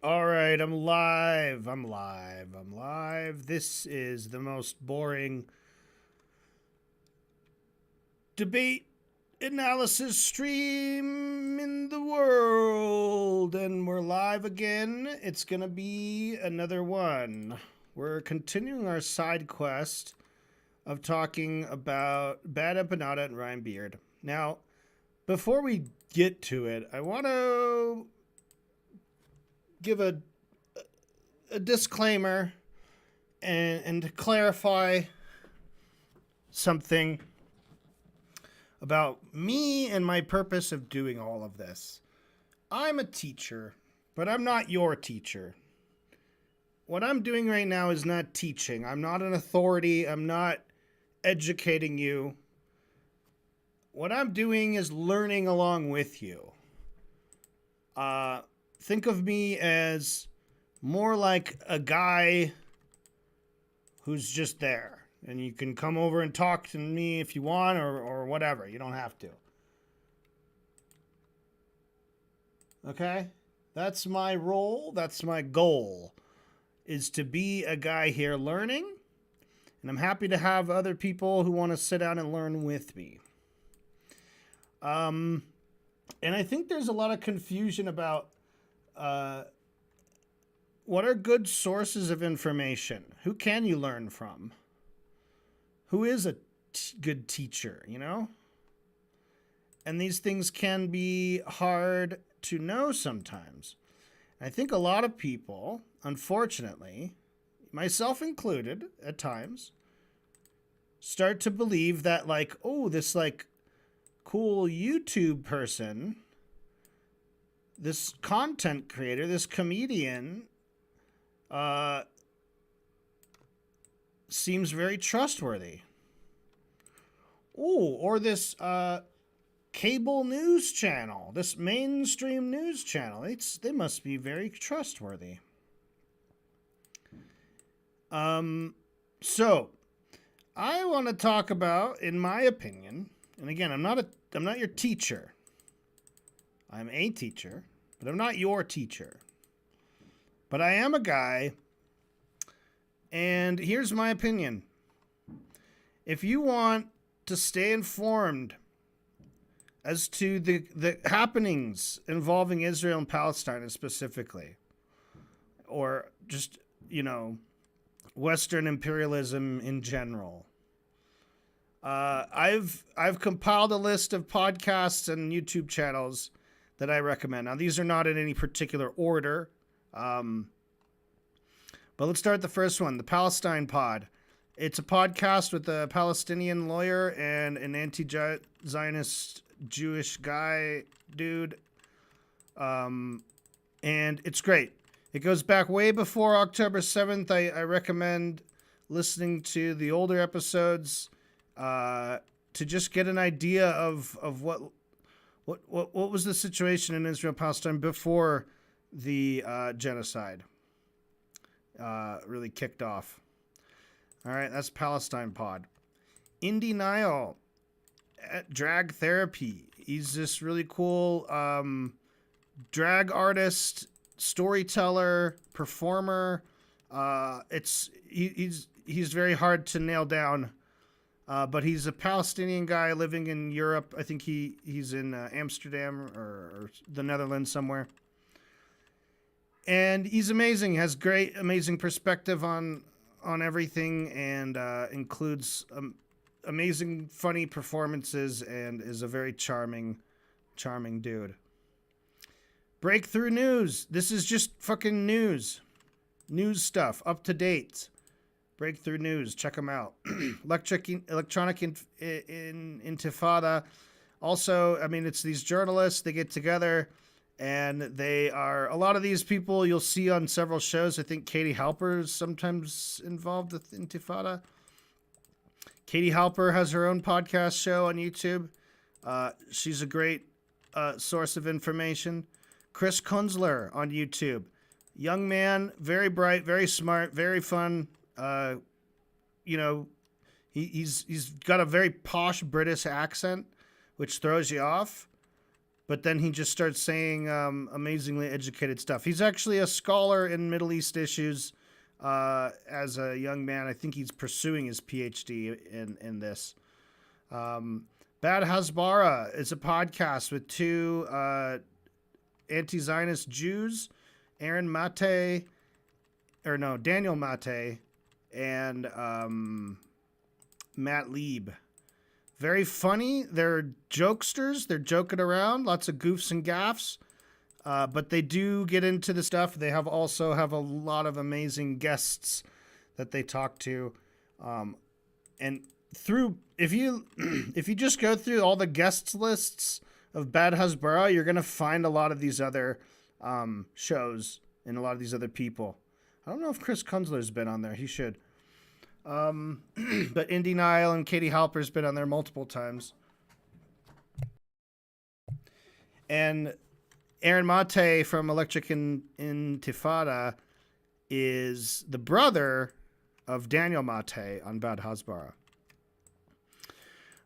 All right, I'm live. I'm live. I'm live. This is the most boring debate analysis stream in the world. And we're live again. It's going to be another one. We're continuing our side quest of talking about BadEmpanada and Ryan Beard. Now, before we get to it, I want to give a disclaimer and to clarify something about me and my purpose of doing all of this. I'm a teacher, but I'm not your teacher. What I'm doing right now is not teaching. I'm not an authority. I'm not educating you. What I'm doing is learning along with you. Think of me as more like a guy who's just there. And you can come over and talk to me if you want or whatever. You don't have to. Okay? That's my role. That's my goal, is to be a guy here learning. And I'm happy to have other people who want to sit down and learn with me. And I think there's a lot of confusion about what are good sources of information? Who can you learn from? Who is a good teacher, you know? And these things can be hard to know sometimes. I think a lot of people, unfortunately, myself included at times, start to believe that, like, oh, this, like, cool YouTube person, this content creator, this comedian, seems very trustworthy. Ooh, or this cable news channel, this mainstream news channel, they must be very trustworthy. So I want to talk about, in my opinion, and again, I'm not your teacher. I'm a teacher, but I'm not your teacher. But I am a guy, and here's my opinion. If you want to stay informed as to the happenings involving Israel and Palestine specifically, or just, you know, Western imperialism in general, I've compiled a list of podcasts and YouTube channels that I recommend. Now, these are not in any particular order. But let's start the first one, the Palestine Pod. It's a podcast with a Palestinian lawyer and an anti-Zionist Jewish dude. And it's great. It goes back way before October 7th. I recommend listening to the older episodes to just get an idea of what was the situation in Israel Palestine before the genocide really kicked off. All right, that's Palestine Pod. Indy Niall at Drag Therapy. He's this really cool drag artist, storyteller, performer. He's very hard to nail down, but he's a Palestinian guy living in Europe. I think he's in Amsterdam or the Netherlands somewhere. And he's amazing. Has great, amazing perspective on everything, and includes amazing, funny performances, and is a very charming dude. Breakthrough News. This is just fucking news stuff, up to date. Breakthrough News. Check them out. Electronic Intifada. Also, I mean, it's these journalists. They get together. And they are, a lot of these people you'll see on several shows. I think Katie Halper is sometimes involved with Intifada. Katie Halper has her own podcast show on YouTube. She's a great source of information. Chris Kunzler on YouTube. Young man, very bright, very smart, very fun. You know, he's got a very posh British accent, which throws you off. but then he just starts saying amazingly educated stuff. He's actually a scholar in Middle East issues as a young man. I think he's pursuing his PhD in this. Bad Hasbara is a podcast with two anti-Zionist Jews, Daniel Mate and Matt Lieb. Very funny. They're jokesters. They're joking around. Lots of goofs and gaffs. But they do get into the stuff. They also have a lot of amazing guests that they talk to. And if you just go through all the guest lists of Bad Hasbara, you're going to find a lot of these other shows and a lot of these other people. I don't know if Chris Kunzler's been on there. He should. But Indy Nile and Katie Halper's been on there multiple times. And Aaron Mate from Electric Intifada is the brother of Daniel Mate on Bad Hasbara.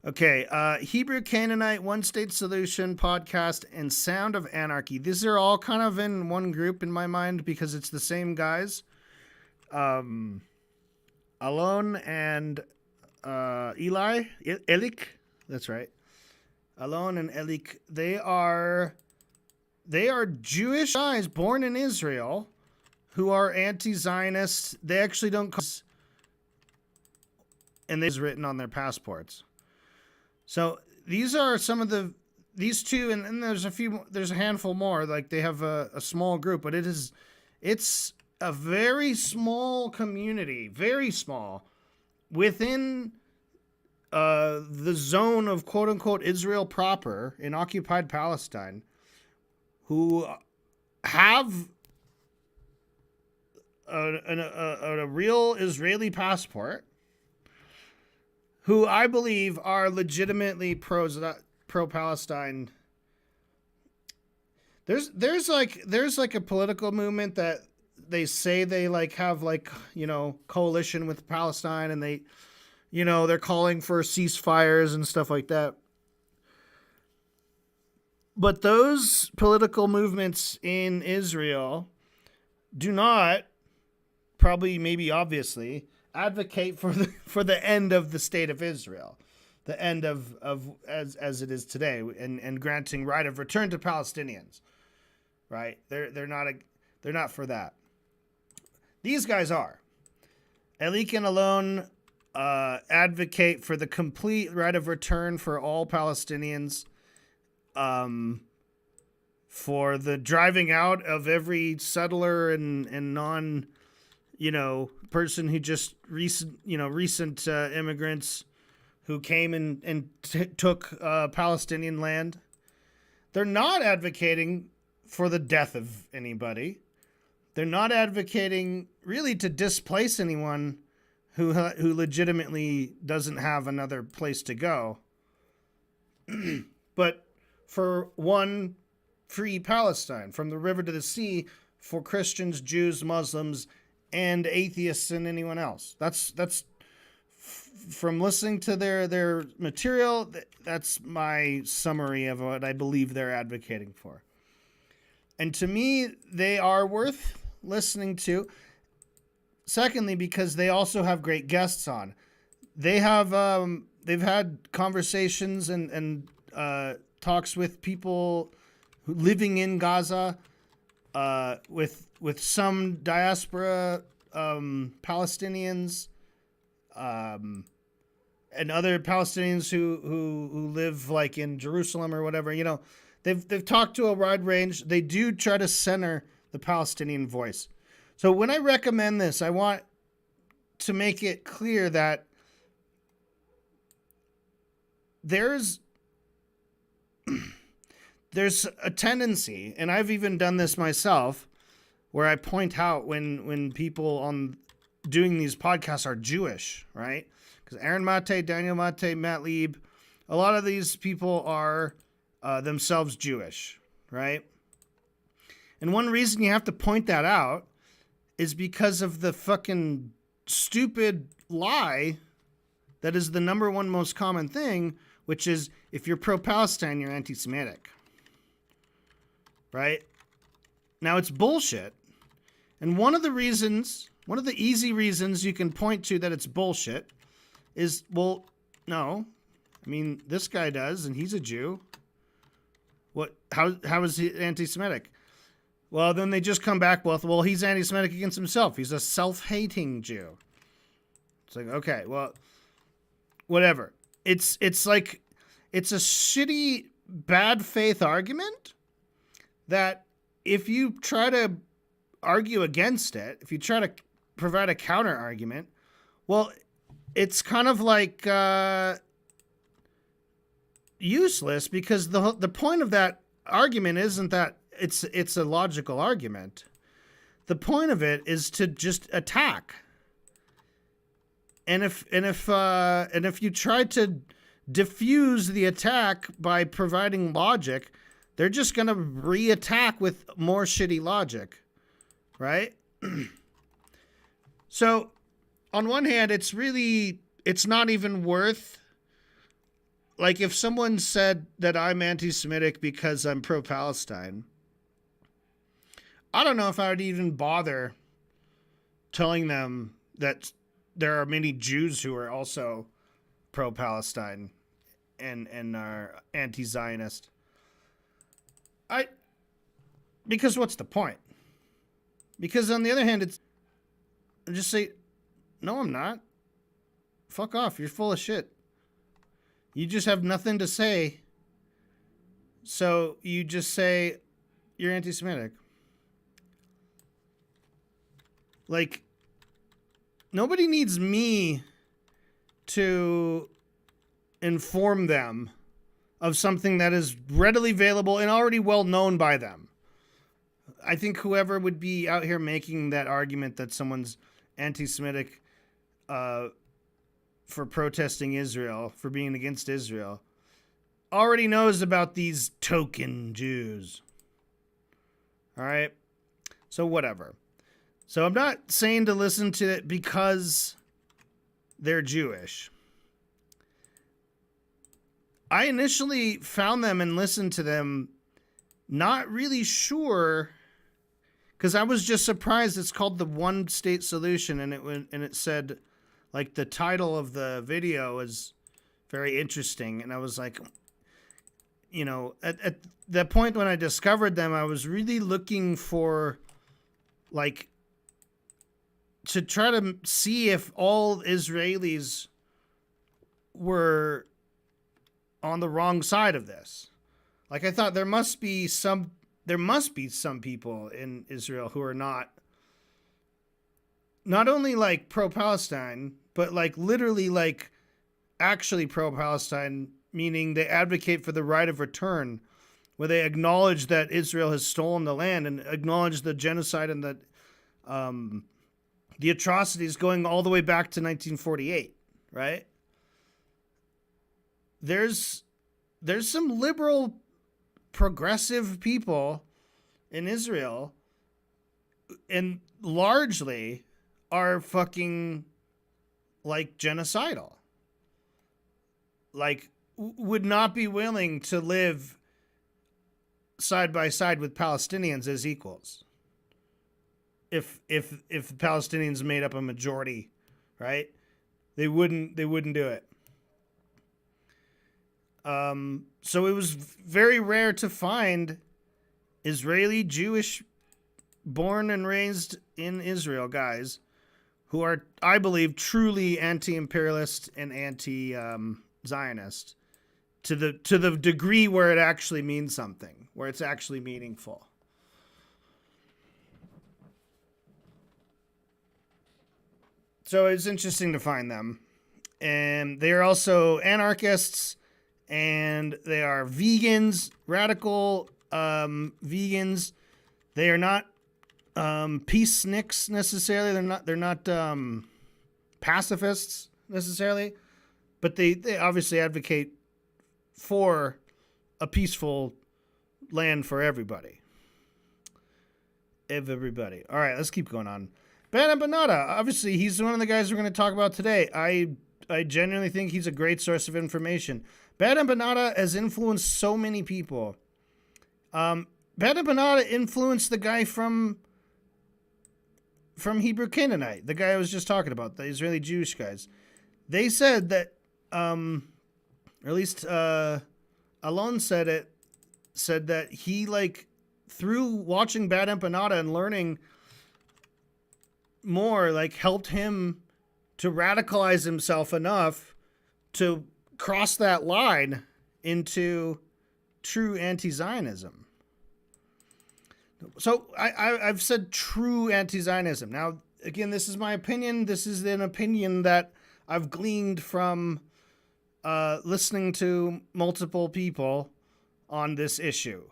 Okay, Hebrew Canaanite, One State Solution podcast, and Sound of Anarchy. These are all kind of in one group in my mind because it's the same guys. Alon and Elik, that's right. Alon and Elik, they are Jewish guys born in Israel who are anti-Zionists. They actually don't call, and they've written on their passports. So these are some of these two, and there's a handful more. Like they have a small group, but it's a very small community, very small, within the zone of quote unquote Israel proper in occupied Palestine, who have a real Israeli passport, who I believe are legitimately pro-Palestine. There's like a political movement that they say they have coalition with Palestine, and they're calling for ceasefires and stuff like that. But those political movements in Israel do not, maybe obviously, advocate for the end of the state of Israel, the end of as it is today, and granting right of return to Palestinians. Right? They're not for that. These guys are. Elik and Alon advocate for the complete right of return for all Palestinians, for the driving out of every settler and non, person who just recent immigrants who came and took Palestinian land. They're not advocating for the death of anybody. They're not advocating really to displace anyone who legitimately doesn't have another place to go. But for one free Palestine, from the river to the sea, for Christians, Jews, Muslims, and atheists and anyone else. That's from listening to their material, that's my summary of what I believe they're advocating for. And to me, they are worth listening to. Secondly, because they also have great guests on. They have they've had conversations and talks with people living in Gaza, with some diaspora Palestinians, and other Palestinians who live like in Jerusalem or whatever. They've talked to a wide range. They do try to center the Palestinian voice. So when I recommend this, I want to make it clear that there's a tendency, and I've even done this myself, where I point out when people on doing these podcasts are Jewish, right? Because Aaron Mate, Daniel Mate, Matt Lieb, a lot of these people are themselves Jewish, right? And one reason you have to point that out is because of the fucking stupid lie that is the number one most common thing, which is if you're pro-Palestine, you're anti-Semitic. right? Now, it's bullshit. And one of the easy reasons you can point to that it's bullshit is, well, no. I mean, this guy does, and he's a Jew. How is he anti-Semitic? Well, then they just come back with, well, he's anti-Semitic against himself. He's a self-hating Jew. It's like, okay, well, whatever. It's like, it's a shitty, bad faith argument that if you try to argue against it, if you try to provide a counter argument, well, it's kind of like useless, because the point of that argument isn't that it's a logical argument. The point of it is to just attack. And if you try to diffuse the attack by providing logic, they're just going to re-attack with more shitty logic, right? So, on one hand, it's not even worth, like, if someone said that I'm anti-Semitic because I'm pro-Palestine, I don't know if I would even bother telling them that there are many Jews who are also pro-Palestine and are anti-Zionist. Because what's the point? Because on the other hand, I just say, no, I'm not. Fuck off. You're full of shit. You just have nothing to say. So you just say you're anti-Semitic. Like, nobody needs me to inform them of something that is readily available and already well known by them. I think whoever would be out here making that argument that someone's anti-Semitic for protesting Israel, for being against Israel, already knows about these token Jews. All right? So whatever. So I'm not saying to listen to it because they're Jewish. I initially found them and listened to them not really sure, because I was just surprised. It's called the One State Solution, and it said, like, the title of the video is very interesting, and I was like, you know, at the point when I discovered them, I was really looking for, like, to try to see if all Israelis were on the wrong side of this. Like, I thought there must be some people in Israel who are not only like pro-Palestine, but like literally like actually pro-Palestine, meaning they advocate for the right of return, where they acknowledge that Israel has stolen the land and acknowledge the genocide and the atrocities going all the way back to 1948, right? There's some liberal, progressive people in Israel, and largely are fucking, like, genocidal. Like, would not be willing to live side by side with Palestinians as equals. If Palestinians made up a majority, right? They wouldn't do it. So it was very rare to find Israeli Jewish born and raised in Israel guys who are, I believe, truly anti-imperialist and anti-Zionist to the degree where it actually means something, where it's actually meaningful. So it's interesting to find them. And they are also anarchists, and they are vegans, radical vegans. They are not peaceniks necessarily. They're not pacifists necessarily, but they obviously advocate for a peaceful land for everybody. Everybody. All right, let's keep going on. BadEmpanada, obviously, he's one of the guys we're going to talk about today. I genuinely think he's a great source of information. BadEmpanada has influenced so many people. BadEmpanada influenced the guy from Hebrew Canaanite, the guy I was just talking about, the Israeli Jewish guys. They said that, or at least Alon said that he, like, through watching BadEmpanada and learning more, like, helped him to radicalize himself enough to cross that line into true anti-Zionism. So I've said true anti-Zionism. Now, again, this is my opinion. This is an opinion that I've gleaned from listening to multiple people on this issue,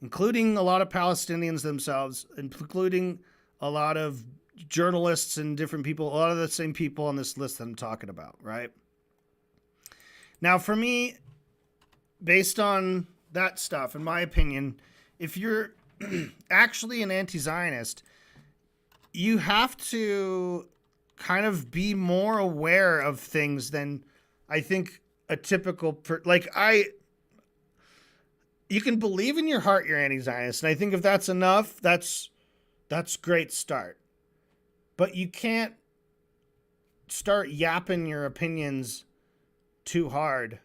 including a lot of Palestinians themselves, including a lot of journalists and different people, a lot of the same people on this list that I'm talking about, right? Now, for me, based on that stuff, in my opinion, if you're actually an anti-Zionist, you have to kind of be more aware of things than I think a typical you can believe in your heart you're anti-Zionist, and I think if that's enough, that's great start. But you can't start yapping your opinions too hard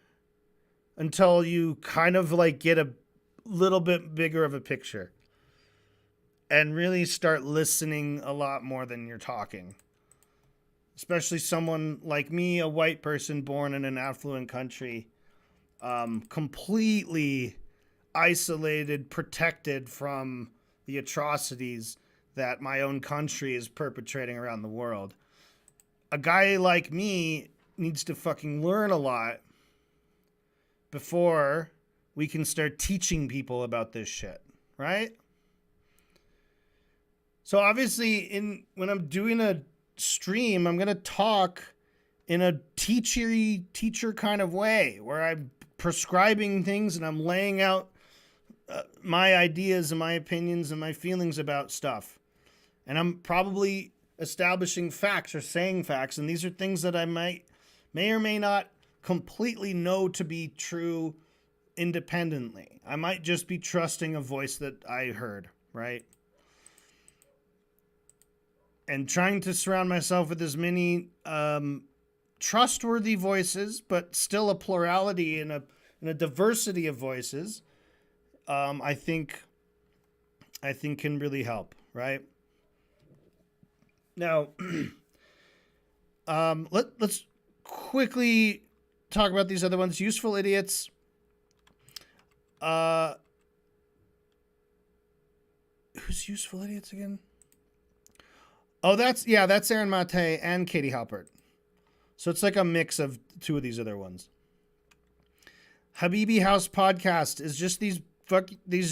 until you kind of like get a little bit bigger of a picture and really start listening a lot more than you're talking. Especially someone like me, a white person born in an affluent country, completely isolated, protected from the atrocities that my own country is perpetrating around the world. A guy like me needs to fucking learn a lot before we can start teaching people about this shit, right? So obviously, when I'm doing a stream, I'm gonna talk in a teacher kind of way, where I'm prescribing things and I'm laying out my ideas and my opinions and my feelings about stuff, and I'm probably establishing facts or saying facts, and these are things that I may or may not completely know to be true independently. I might just be trusting a voice that I heard, right? And trying to surround myself with as many trustworthy voices, but still a plurality and a diversity of voices, I think can really help, right? Now, let's quickly talk about these other ones. Useful idiots. Who's useful idiots again? Oh, that's Aaron Mate and Katie Halpert. So it's like a mix of two of these other ones. Habibi House Podcast is just these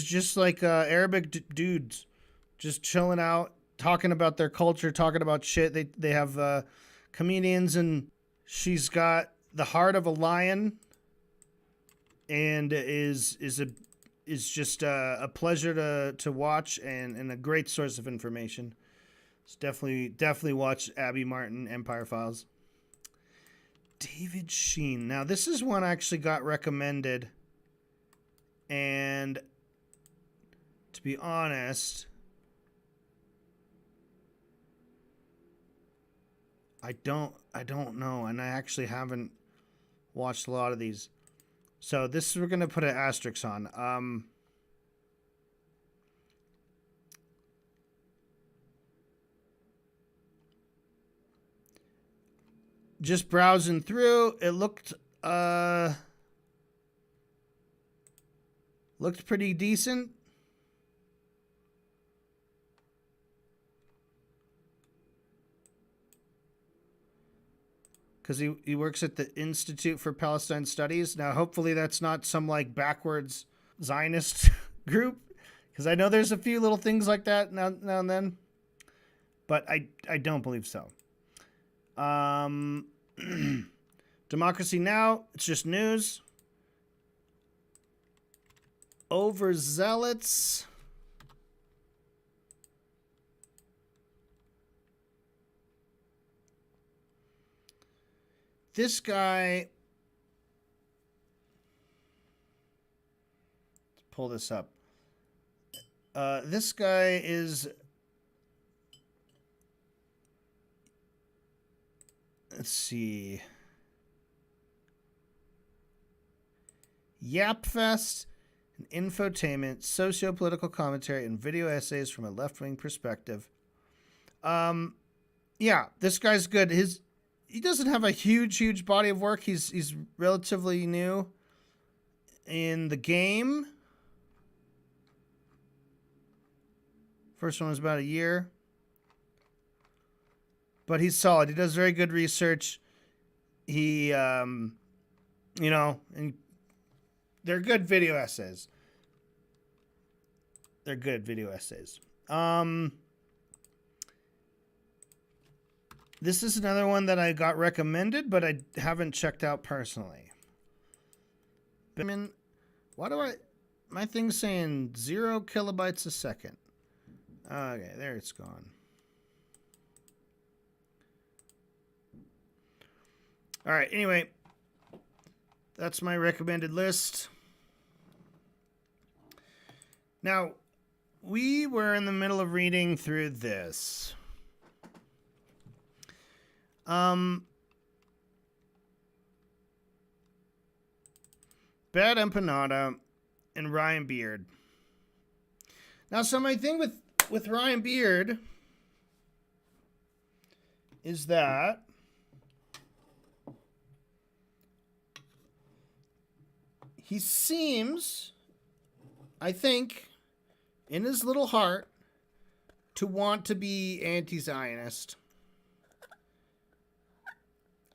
just like Arabic dudes just chilling out, talking about their culture, talking about shit. They have comedians, and she's got the heart of a lion, and is just a pleasure to watch and a great source of information. So definitely watch Abby Martin, Empire Files. David Sheen. Now, this is one I actually got recommended, and to be honest, I don't know, and I actually haven't watched a lot of these. So this we're gonna put an asterisk on. Just browsing through, it looked pretty decent. Because he works at the Institute for Palestine Studies. Now, hopefully that's not some like backwards Zionist group, because I know there's a few little things like that now and then, but I don't believe so. Democracy Now! It's just news. Overzealots. This guy, let's pull this up. This guy is... Let's see. Yapfest, an infotainment, socio-political commentary, and video essays from a left-wing perspective. Yeah, this guy's good. He doesn't have a huge body of work. He's relatively new in the game. First one was about a year. But he's solid. He does very good research. He, and they're good video essays. They're good video essays. This is another one that I got recommended, but I haven't checked out personally. I mean, why do my thing's saying 0 kilobytes a second? Okay, there it's gone. All right, anyway, that's my recommended list. Now, we were in the middle of reading through this. BadEmpanada and Ryan Beard. Now, so my thing with Ryan Beard is that he seems, I think, in his little heart, to want to be anti-Zionist.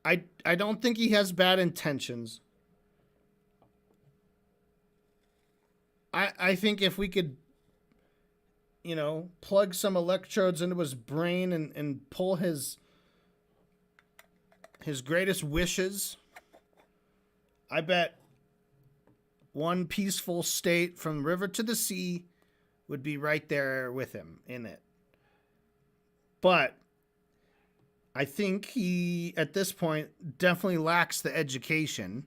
I don't think he has bad intentions. I think if we could, plug some electrodes into his brain and pull his greatest wishes, I bet one peaceful state from river to the sea would be right there with him in it. But I think he, at this point, definitely lacks the education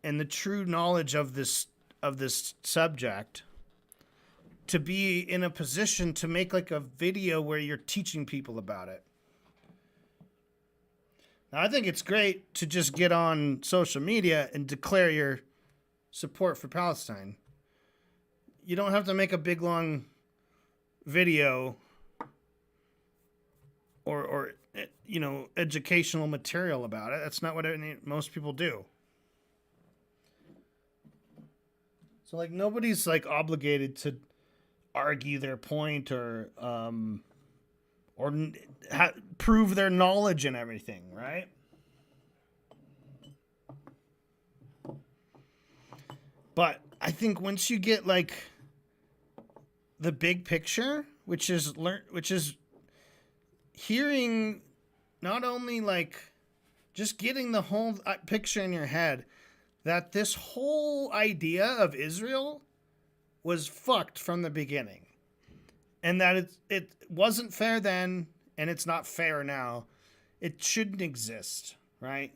and the true knowledge of this subject to be in a position to make like a video where you're teaching people about it. Now, I think it's great to just get on social media and declare your support for Palestine. You don't have to make a big long video or educational material about it. That's not what most people do. So like nobody's like obligated to argue their point or prove their knowledge and everything, right? But I think once you get like the big picture, which is hearing not only like just getting the whole picture in your head that this whole idea of Israel was fucked from the beginning, and that it wasn't fair then and it's not fair now. It shouldn't exist, right?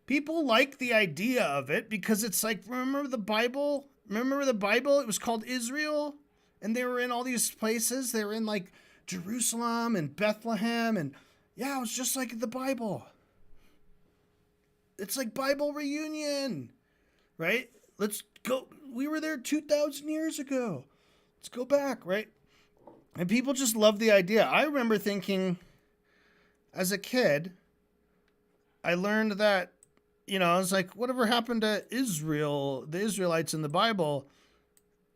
People like the idea of it because it's like, remember the Bible? It was called Israel, and they were in all these places. They were in like Jerusalem and Bethlehem, and yeah, it was just like the Bible. It's like Bible reunion, right? Let's go. We were there 2,000 years ago. Let's go back, right? And people just love the idea. I remember thinking as a kid, I learned that, I was like, whatever happened to Israel, the Israelites in the Bible?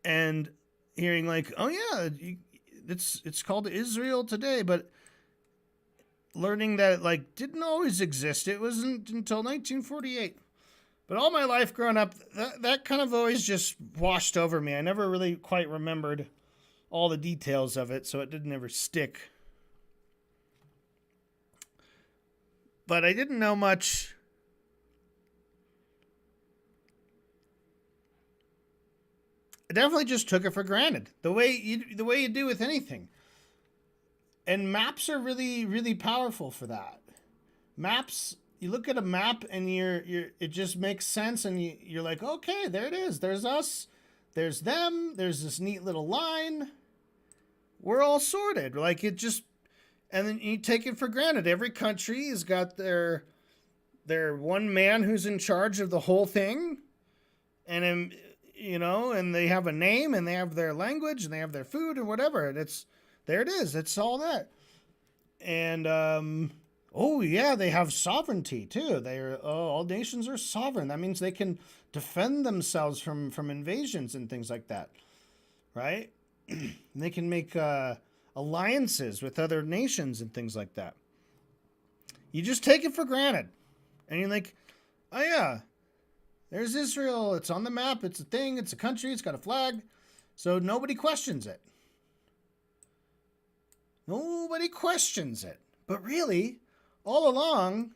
And hearing like, oh yeah, it's called Israel today, but learning that it like didn't always exist. It wasn't until 1948. But all my life growing up, that kind of always just washed over me. I never really quite remembered all the details of it, so it didn't ever stick. But I didn't know much. I definitely just took it for granted, the way you do with anything. And maps are really, really powerful for that. Maps, you look at a map and it just makes sense, and you're like, okay, there it is. There's us. there's them, there's this neat little line. We're all sorted. Like, it just, and then you take it for granted. Every country has got their one man who's in charge of the whole thing. And, and they have a name, and they have their language, and they have their food, and whatever. And there it is. It's all that. And, they have sovereignty too. All nations are sovereign. That means they can defend themselves from invasions and things like that. Right? They can make alliances with other nations and things like that. You just take it for granted. And you're like, oh yeah, there's Israel. It's on the map. It's a thing. It's a country. It's got a flag. So nobody questions it. Nobody questions it. But really, all along,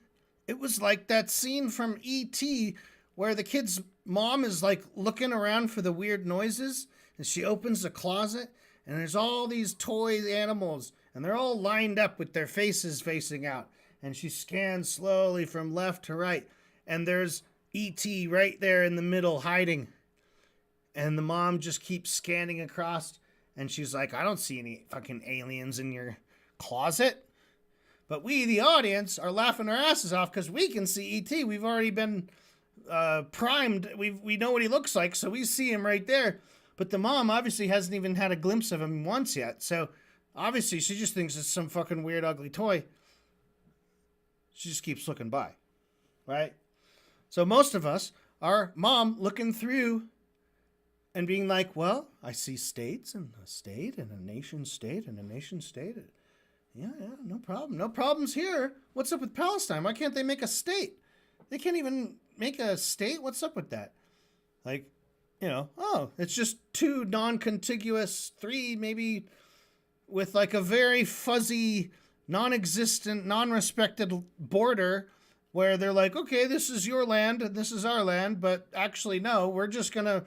it was like that scene from E.T. where the kid's mom is like looking around for the weird noises, and she opens the closet, and there's all these toy animals, and they're all lined up with their faces facing out. And she scans slowly from left to right, and there's E.T. right there in the middle hiding. And the mom just keeps scanning across, and she's like, I don't see any fucking aliens in your closet. But we, the audience, are laughing our asses off because we can see E.T. We've already been primed. We know what he looks like, so we see him right there. But the mom obviously hasn't even had a glimpse of him once yet. So obviously she just thinks it's some fucking weird, ugly toy. She just keeps looking by, right? So most of us are mom looking through and being like, well, I see states and a state and a nation state and a nation state. Yeah, no problem. No problems here. What's up with Palestine? Why can't they make a state? They can't even make a state? What's up with that? Like, it's just two non-contiguous, three maybe with like a very fuzzy, non-existent, non-respected border where they're like, okay, this is your land and this is our land, but actually, no, we're just going to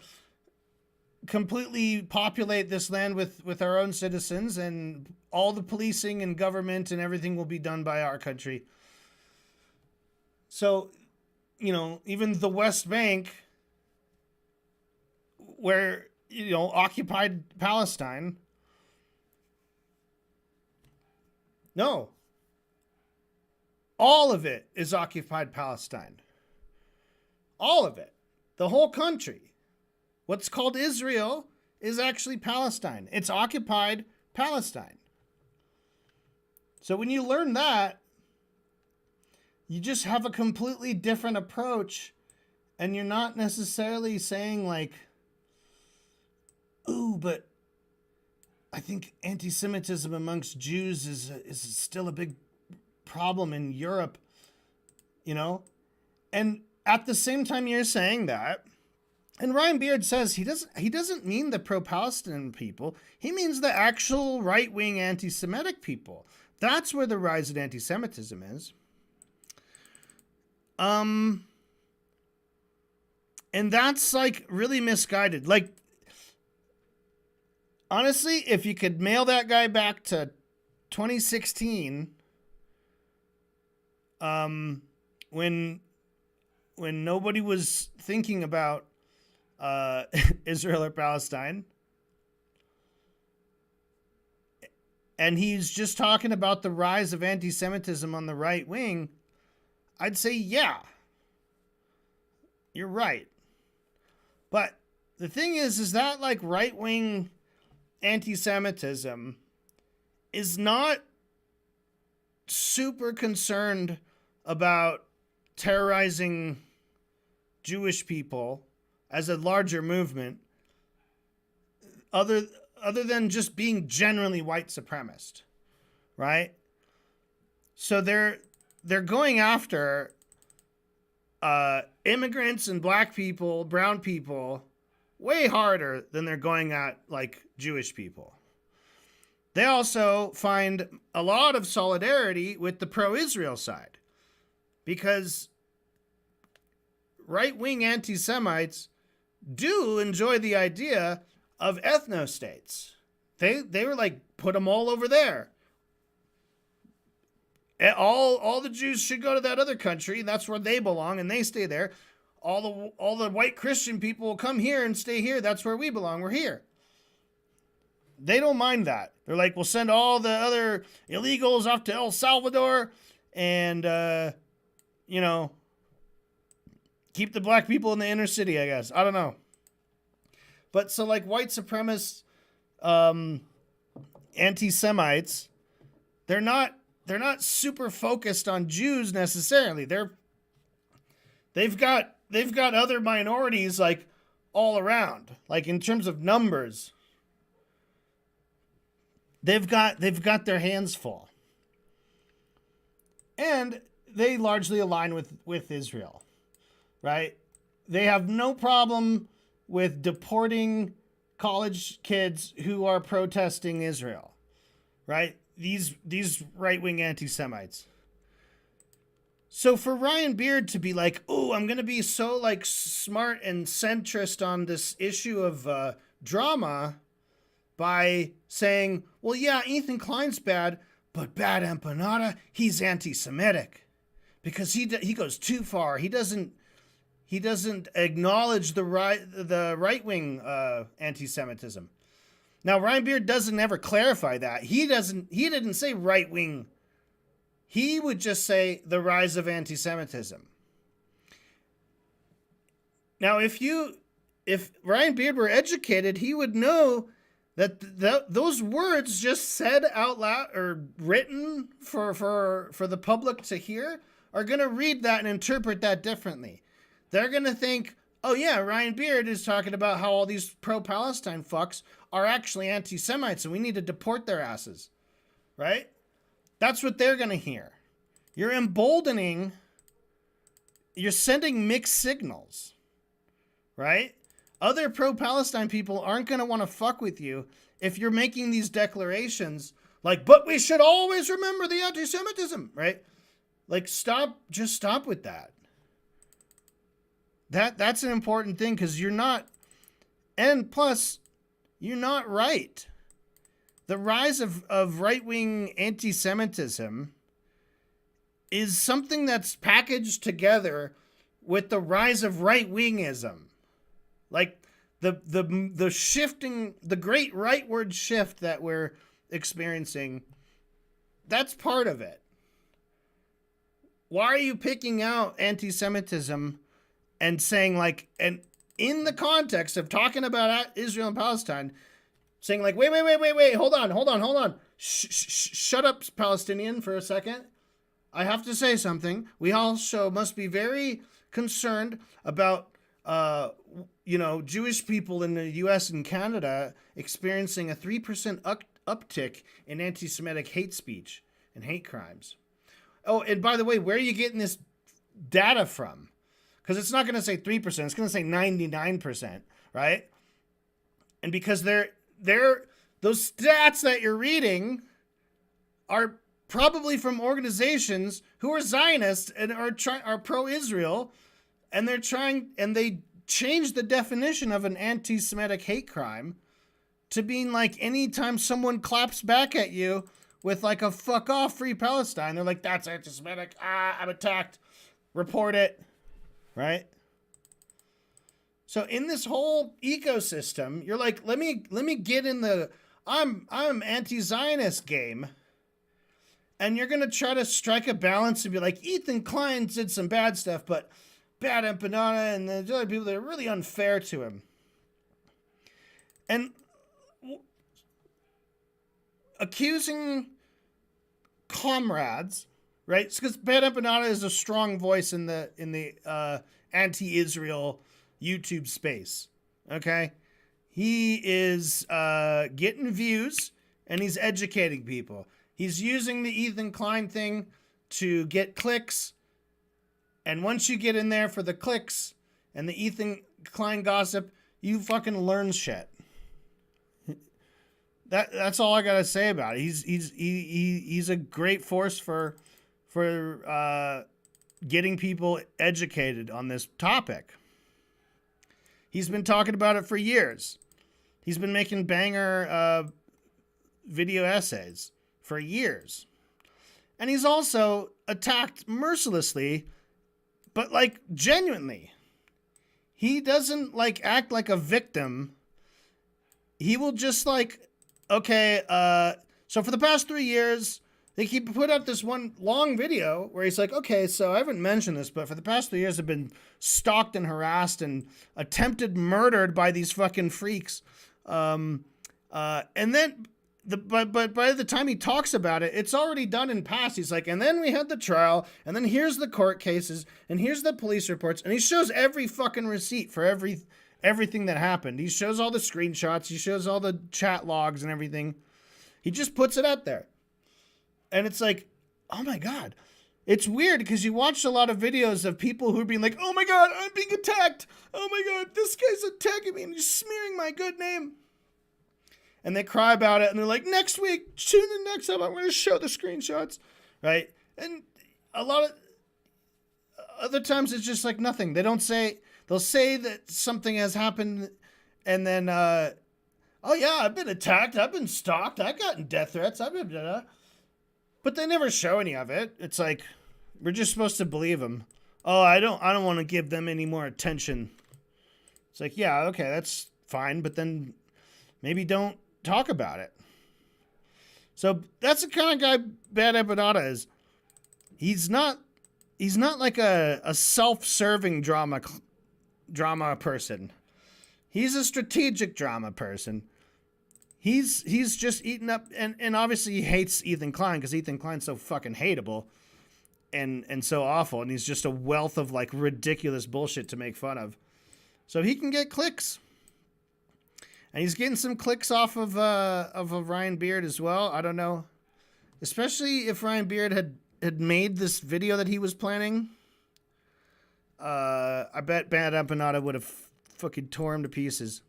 completely populate this land with our own citizens, and all the policing and government and everything will be done by our country. So, even the West Bank, where, occupied Palestine, no. All of it is occupied Palestine. All of it. The whole country. What's called Israel is actually Palestine. It's occupied Palestine. So when you learn that, you just have a completely different approach, and you're not necessarily saying like, ooh, but I think anti-Semitism amongst Jews is still a big problem in Europe, And at the same time you're saying that, and Ryan Beard says he doesn't mean the pro-Palestinian people. He means the actual right-wing anti-Semitic people. That's where the rise of anti-Semitism is. And that's like really misguided. Like, honestly, if you could mail that guy back to 2016, when nobody was thinking about Israel or Palestine, and he's just talking about the rise of anti-Semitism on the right wing, I'd say, yeah, you're right. But the thing is that like right-wing anti-Semitism is not super concerned about terrorizing Jewish people as a larger movement, other than just being generally white supremacist, right? So they're going after immigrants and black people, brown people, way harder than they're going at like Jewish people. They also find a lot of solidarity with the pro-Israel side, because right-wing anti-Semites do enjoy the idea of ethno-states. They were like, put them all over there. All the Jews should go to that other country, and that's where they belong, and they stay there. all the white Christian people will come here and stay here. That's where we belong. We're here. They don't mind that. They're like, we'll send all the other illegals off to El Salvador and, keep the black people in the inner city, I guess. I don't know. But so like white supremacists, anti-Semites, they're not super focused on Jews necessarily. They've got other minorities like all around, like in terms of numbers. They've got their hands full. And they largely align with Israel, right? They have no problem with deporting college kids who are protesting Israel, right? These right-wing anti-Semites. So for Ryan Beard to be like, oh, I'm going to be so like smart and centrist on this issue of drama by saying, well, yeah, Ethan Klein's bad, but BadEmpanada, he's anti-Semitic because he goes too far. He doesn't acknowledge the right-wing anti-Semitism. Now, Ryan Beard doesn't ever clarify that. He didn't say right-wing. He would just say the rise of anti-Semitism. Now, if Ryan Beard were educated, he would know that those words just said out loud or written for the public to hear are going to read that and interpret that differently. They're going to think, oh yeah, Ryan Beard is talking about how all these pro-Palestine fucks are actually anti-Semites and we need to deport their asses, right? That's what they're going to hear. You're emboldening, you're sending mixed signals, right? Other pro-Palestine people aren't going to want to fuck with you if you're making these declarations like, but we should always remember the anti-Semitism, right? Like, just stop with that. That's an important thing because you're not, and plus, you're not right. The rise of right-wing anti-Semitism is something that's packaged together with the rise of right-wingism. Like the shifting, the great rightward shift that we're experiencing, that's part of it. Why are you picking out anti-Semitism and saying like, and in the context of talking about Israel and Palestine, saying like, wait, hold on. Shut up, Palestinian, for a second. I have to say something. We also must be very concerned about, Jewish people in the U.S. and Canada experiencing a 3% uptick in anti-Semitic hate speech and hate crimes. Oh, and by the way, where are you getting this data from? Because it's not going to say 3%, it's going to say 99%, right? And because those stats that you're reading are probably from organizations who are Zionists and are pro-Israel, and they changed the definition of an anti-Semitic hate crime to being like anytime someone claps back at you with like a fuck off free Palestine, they're like, that's anti-Semitic. I'm attacked. Report it. Right? So in this whole ecosystem, you're like, let me get in the I'm anti-Zionist game. And you're going to try to strike a balance and be like, Ethan Klein did some bad stuff, but BadEmpanada and the other people, they're really unfair to him. And accusing comrades, right? Because BadEmpanada is a strong voice in the anti-Israel YouTube space. Okay, he is getting views and he's educating people. He's using the Ethan Klein thing to get clicks. And once you get in there for the clicks and the Ethan Klein gossip, you fucking learn shit. That's all I gotta say about it. He's a great force for getting people educated on this topic. He's been talking about it for years. He's been making banger video essays for years. And he's also attacked mercilessly, but like genuinely. he doesn't like act like a victim. He will just like, okay, so for the past 3 years, he put out this one long video where he's like, okay, so I haven't mentioned this, but for the past 3 years I've been stalked and harassed and attempted murdered by these fucking freaks. And then but by the time he talks about it, it's already done in past. He's like, and then we had the trial, and then here's the court cases, and here's the police reports, and he shows every fucking receipt for everything that happened. He shows all the screenshots, he shows all the chat logs and everything. He just puts it out there. And it's like, oh my God. It's weird because you watch a lot of videos of people who are being like, oh my God, I'm being attacked. Oh my God, this guy's attacking me and he's smearing my good name. And they cry about it and they're like, next week, tune in next time, I'm going to show the screenshots. Right? And a lot of other times it's just like nothing. They don't say, they'll say that something has happened and then, oh yeah, I've been attacked. I've been stalked. I've gotten death threats. I've been, but they never show any of it. It's like, we're just supposed to believe them. Oh, I don't want to give them any more attention. It's like, yeah, okay, that's fine. But then maybe don't talk about it. So that's the kind of guy BadEmpanada is. He's not like a self-serving drama person. He's a strategic drama person. He's just eating up, and obviously he hates Ethan Klein because Ethan Klein's so fucking hateable and so awful, and he's just a wealth of like ridiculous bullshit to make fun of. So he can get clicks. And he's getting some clicks off of Ryan Beard as well. I don't know. Especially if Ryan Beard had made this video that he was planning. I bet BadEmpanada would have fucking tore him to pieces.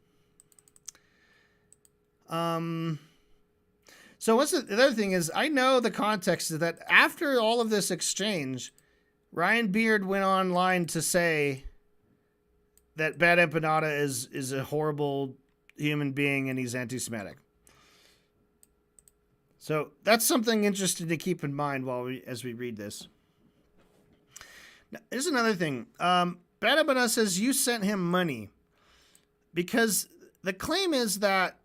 So what's the other thing is, I know the context is that after all of this exchange, Ryan Beard went online to say that BadEmpanada is a horrible human being and he's anti-Semitic. So that's something interesting to keep in mind as we read this. Now, here's another thing. BadEmpanada says you sent him money because the claim is that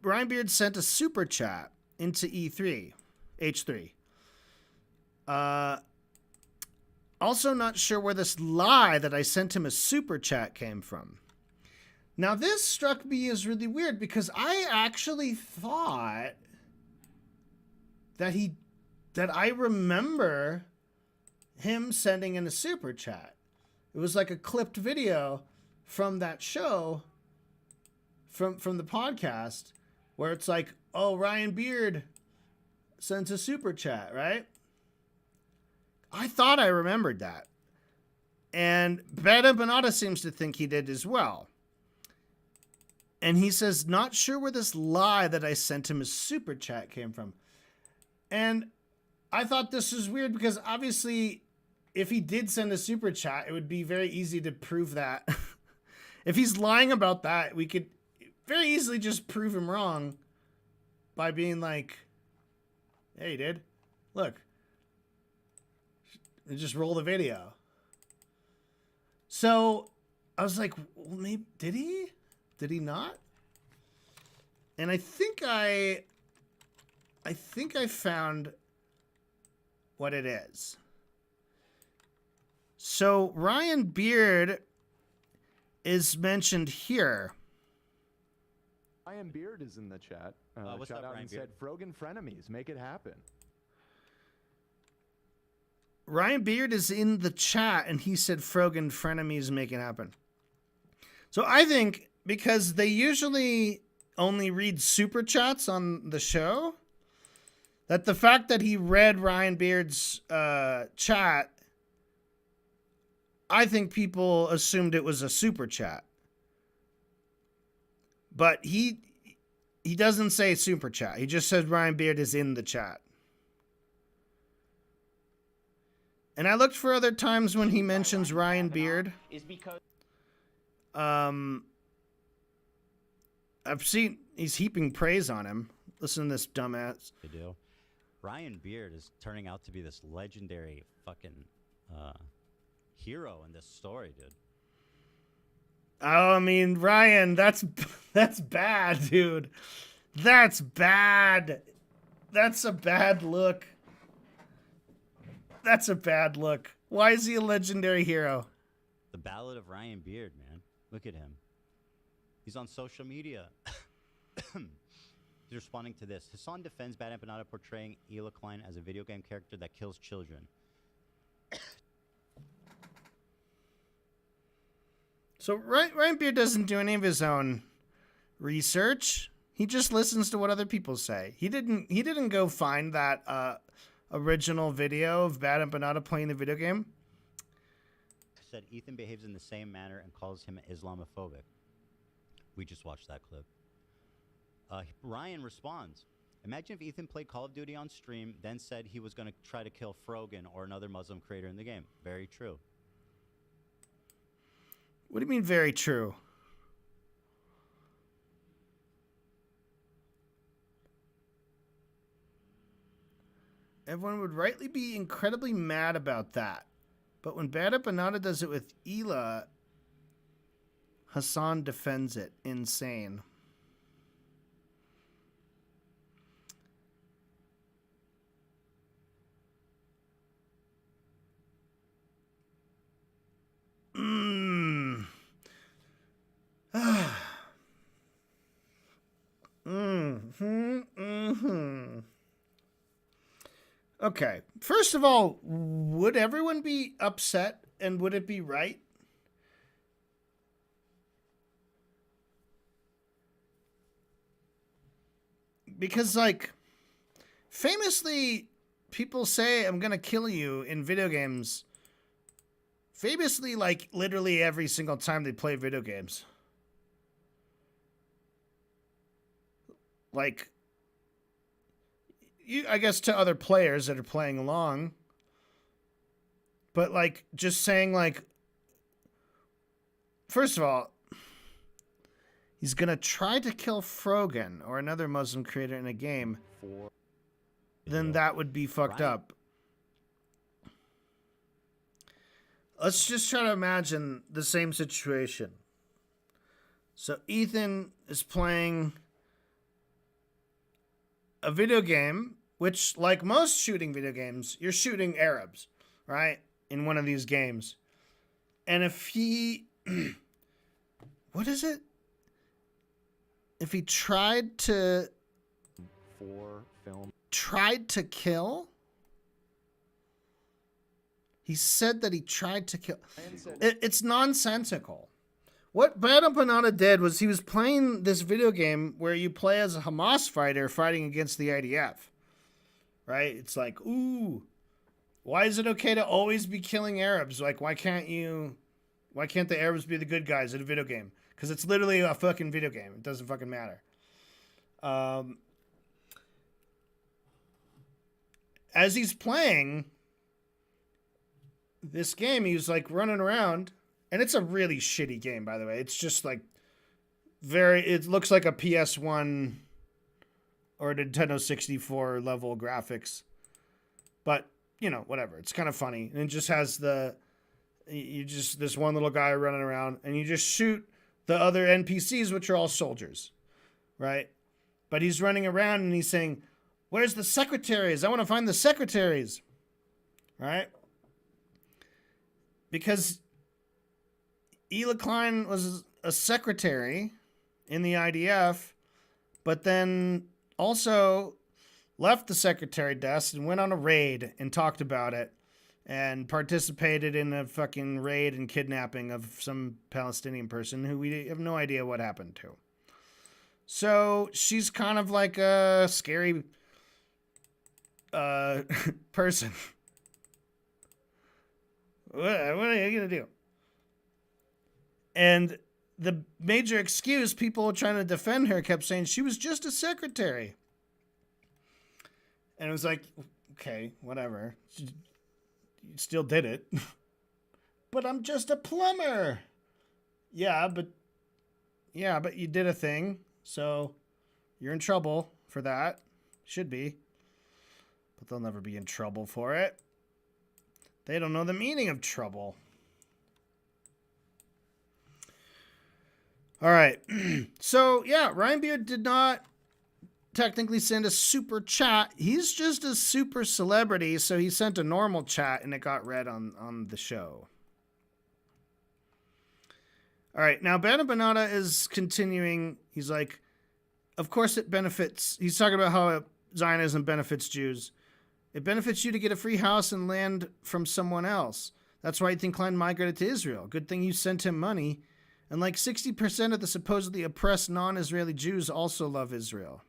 Ryan Beard sent a super chat into H3. Also not sure where this lie that I sent him a super chat came from. Now this struck me as really weird because I actually thought that I remember him sending in a super chat. It was like a clipped video from that show from the podcast where it's like, oh, Ryan Beard sends a super chat, right? I thought I remembered that. And BadEmpanada seems to think he did as well. And he says, not sure where this lie that I sent him a super chat came from. And I thought this was weird because obviously if he did send a super chat, it would be very easy to prove that. If he's lying about that, we could very easily just prove him wrong by being like, hey, he did. Look. And just roll the video. So I was like, well, maybe, did he? Did he not? And I think I found what it is. So Ryan Beard is mentioned here. Ryan Beard is in the chat. What's Shout up, out Ryan and Beard? said, Frogan frenemies, make it happen. Ryan Beard is in the chat and he said Frogan frenemies make it happen. So I think because they usually only read super chats on the show, that the fact that he read Ryan Beard's chat, I think people assumed it was a super chat. But he doesn't say super chat. He just said Ryan Beard is in the chat. And I looked for other times when he mentions Ryan Beard. I've seen he's heaping praise on him. Listen to this dumbass. They do. Ryan Beard is turning out to be this legendary fucking hero in this story, dude. Oh, I mean, Ryan, that's bad, dude. That's bad. That's a bad look. That's a bad look. Why is he a legendary hero? The Ballad of Ryan Beard, man. Look at him. He's on social media. He's responding to this. Hassan defends BadEmpanada portraying Ela Klein as a video game character that kills children. So Ryan Beard doesn't do any of his own research. He just listens to what other people say. He didn't go find that original video of BadEmpanada playing the video game. Said Ethan behaves in the same manner and calls him Islamophobic. We just watched that clip. Ryan responds, imagine if Ethan played Call of Duty on stream, then said he was going to try to kill Frogan or another Muslim creator in the game. Very true. What do you mean very true? Everyone would rightly be incredibly mad about that. But when BadEmpanada does it with Ela, Hassan defends it. Insane. Okay. First of all, would everyone be upset and would it be right? Because, like, famously, people say, I'm going to kill you in video games. Famously, like, literally every single time they play video games. Like, I guess to other players that are playing along. But, like, just saying, like, first of all, he's going to try to kill Frogan or another Muslim creator in a game. Then that would be fucked up. Let's just try to imagine the same situation. So Ethan is playing a video game, which, like most shooting video games, you're shooting Arabs, right? In one of these games. And if he... what is it? If he tried to... tried to kill? He said that he tried to kill... It's nonsensical. What BadEmpanada did was he was playing this video game where you play as a Hamas fighter fighting against the IDF. Right? It's like, ooh, why is it okay to always be killing Arabs? Like, why can't the Arabs be the good guys in a video game? Because it's literally a fucking video game. It doesn't fucking matter. As he's playing this game, he was like running around, and it's a really shitty game, by the way. It's just like it looks like a PS1 or a Nintendo 64 level graphics, but you know, whatever. It's kind of funny, and it just has this one little guy running around, and you just shoot the other NPCs, which are all soldiers, right? But he's running around and he's saying, "Where's the secretaries? I want to find the secretaries," right? Because Ela Klein was a secretary in the IDF, but then also left the secretary desk and went on a raid and talked about it and participated in a fucking raid and kidnapping of some Palestinian person who we have no idea what happened to. So she's kind of like a scary person. What are you going to do? And the major excuse people trying to defend her kept saying she was just a secretary. And it was like, okay, whatever. You still did it. But I'm just a plumber. Yeah, but you did a thing. So you're in trouble for that. Should be. But they'll never be in trouble for it. They don't know the meaning of trouble. All right. So, yeah, Ryan Beard did not technically send a super chat. He's just a super celebrity, so he sent a normal chat and it got read on the show. All right. Now, BadEmpanada is continuing. He's like, of course it benefits. He's talking about how Zionism benefits Jews. It benefits you to get a free house and land from someone else. That's why Ethan Klein migrated to Israel. Good thing you sent him money. And like 60% of the supposedly oppressed non-Israeli Jews also love Israel.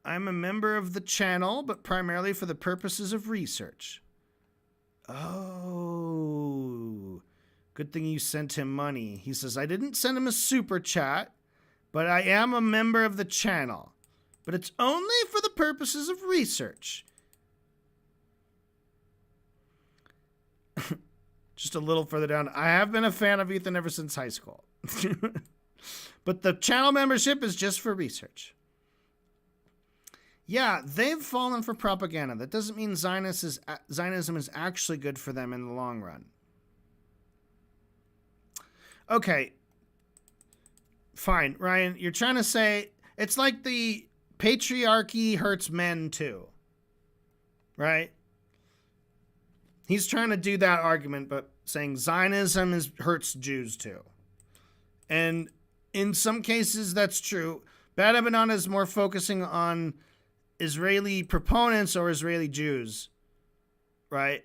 I'm a member of the channel, but primarily for the purposes of research. Oh, good thing you sent him money. He says, I didn't send him a super chat, but I am a member of the channel. But it's only for the purposes of research. Just a little further down. I have been a fan of Ethan ever since high school. But the channel membership is just for research. Yeah, they've fallen for propaganda. That doesn't mean Zionism is actually good for them in the long run. Okay. Fine, Ryan, you're trying to say it's like the patriarchy hurts men too. Right? He's trying to do that argument, but saying Zionism hurts Jews too. And in some cases, that's true. BadEmpanada is more focusing on Israeli proponents or Israeli Jews, right?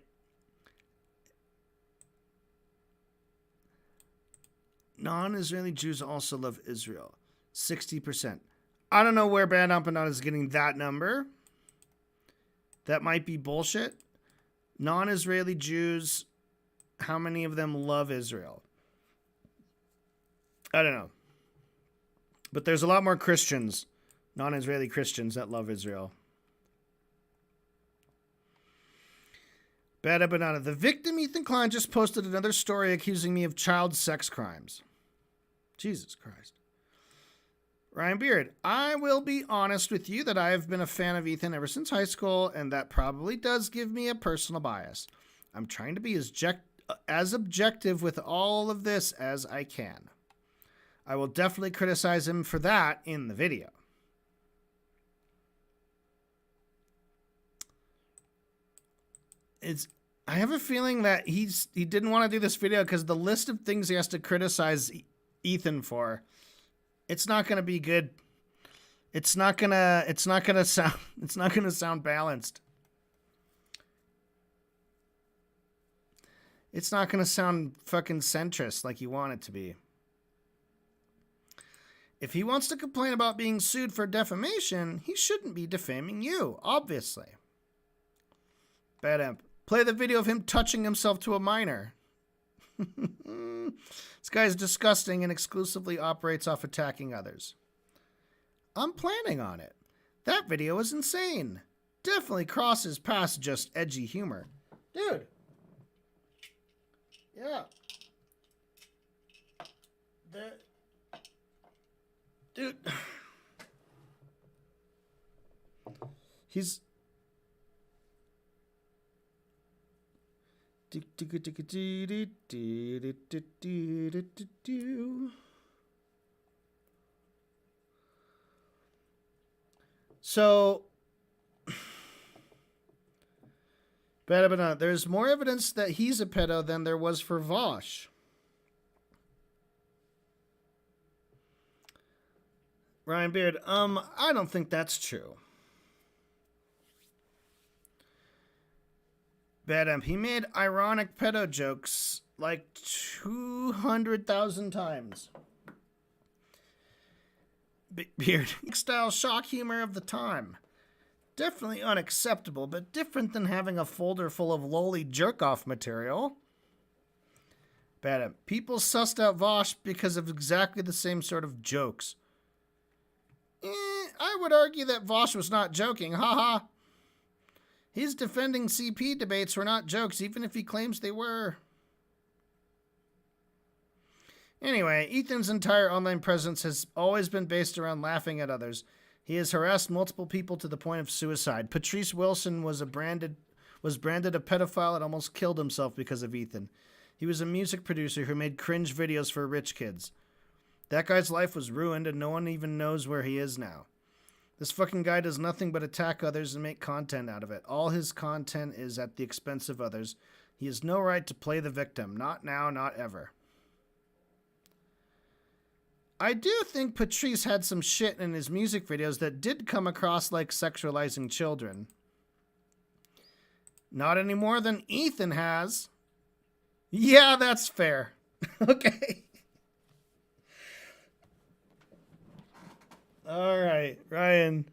Non-Israeli Jews also love Israel. 60%. I don't know where BadEmpanada is getting that number. That might be bullshit. Non-Israeli Jews, how many of them love Israel? I don't know. But there's a lot more Christians, non-Israeli Christians, that love Israel. BadEmpanada. The victim, Ethan Klein, just posted another story accusing me of child sex crimes. Jesus Christ. Ryan Beard. I will be honest with you that I have been a fan of Ethan ever since high school, and that probably does give me a personal bias. I'm trying to be as objective with all of this as I can. I will definitely criticize him for that in the video. I have a feeling that he didn't want to do this video because the list of things he has to criticize Ethan for, it's not going to be good. It's not going to sound balanced. It's not going to sound fucking centrist like you want it to be. If he wants to complain about being sued for defamation, he shouldn't be defaming you, obviously. BadEmp. Play the video of him touching himself to a minor. This guy is disgusting and exclusively operates off attacking others. I'm planning on it. That video is insane. Definitely crosses past just edgy humor. Dude. Yeah. Dude. He's... So, there's more evidence that he's a pedo than there was for Vosh. Ryan Beard, I don't think that's true. BadEmp, he made ironic pedo jokes like 200,000 times. Beard, style shock humor of the time. Definitely unacceptable, but different than having a folder full of lowly jerk-off material. BadEmp, people sussed out Vosh because of exactly the same sort of jokes. I would argue that Vosh was not joking, haha. His defending CP debates were not jokes, even if he claims they were. Anyway, Ethan's entire online presence has always been based around laughing at others. He has harassed multiple people to the point of suicide. Patrice Wilson was was branded a pedophile and almost killed himself because of Ethan. He was a music producer who made cringe videos for rich kids. That guy's life was ruined and no one even knows where he is now. This fucking guy does nothing but attack others and make content out of it. All his content is at the expense of others. He has no right to play the victim. Not now, not ever. I do think Patrice had some shit in his music videos that did come across like sexualizing children. Not any more than Ethan has. Yeah, that's fair. Okay. All right, Ryan.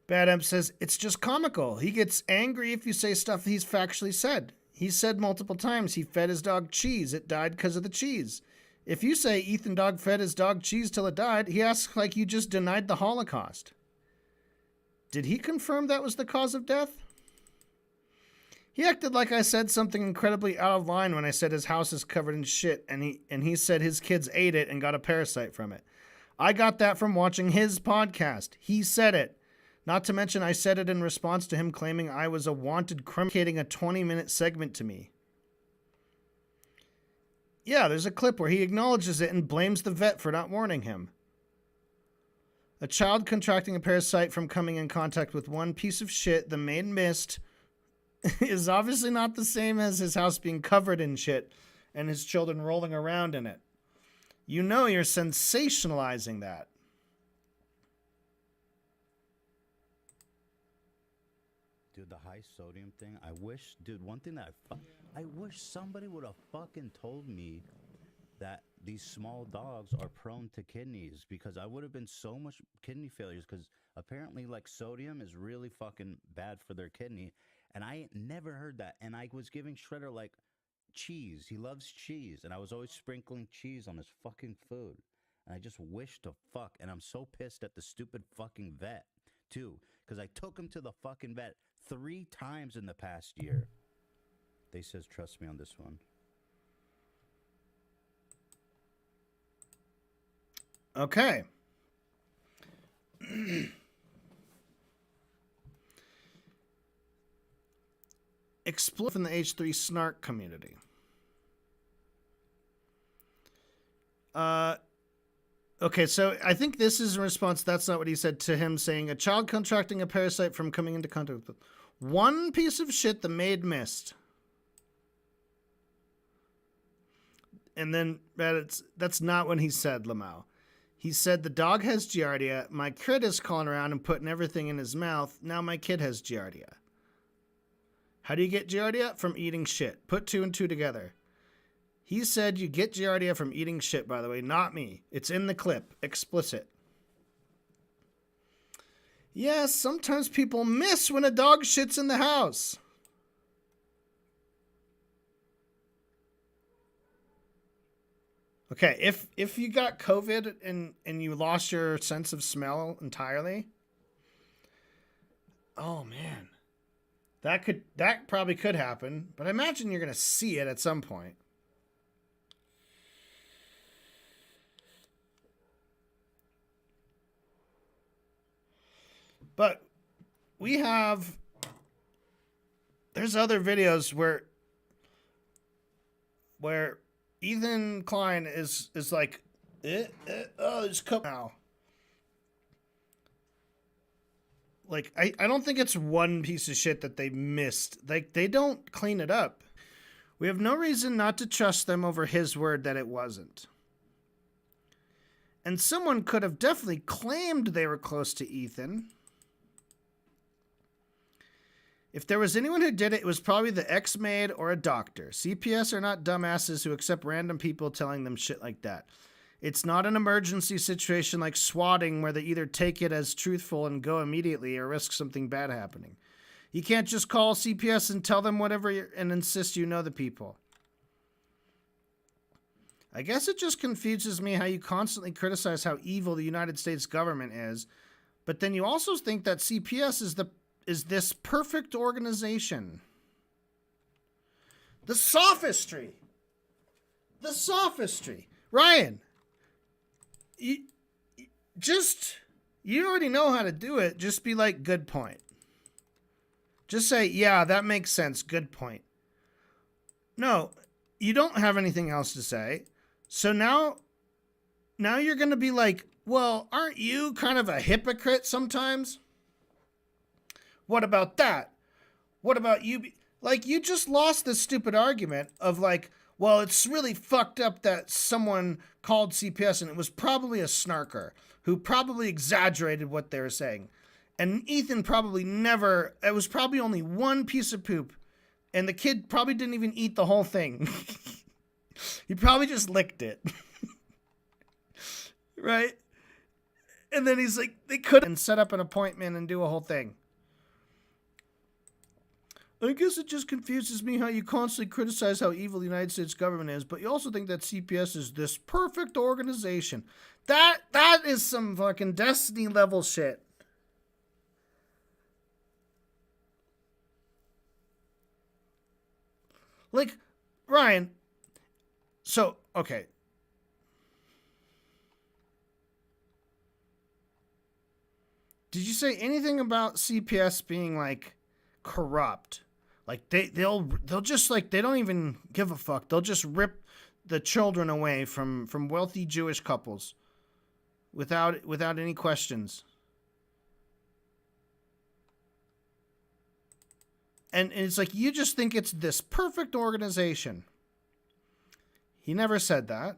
BadEmp says, it's just comical. He gets angry if you say stuff he's factually said. He said multiple times he fed his dog cheese. It died because of the cheese. If you say Ethan dog fed his dog cheese till it died, he asks like you just denied the Holocaust. Did he confirm that was the cause of death? He acted like I said something incredibly out of line when I said his house is covered in shit, and he said his kids ate it and got a parasite from it. I got that from watching his podcast. He said it. Not to mention I said it in response to him claiming I was a wanted criminal, dedicating a 20-minute segment to me. Yeah, there's a clip where he acknowledges it and blames the vet for not warning him. A child contracting a parasite from coming in contact with one piece of shit the maid missed is obviously not the same as his house being covered in shit and his children rolling around in it. You know you're sensationalizing that. Dude, the high sodium thing, I wish, dude, one thing that I wish somebody would have fucking told me that these small dogs are prone to kidneys, because I would have been so much kidney failures, because apparently like sodium is really fucking bad for their kidney, and I never heard that. And I was giving Shredder like cheese. He loves cheese, and I was always sprinkling cheese on his fucking food, and I just wish to fuck. And I'm so pissed at the stupid fucking vet too, because I took him to the fucking vet 3 times in the past year. They says trust me on this one. Okay. Explore from the H3 snark community. Okay, so I think this is in response. That's not what he said to him, saying a child contracting a parasite from coming into contact with one piece of shit the maid missed. And then that's not what he said, Lamau. He said the dog has Giardia. My kid is calling around and putting everything in his mouth. Now my kid has Giardia. How do you get Giardia? From eating shit. Put 2 and 2 together. He said you get Giardia from eating shit, by the way, not me. It's in the clip. Explicit. Yes, sometimes people miss when a dog shits in the house. Okay, if you got COVID and you lost your sense of smell entirely, oh man. That probably could happen, but I imagine you're going to see it at some point. But there's other videos where Ethan Klein is like, oh, it's cooked now. Like, I don't think it's one piece of shit that they missed. Like, they don't clean it up. We have no reason not to trust them over his word that it wasn't. And someone could have definitely claimed they were close to Ethan. If there was anyone who did it, it was probably the ex-maid or a doctor. CPS are not dumbasses who accept random people telling them shit like that. It's not an emergency situation like swatting where they either take it as truthful and go immediately or risk something bad happening. You can't just call CPS and tell them whatever and insist you know the people. I guess it just confuses me how you constantly criticize how evil the United States government is, but then you also think that CPS is this perfect organization. The sophistry. The sophistry. Ryan, you already know how to do it. Just be like, good point. Just say, yeah, that makes sense. Good point. No, you don't have anything else to say. So now you're going to be like, well, aren't you kind of a hypocrite sometimes? What about that? What about you? Like, you just lost this stupid argument of like, well, it's really fucked up that someone called CPS and it was probably a snarker who probably exaggerated what they were saying. And Ethan probably never, it was probably only one piece of poop. And the kid probably didn't even eat the whole thing. He probably just licked it. Right? And then he's like, they couldn't set up an appointment and do a whole thing. I guess it just confuses me how you constantly criticize how evil the United States government is, but you also think that CPS is this perfect organization. That is some fucking Destiny level shit. Like, Ryan, so, okay. Did you say anything about CPS being, like, corrupt? Like, they'll just, like, they don't even give a fuck. They'll just rip the children away from wealthy Jewish couples without any questions. And it's like, you just think it's this perfect organization. He never said that.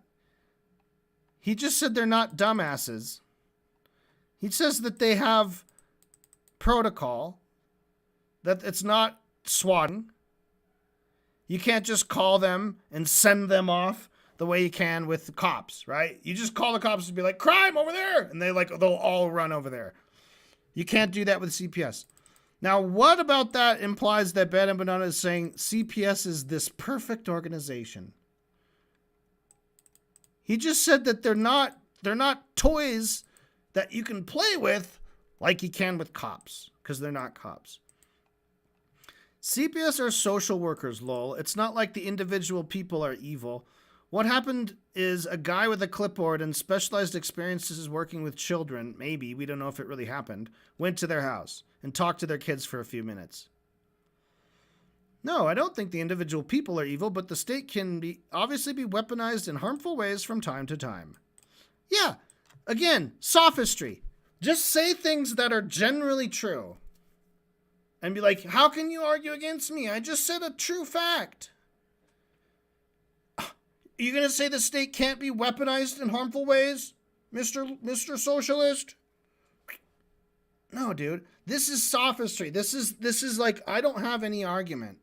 He just said they're not dumbasses. He says that they have protocol, that it's not swatting. You can't just call them and send them off the way you can with the cops, right? You just call the cops and be like, crime over there. And they'll all run over there. You can't do that with CPS. Now, what about that implies that BadEmpanada is saying CPS is this perfect organization? He just said that they're not toys that you can play with like you can with cops, because they're not cops. CPS are social workers, lol. It's not like the individual people are evil. What happened is a guy with a clipboard and specialized experiences working with children, maybe, we don't know if it really happened, went to their house and talked to their kids for a few minutes. No, I don't think the individual people are evil, but the state can obviously be weaponized in harmful ways from time to time. Yeah, again, sophistry. Just say things that are generally true. And be like, how can you argue against me? I just said a true fact. Are you going to say the state can't be weaponized in harmful ways, Mr. Socialist? No, dude. This is sophistry. This is like, I don't have any argument.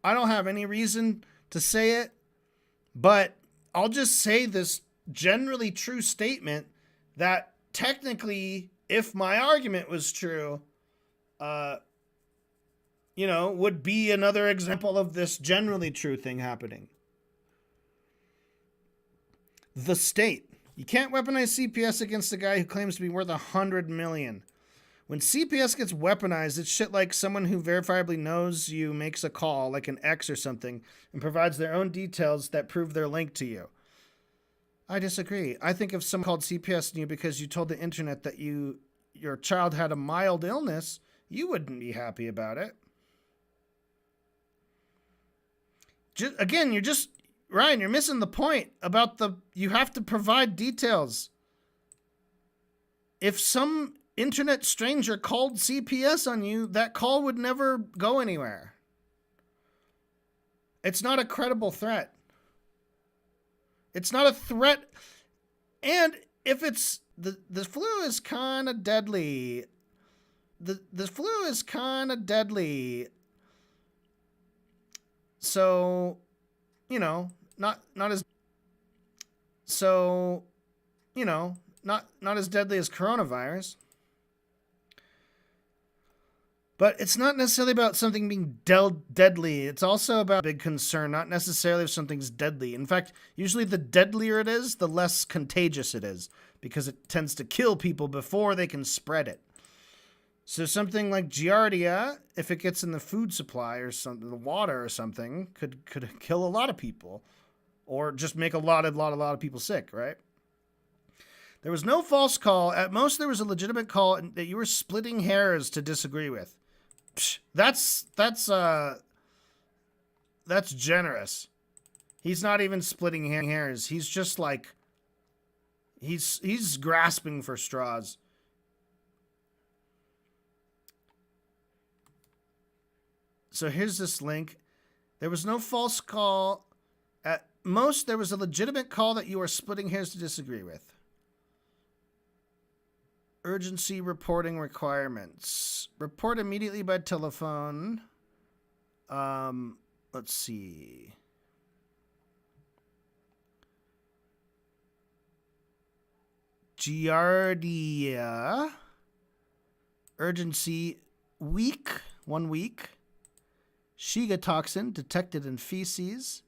I don't have any reason to say it, but I'll just say this generally true statement that technically, if my argument was true, would be another example of this generally true thing happening. The state. You can't weaponize CPS against a guy who claims to be worth $100 million. When CPS gets weaponized, it's shit like someone who verifiably knows you makes a call, like an ex or something, and provides their own details that prove their link to you. I disagree. I think if someone called CPS on you because you told the internet that your child had a mild illness, you wouldn't be happy about it. Ryan, you're missing the point about you have to provide details. If some internet stranger called CPS on you, that call would never go anywhere. It's not a credible threat. It's not a threat. And if it's the flu is kind of deadly. The flu is kind of deadly. So, not as deadly as coronavirus. But it's not necessarily about something being deadly. It's also about a big concern, not necessarily if something's deadly. In fact, usually the deadlier it is, the less contagious it is, because it tends to kill people before they can spread it. So something like Giardia, if it gets in the food supply or something, the water or something, could kill a lot of people, or just make a lot of people sick, right? There was no false call. At most, there was a legitimate call that you were splitting hairs to disagree with. That's generous. He's not even splitting hairs. He's just like he's grasping for straws. So here's this link. There was no false call. At most, there was a legitimate call that you are splitting hairs to disagree with. Urgency reporting requirements. Report immediately by telephone. Let's see. Giardia. Urgency week. 1 week. Shiga toxin detected in feces.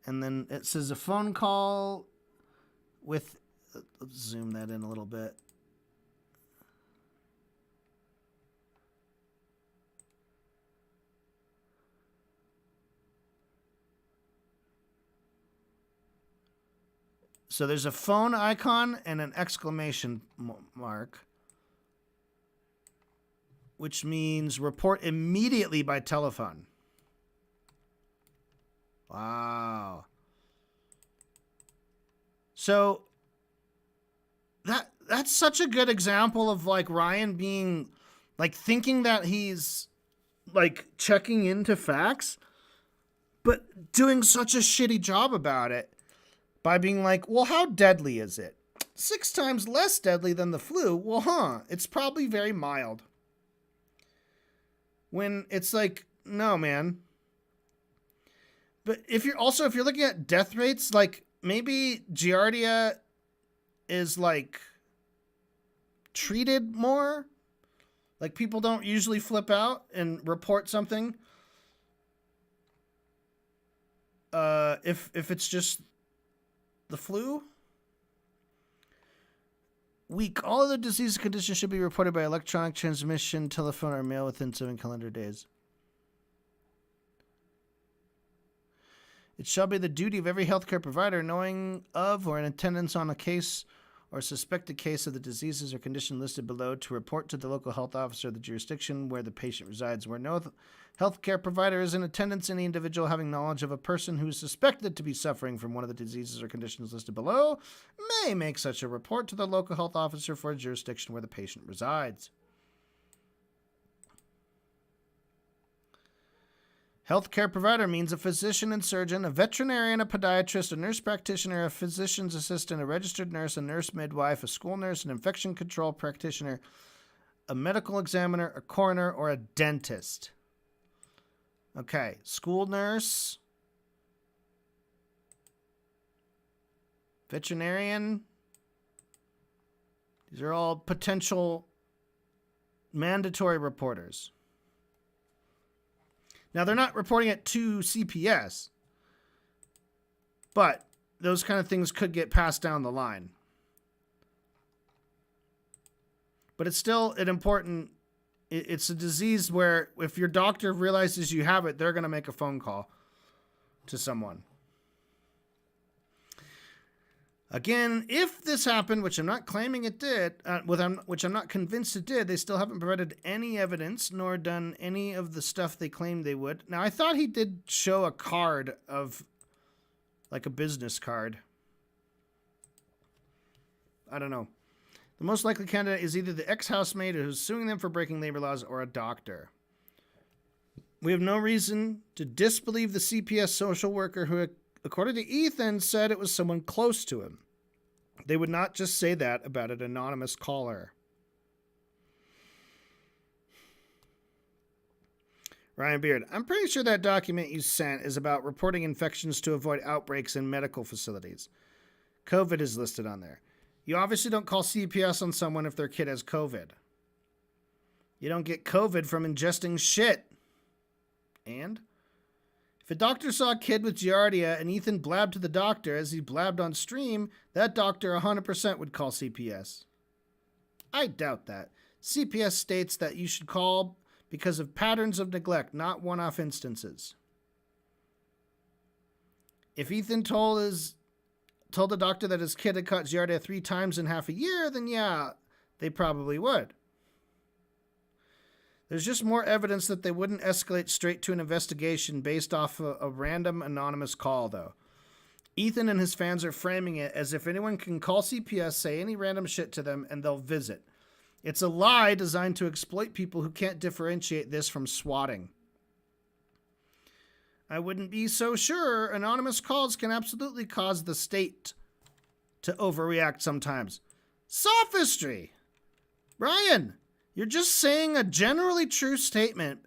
And then it says a phone call with, let's zoom that in a little bit. So there's a phone icon and an exclamation mark, which means report immediately by telephone. Wow. So that's such a good example of like Ryan being like thinking that he's like checking into facts, but doing such a shitty job about it by being like, well, how deadly is it? 6 times less deadly than the flu. Well, it's probably very mild. When it's like, no, man. But if you're looking at death rates, like maybe Giardia is like treated more. Like people don't usually flip out and report something. If it's just the flu. Week. All other disease conditions should be reported by electronic transmission, telephone, or mail within 7 calendar days. It shall be the duty of every healthcare provider knowing of or in attendance on a case or suspected case of the diseases or condition listed below to report to the local health officer of the jurisdiction where the patient resides. Where no healthcare provider is in attendance, any individual having knowledge of a person who is suspected to be suffering from one of the diseases or conditions listed below may make such a report to the local health officer for a jurisdiction where the patient resides. Healthcare provider means a physician and surgeon, a veterinarian, a podiatrist, a nurse practitioner, a physician's assistant, a registered nurse, a nurse midwife, a school nurse, an infection control practitioner, a medical examiner, a coroner, or a dentist. Okay, school nurse, veterinarian. These are all potential mandatory reporters. Now, they're not reporting it to CPS, but those kind of things could get passed down the line. But it's still an important, it's a disease where if your doctor realizes you have it, they're going to make a phone call to someone. Again, if this happened, which I'm not claiming it did, which I'm not convinced it did, they still haven't provided any evidence nor done any of the stuff they claimed they would. Now, I thought he did show a card of, like a business card. I don't know. The most likely candidate is either the ex-housemaid who's suing them for breaking labor laws or a doctor. We have no reason to disbelieve the CPS social worker who, according to Ethan, said it was someone close to him. They would not just say that about an anonymous caller. Ryan Beard, I'm pretty sure that document you sent is about reporting infections to avoid outbreaks in medical facilities. COVID is listed on there. You obviously don't call CPS on someone if their kid has COVID. You don't get COVID from ingesting shit. And if a doctor saw a kid with Giardia and Ethan blabbed to the doctor as he blabbed on stream, that doctor 100% would call CPS. I doubt that. CPS states that you should call because of patterns of neglect, not one-off instances. If Ethan told the doctor that his kid had caught Giardia 3 times in half a year, then yeah, they probably would. There's just more evidence that they wouldn't escalate straight to an investigation based off a random anonymous call, though. Ethan and his fans are framing it as if anyone can call CPS, say any random shit to them, and they'll visit. It's a lie designed to exploit people who can't differentiate this from swatting. I wouldn't be so sure. Anonymous calls can absolutely cause the state to overreact sometimes. Sophistry! Ryan, you're just saying a generally true statement,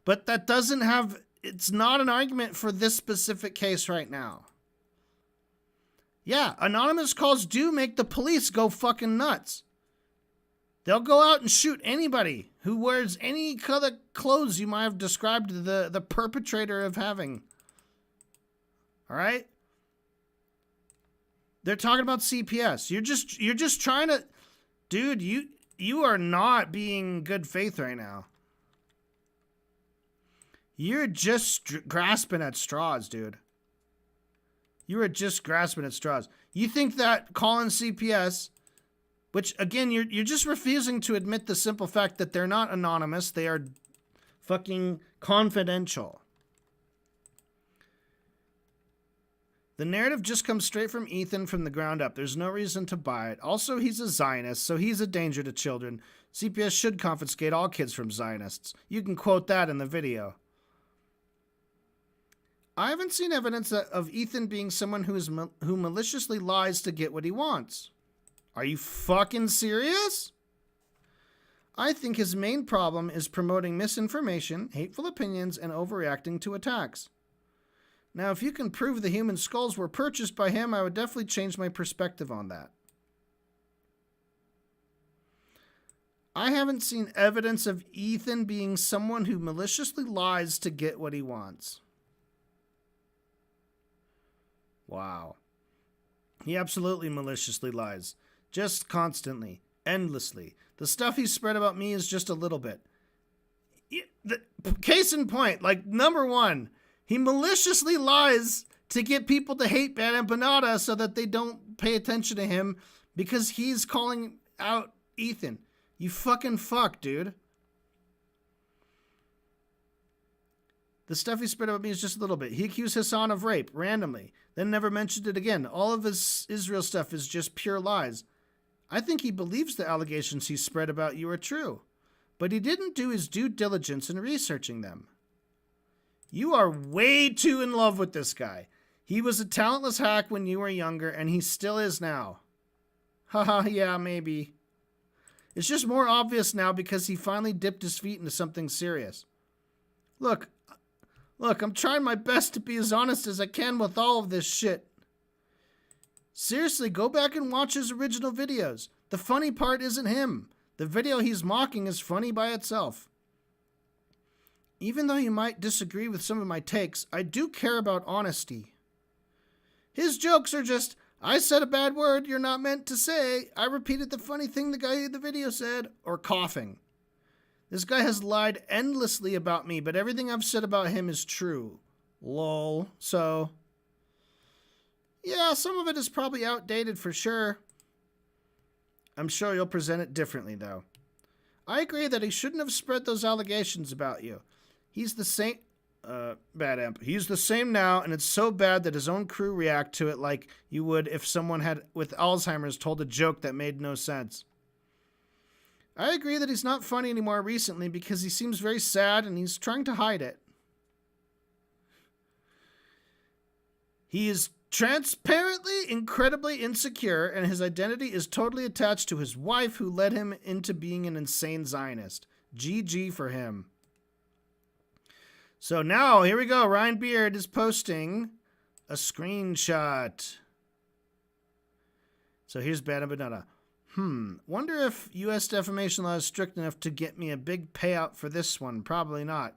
but that doesn't have... It's not an argument for this specific case right now. Yeah, anonymous calls do make the police go fucking nuts. They'll go out and shoot anybody who wears any color clothes you might have described the perpetrator of having. All right? They're talking about CPS. You're just trying to... Dude, you are not being good faith right now. You're just grasping at straws, dude. You are just grasping at straws. You think that calling CPS, which again, you're just refusing to admit the simple fact that they're not anonymous. They are fucking confidential. The narrative just comes straight from Ethan from the ground up. There's no reason to buy it. Also, he's a Zionist, so he's a danger to children. CPS should confiscate all kids from Zionists. You can quote that in the video. I haven't seen evidence of Ethan being someone who maliciously lies to get what he wants. Are you fucking serious? I think his main problem is promoting misinformation, hateful opinions, and overreacting to attacks. Now, if you can prove the human skulls were purchased by him, I would definitely change my perspective on that. I haven't seen evidence of Ethan being someone who maliciously lies to get what he wants. Wow. He absolutely maliciously lies. Just constantly. Endlessly. The stuff he spread about me is just a little bit. Case in point, like, number one, he maliciously lies to get people to hate BadEmpanada so that they don't pay attention to him because he's calling out Ethan. You fucking fuck, dude. The stuff he spread about me is just a little bit. He accused Hassan of rape randomly, then never mentioned it again. All of his Israel stuff is just pure lies. I think he believes the allegations he spread about you are true, but he didn't do his due diligence in researching them. You are way too in love with this guy. He was a talentless hack when you were younger, and he still is now. Haha, yeah, maybe. It's just more obvious now because he finally dipped his feet into something serious. Look, I'm trying my best to be as honest as I can with all of this shit. Seriously, go back and watch his original videos. The funny part isn't him. The video he's mocking is funny by itself. Even though you might disagree with some of my takes, I do care about honesty. His jokes are just, I said a bad word you're not meant to say. I repeated the funny thing the guy in the video said, or coughing. This guy has lied endlessly about me, but everything I've said about him is true. Lol. So, yeah, some of it is probably outdated for sure. I'm sure you'll present it differently, though. I agree that he shouldn't have spread those allegations about you. He's the same... BadEmp. He's the same now, and it's so bad that his own crew react to it like you would if someone had with Alzheimer's told a joke that made no sense. I agree that he's not funny anymore recently because he seems very sad and he's trying to hide it. He is transparently incredibly insecure, and his identity is totally attached to his wife who led him into being an insane Zionist. GG for him. So now, here we go. Ryan Beard is posting a screenshot. So here's BadEmpanada. Wonder if U.S. defamation law is strict enough to get me a big payout for this one. Probably not.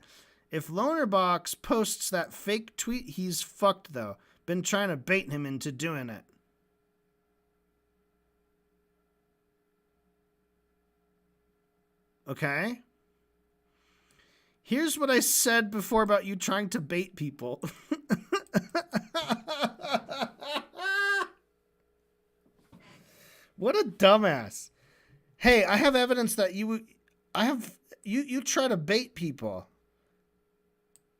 If Lonerbox posts that fake tweet, he's fucked, though. Been trying to bait him into doing it. Okay. Here's what I said before about you trying to bait people. What a dumbass. Hey, I have evidence that I have you try to bait people.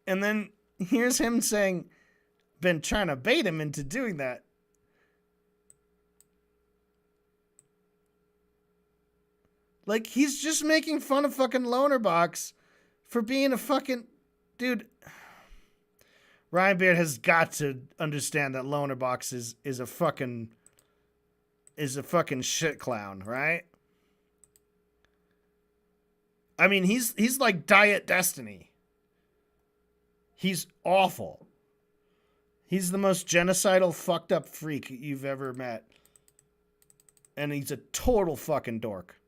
And then here's him saying, been trying to bait him into doing that. Like, he's just making fun of fucking Lonerbox for being a fucking... Dude, Ryan Beard has got to understand that Lonerbox is a fucking shit clown, right? I mean, he's like Diet Destiny. He's awful. He's the most genocidal, fucked up freak you've ever met. And he's a total fucking dork.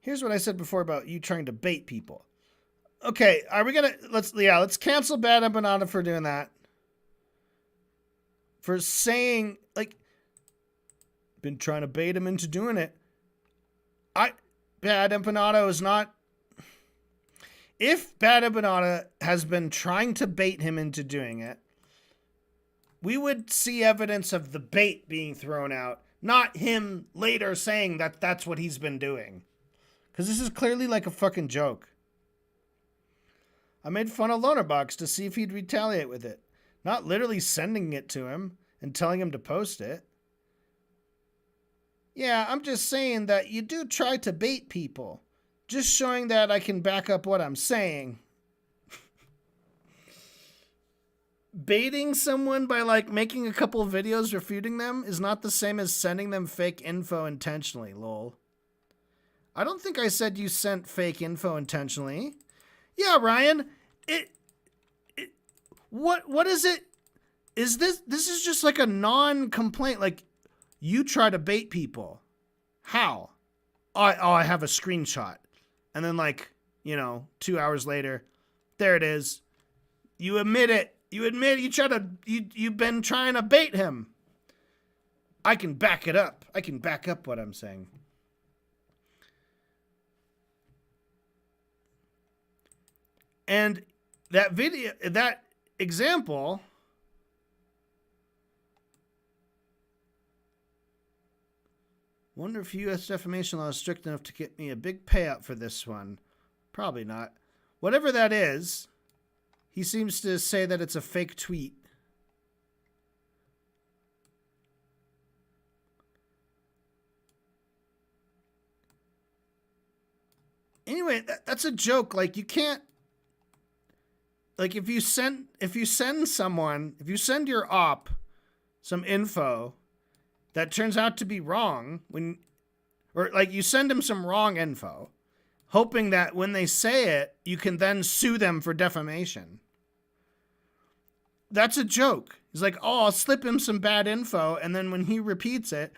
Here's what I said before about you trying to bait people. Okay, are we gonna... Let's cancel BadEmpanada for doing that. For saying, like... Been trying to bait him into doing it. BadEmpanada is not... If BadEmpanada has been trying to bait him into doing it, we would see evidence of the bait being thrown out, not him later saying that that's what he's been doing. Because this is clearly like a fucking joke. I made fun of Lonerbox to see if he'd retaliate with it. Not literally sending it to him and telling him to post it. Yeah, I'm just saying that you do try to bait people. Just showing that I can back up what I'm saying. Baiting someone by, like, making a couple of videos refuting them is not the same as sending them fake info intentionally, lol. I don't think I said you sent fake info intentionally. Yeah, Ryan, what is it? Is this is just like a non-complaint, like, you try to bait people. How? I have a screenshot. And then, like, 2 hours later, there it is. You admit it. You've been trying to bait him. I can back it up. I can back up what I'm saying. And that video, that example, wonder if U.S. defamation law is strict enough to get me a big payout for this one. Probably not. Whatever that is, he seems to say that it's a fake tweet. Anyway, that's a joke. Like, you can't... Like, if you send your op some info that turns out to be wrong, or like you send them some wrong info, hoping that when they say it, you can then sue them for defamation. That's a joke. He's like, oh, I'll slip him some bad info, and then when he repeats it,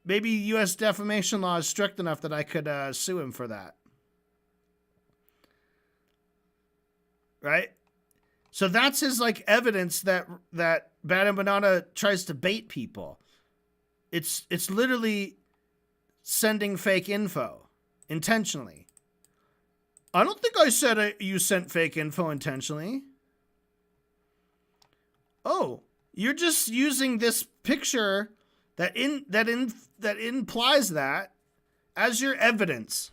maybe U.S. defamation law is strict enough that I could sue him for that. Right? So that's his, like, evidence that BadEmpanada tries to bait people. It's literally sending fake info intentionally. I don't think I said you sent fake info intentionally. Oh, you're just using this picture that implies that as your evidence.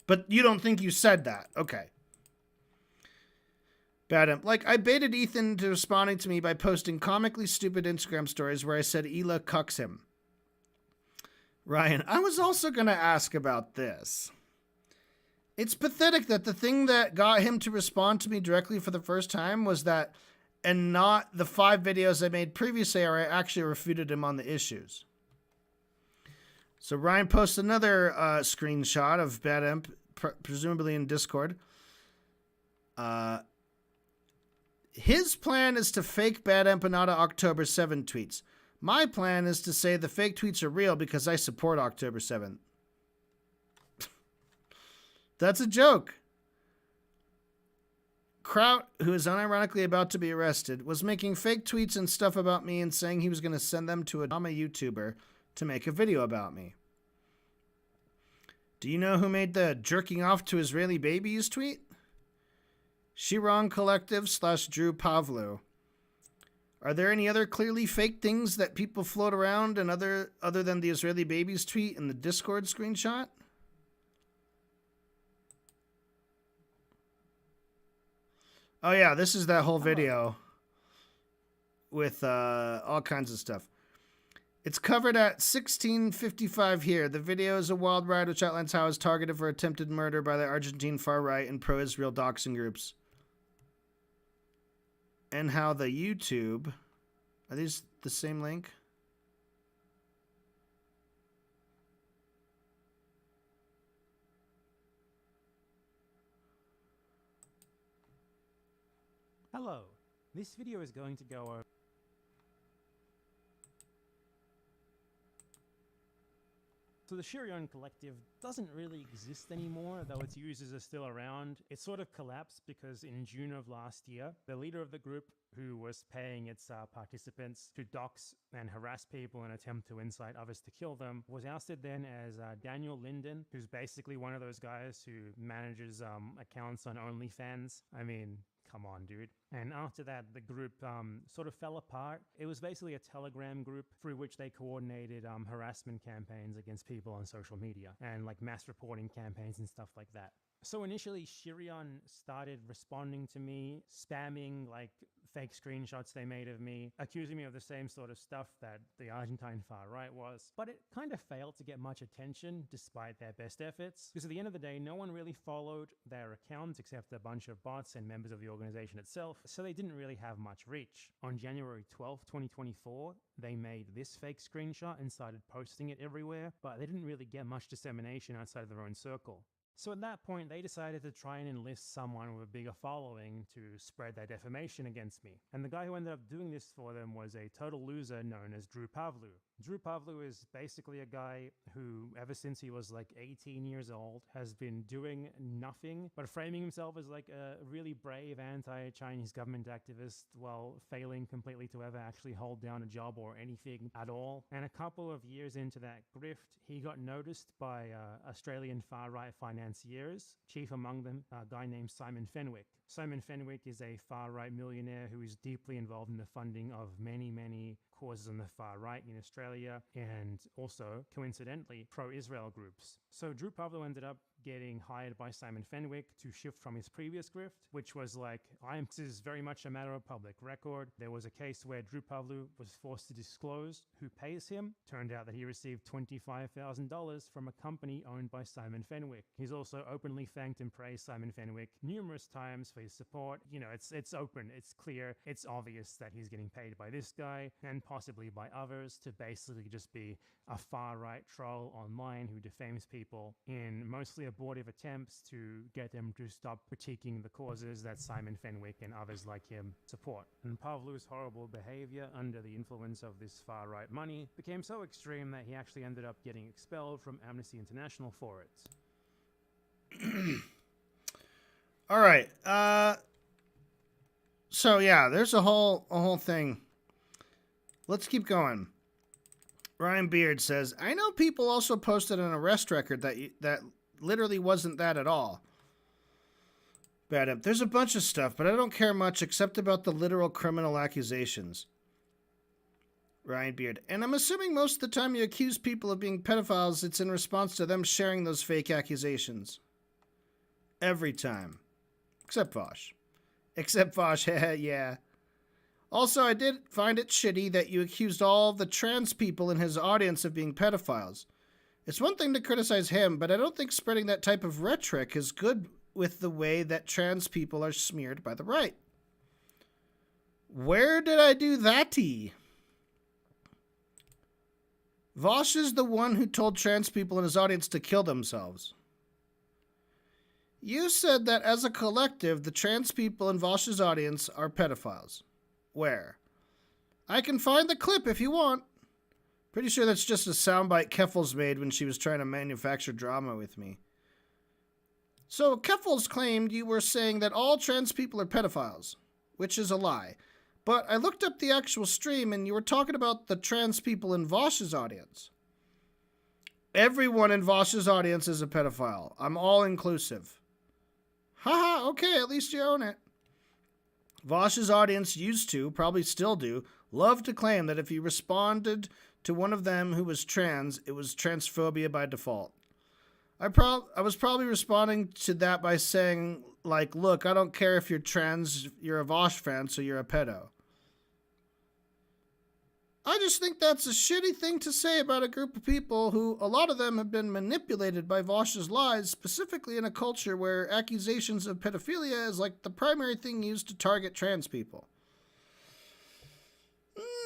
But you don't think you said that. Okay. BadEmp. Like, I baited Ethan into responding to me by posting comically stupid Instagram stories where I said Ela cucks him. Ryan, I was also going to ask about this. It's pathetic that the thing that got him to respond to me directly for the first time was that, and not the 5 videos I made previously where I actually refuted him on the issues. So Ryan posts another screenshot of BadEmp, presumably in Discord. His plan is to fake BadEmpanada October 7 tweets. My plan is to say the fake tweets are real because I support October 7th. That's a joke. Kraut, who is unironically about to be arrested, was making fake tweets and stuff about me and saying he was going to send them to a drama YouTuber to make a video about me. Do you know who made the jerking off to Israeli babies tweet? Shiron Collective / Drew Pavlu. Are there any other clearly fake things that people float around and other than the Israeli babies tweet and the Discord screenshot? Oh yeah, this is that whole video with all kinds of stuff. It's covered at 16:55 here. The video is a wild ride which outlines how I was targeted for attempted murder by the Argentine far-right and pro-Israel doxing groups. And how the YouTube... Are these the same link? Hello, this video is going to go over So the Shirion Collective doesn't really exist anymore, though its users are still around. It sort of collapsed because in June of last year, the leader of the group, who was paying its participants to dox and harass people and attempt to incite others to kill them, was ousted then as Daniel Linden, who's basically one of those guys who manages accounts on OnlyFans. I mean, come on, dude. And after that, the group sort of fell apart. It was basically a Telegram group through which they coordinated harassment campaigns against people on social media and like mass reporting campaigns and stuff like that. So initially, Shirion started responding to me, spamming like fake screenshots they made of me, accusing me of the same sort of stuff that the Argentine far-right was. But it kind of failed to get much attention despite their best efforts, because at the end of the day, no one really followed their accounts except a bunch of bots and members of the organization itself, so they didn't really have much reach. On January 12th, 2024, they made this fake screenshot and started posting it everywhere, but they didn't really get much dissemination outside of their own circle. So at that point, they decided to try and enlist someone with a bigger following to spread their defamation against me. And the guy who ended up doing this for them was a total loser known as Drew Pavlu. Drew Pavlu is basically a guy who, ever since he was like 18 years old, has been doing nothing but framing himself as like a really brave anti-Chinese government activist while failing completely to ever actually hold down a job or anything at all. And a couple of years into that grift, he got noticed by Australian far-right financiers, chief among them a guy named Simon Fenwick. Simon Fenwick is a far-right millionaire who is deeply involved in the funding of many causes on the far right in Australia and also, coincidentally, pro-Israel groups. So Drew Pavlo ended up getting hired by Simon Fenwick to shift from his previous grift, which was like, this is very much a matter of public record. There was a case where Drew Pavlo was forced to disclose who pays him. Turned out that he received $25,000 from a company owned by Simon Fenwick. He's also openly thanked and praised Simon Fenwick numerous times for his support. You know, it's open, it's clear, it's obvious that he's getting paid by this guy and possibly by others to basically just be a far-right troll online who defames people in mostly abortive attempts to get them to stop critiquing the causes that Simon Fenwick and others like him support. And Pavlu's horrible behavior under the influence of this far-right money became so extreme that he actually ended up getting expelled from Amnesty International for it. All right. So yeah, there's a whole thing. Let's keep going. Ryan Beard says, I know people also posted an arrest record that literally wasn't that at all. BadEmp. There's a bunch of stuff, but I don't care much except about the literal criminal accusations. Ryan Beard. And I'm assuming most of the time you accuse people of being pedophiles, it's in response to them sharing those fake accusations. Every time. Except Vosh. Except Vosh, yeah. Also, I did find it shitty that you accused all the trans people in his audience of being pedophiles. It's one thing to criticize him, but I don't think spreading that type of rhetoric is good with the way that trans people are smeared by the right. Where did I do that-y? Vosh is the one who told trans people in his audience to kill themselves. You said that as a collective, the trans people in Vosh's audience are pedophiles. Where? I can find the clip if you want. Pretty sure that's just a soundbite Keffels made when she was trying to manufacture drama with me. So Keffels claimed you were saying that all trans people are pedophiles, which is a lie. But I looked up the actual stream and you were talking about the trans people in Vosh's audience. Everyone in Vosh's audience is a pedophile. I'm all inclusive. Haha, okay, at least you own it. Vosh's audience used to, probably still do, love to claim that if you responded to one of them who was trans, it was transphobia by default. I was probably responding to that by saying, like, look, I don't care if you're trans, you're a Vosh fan, so you're a pedo. I just think that's a shitty thing to say about a group of people who, a lot of them have been manipulated by Vosh's lies, specifically in a culture where accusations of pedophilia is like the primary thing used to target trans people.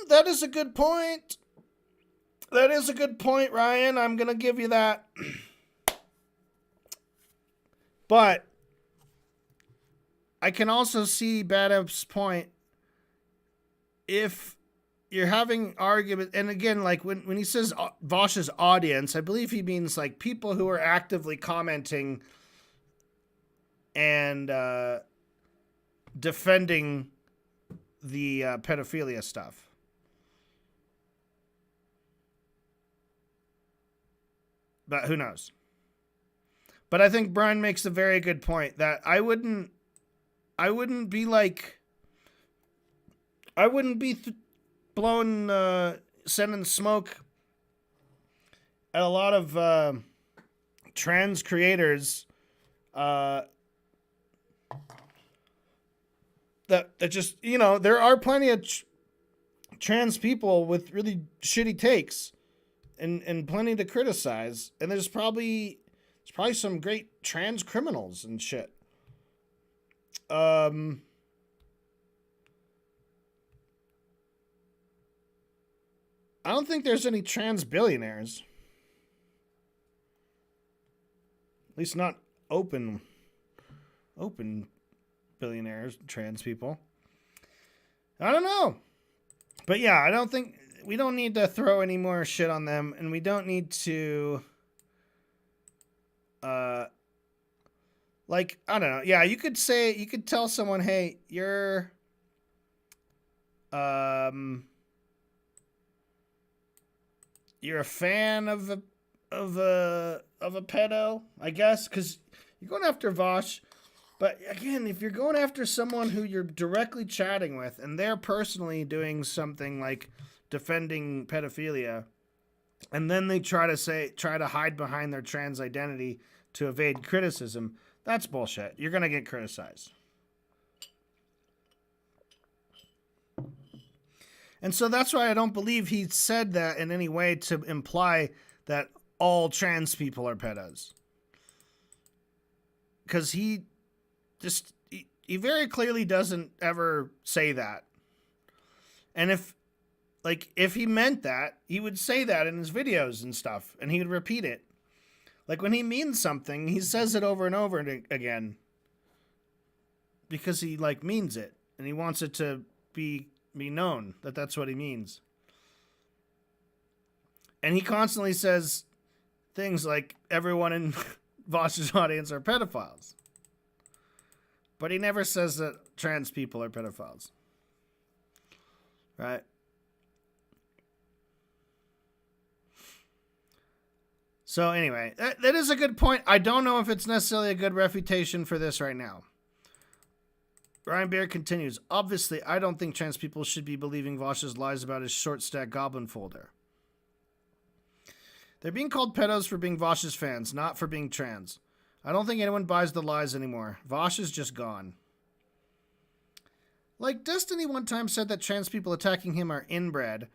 That is a good point. That is a good point, Ryan. I'm going to give you that. But I can also see BadEmp's point. If you're having argument, and again, like when he says Vosh's audience, I believe he means like people who are actively commenting and defending the pedophilia stuff. But who knows? But I think Brian makes a very good point that I wouldn't be like, I wouldn't be blowing, sending smoke at a lot of trans creators that just, you know, there are plenty of trans people with really shitty takes and plenty to criticize, and there's probably some great trans criminals and shit. I don't think there's any trans billionaires. At least not open billionaires, trans people. I don't know. But yeah, I don't think, we don't need to throw any more shit on them, and we don't need to like, I don't know. Yeah, you could tell someone, hey, you're a fan of a pedo, I guess, because you're going after Vosh. But again, if you're going after someone who you're directly chatting with and they're personally doing something like defending pedophilia, and then they try to hide behind their trans identity to evade criticism, that's bullshit. You're going to get criticized. And so that's why I don't believe he said that in any way to imply that all trans people are pedos. Because he very clearly doesn't ever say that. And if he meant that, he would say that in his videos and stuff, and he would repeat it. Like when he means something, he says it over and over again. Because he means it, and he wants it to be known that that's what he means. And he constantly says things like everyone in Vosh's audience are pedophiles. But he never says that trans people are pedophiles. Right? So anyway, that is a good point. I don't know if it's necessarily a good refutation for this right now. Ryan Beard continues, obviously, I don't think trans people should be believing Vosh's lies about his short stack goblin folder. They're being called pedos for being Vosh's fans, not for being trans. I don't think anyone buys the lies anymore. Vosh is just gone. Like, Destiny one time said that trans people attacking him are inbred,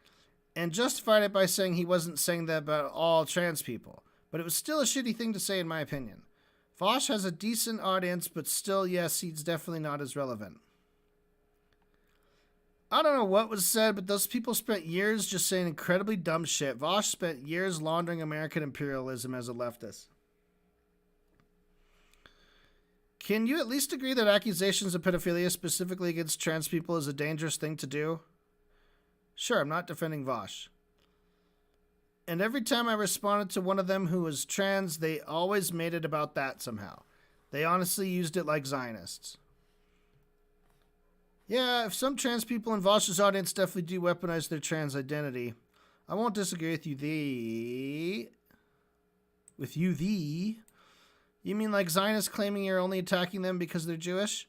and justified it by saying he wasn't saying that about all trans people. But it was still a shitty thing to say, in my opinion. Vosh has a decent audience, but still, yes, he's definitely not as relevant. I don't know what was said, but those people spent years just saying incredibly dumb shit. Vosh spent years laundering American imperialism as a leftist. Can you at least agree that accusations of pedophilia, specifically against trans people, is a dangerous thing to do? Sure, I'm not defending Vosh. And every time I responded to one of them who was trans, they always made it about that somehow. They honestly used it like Zionists. Yeah, if some trans people in Vosh's audience definitely do weaponize their trans identity, I won't disagree with you. You mean like Zionists claiming you're only attacking them because they're Jewish?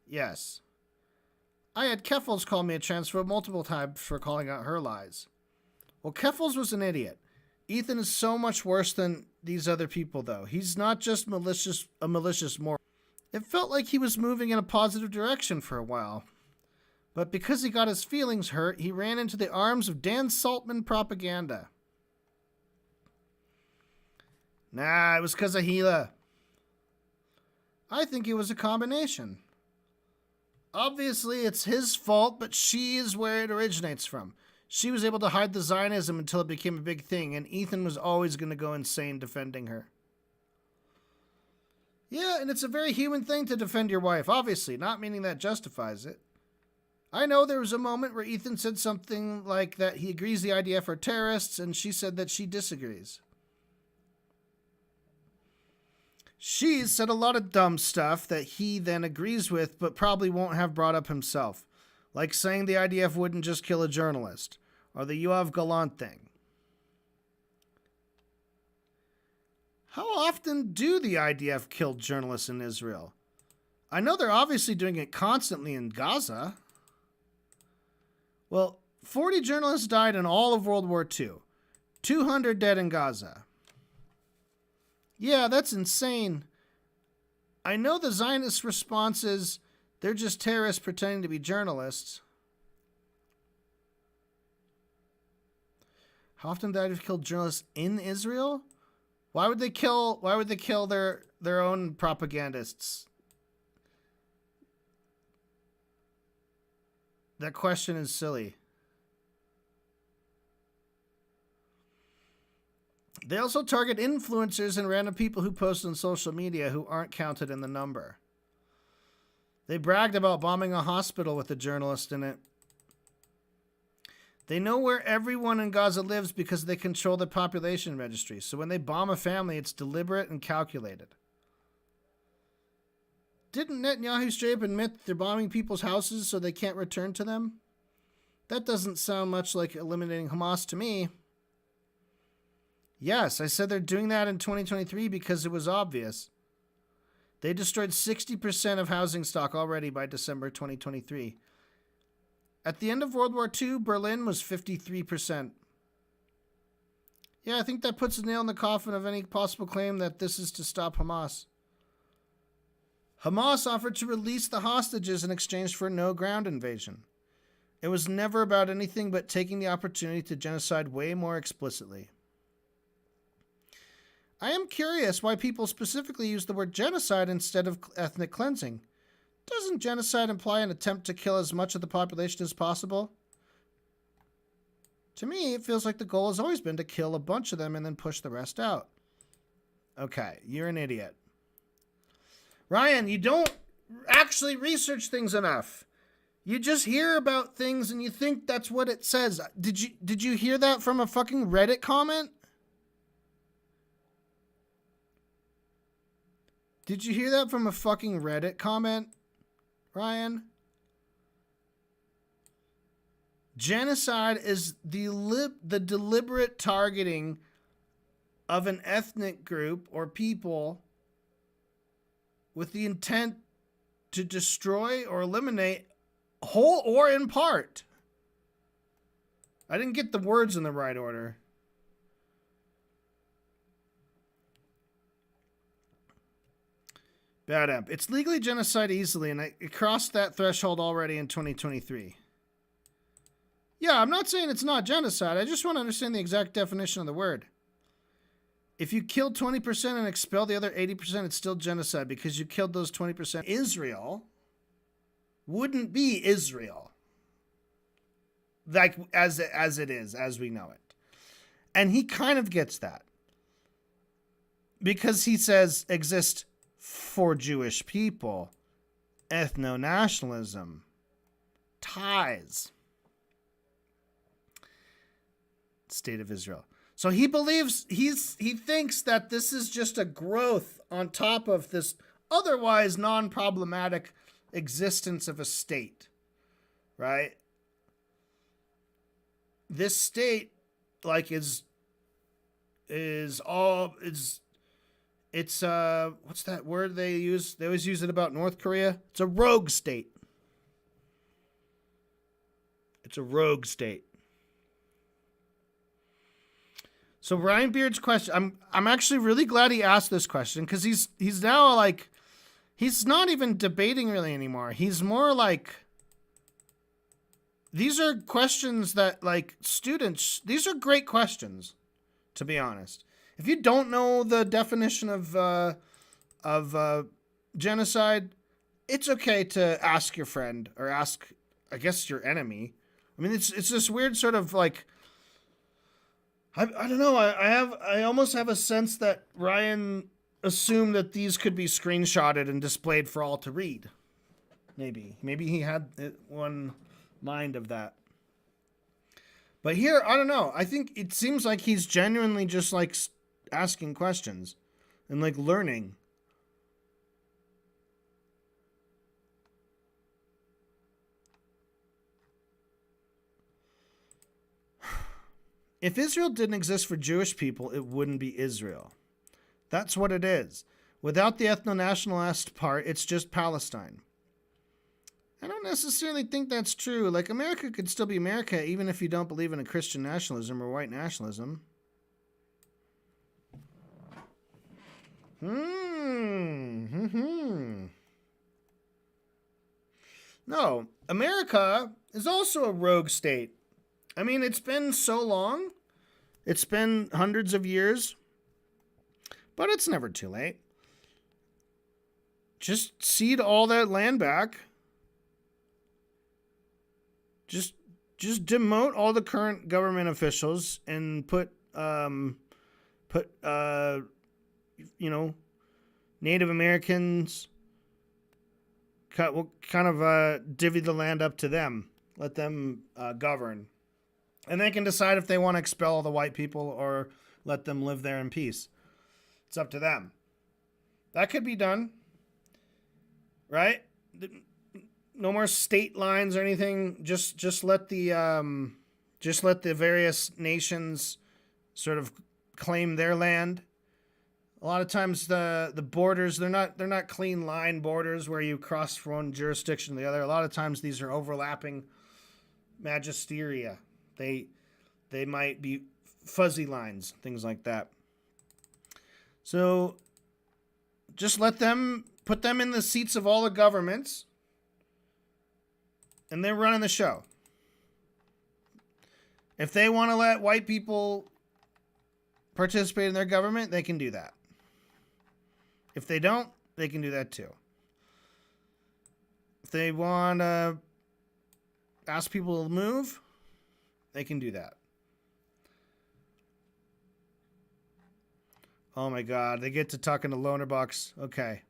Yes. I had Keffels call me a transphobe multiple times for calling out her lies. Well, Keffels was an idiot. Ethan is so much worse than these other people, though. He's not just a malicious moron. It felt like he was moving in a positive direction for a while. But because he got his feelings hurt, he ran into the arms of Dan Saltman propaganda. Nah, it was because of Gila. I think it was a combination. Obviously, it's his fault, but she is where it originates from. She was able to hide the Zionism until it became a big thing, and Ethan was always going to go insane defending her. Yeah, and it's a very human thing to defend your wife, obviously, not meaning that justifies it. I know there was a moment where Ethan said something like that he agrees the IDF are terrorists, and she said that she disagrees. She's said a lot of dumb stuff that he then agrees with, but probably won't have brought up himself. Like saying the IDF wouldn't just kill a journalist, or the Yoav Galant thing. How often do the IDF kill journalists in Israel? I know they're obviously doing it constantly in Gaza. Well, 40 journalists died in all of World War II. 200 dead in Gaza. Yeah, that's insane. I know the Zionist response is they're just terrorists pretending to be journalists. How often did IDF kill journalists in Israel? Why would they kill their own propagandists? That question is silly. They also target influencers and random people who post on social media who aren't counted in the number. They bragged about bombing a hospital with a journalist in it. They know where everyone in Gaza lives because they control the population registry. So when they bomb a family, it's deliberate and calculated. Didn't Netanyahu straight up admit they're bombing people's houses so they can't return to them? That doesn't sound much like eliminating Hamas to me. Yes, I said they're doing that in 2023 because it was obvious. They destroyed 60% of housing stock already by December 2023. At the end of World War II, Berlin was 53%. Yeah, I think that puts a nail in the coffin of any possible claim that this is to stop Hamas. Hamas offered to release the hostages in exchange for no ground invasion. It was never about anything but taking the opportunity to genocide way more explicitly. I am curious why people specifically use the word genocide instead of ethnic cleansing. Doesn't genocide imply an attempt to kill as much of the population as possible? To me, it feels like the goal has always been to kill a bunch of them and then push the rest out. Okay, you're an idiot. Ryan, you don't actually research things enough. You just hear about things and you think that's what it says. Did you hear that from a fucking Reddit comment? Did you hear that from a fucking Reddit comment, Ryan? Genocide is the deliberate targeting of an ethnic group or people with the intent to destroy or eliminate, whole or in part. I didn't get the words in the right order. BadEmp. It's legally genocide easily, and it crossed that threshold already in 2023. Yeah, I'm not saying it's not genocide. I just want to understand the exact definition of the word. If you kill 20% and expel the other 80%, it's still genocide because you killed those 20%. Israel wouldn't be Israel, like as it is, as we know it. And he kind of gets that because he says exist for Jewish people, ethno-nationalism, ties, state of Israel. So he believes, he thinks that this is just a growth on top of this otherwise non-problematic existence of a state, right? This state, like, it's what's that word they use? They always use it about North Korea. It's a rogue state. It's a rogue state. So Ryan Beard's question, I'm actually really glad he asked this question because he's now like, he's not even debating really anymore. He's more like, these are questions that, like, students, these are great questions, to be honest. If you don't know the definition of genocide, it's okay to ask your friend or ask, I guess, your enemy. I mean, it's this weird sort of like, I don't know. I almost have a sense that Ryan assumed that these could be screenshotted and displayed for all to read. Maybe he had one mind of that. But here, I don't know. I think it seems like he's genuinely just like asking questions and like learning. If Israel didn't exist for Jewish people, it wouldn't be Israel. That's what it is. Without the ethno-nationalist part, it's just Palestine. I don't necessarily think that's true. Like, America could still be America even if you don't believe in a Christian nationalism or white nationalism. No, America is also a rogue state. I mean, it's been so long. It's been hundreds of years. But it's never too late. Just cede all that land back. Just demote all the current government officials and put Native Americans, kind of divvy the land up to them. Let them govern. And they can decide if they want to expel all the white people or let them live there in peace. It's up to them. That could be done. Right? No more state lines or anything. Just let the various nations sort of claim their land. A lot of times the borders, they're not clean line borders where you cross from one jurisdiction to the other. A lot of times these are overlapping magisteria. They might be fuzzy lines, things like that. So just put them in the seats of all the governments, and they're running the show. If they want to let white people participate in their government, they can do that. If they don't, they can do that too. If they want to ask people to move, they can do that. Oh my God, they get to talking to loaner bucks. Okay.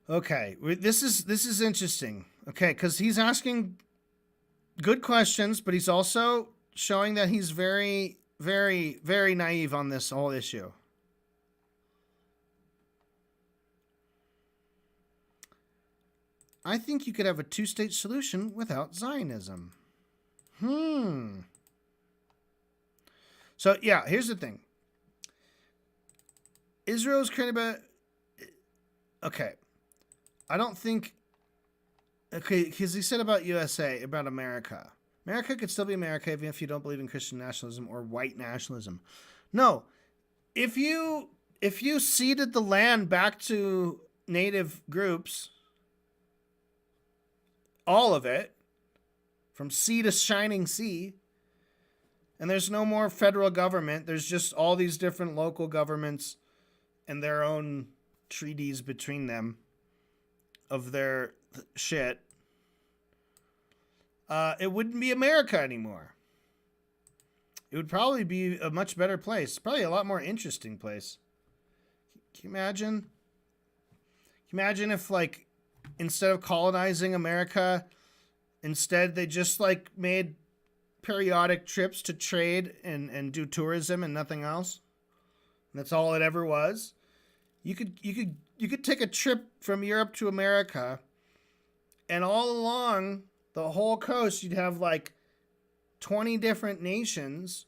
This is interesting. Okay, because he's asking good questions, but he's also showing that he's very, very, very naive on this whole issue. I think you could have a two-state solution without Zionism. So, yeah, here's the thing. Israel's kind of okay. I don't think... Okay, because he said about USA, about America. America could still be America even if you don't believe in Christian nationalism or white nationalism. No. If you ceded the land back to native groups, all of it, from sea to shining sea, and there's no more federal government, there's just all these different local governments and their own treaties between them of their shit, it wouldn't be America anymore. It would probably be a much better place. Probably a lot more interesting place. Can you imagine? Can you imagine if, like, instead of colonizing America, instead they just, like, made periodic trips to trade and do tourism and nothing else? And that's all it ever was. You could take a trip from Europe to America, and all along the whole coast you'd have like 20 different nations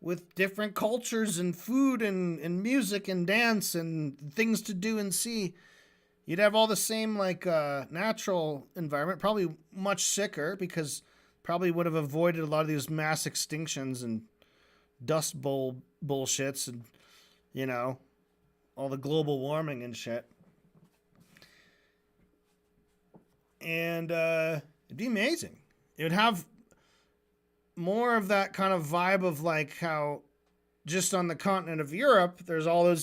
with different cultures and food and music and dance and things to do and see. You'd have all the same like natural environment, probably much sicker because probably would have avoided a lot of these mass extinctions and dust bowl bullshits and You know, all the global warming and shit. And it'd be amazing. It would have more of that kind of vibe of like how just on the continent of Europe, there's all the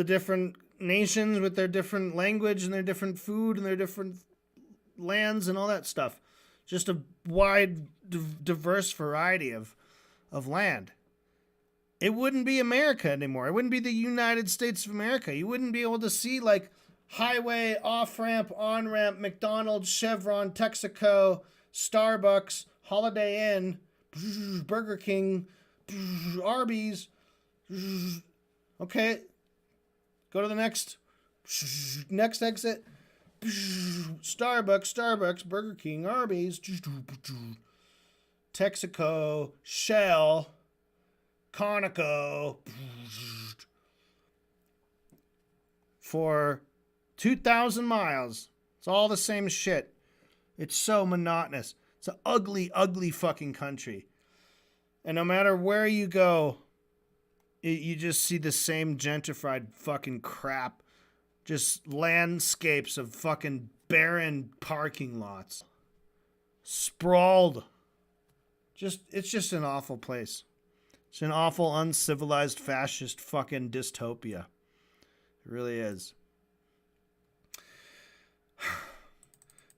different nations with their different language and their different food and their different lands and all that stuff. Just a wide, diverse variety of land. It wouldn't be America anymore. It wouldn't be the United States of America. You wouldn't be able to see like highway, off-ramp, on-ramp, McDonald's, Chevron, Texaco, Starbucks, Holiday Inn, Burger King, Arby's. Okay. Go to the next exit. Starbucks, Burger King, Arby's, Texaco, Shell, Conoco. For 2,000 miles. It's all the same shit. It's so monotonous. It's an ugly, ugly fucking country. And no matter where you go, you just see the same gentrified fucking crap. Just landscapes of fucking barren parking lots. Sprawled. It's just an awful place. It's an awful, uncivilized, fascist fucking dystopia. It really is.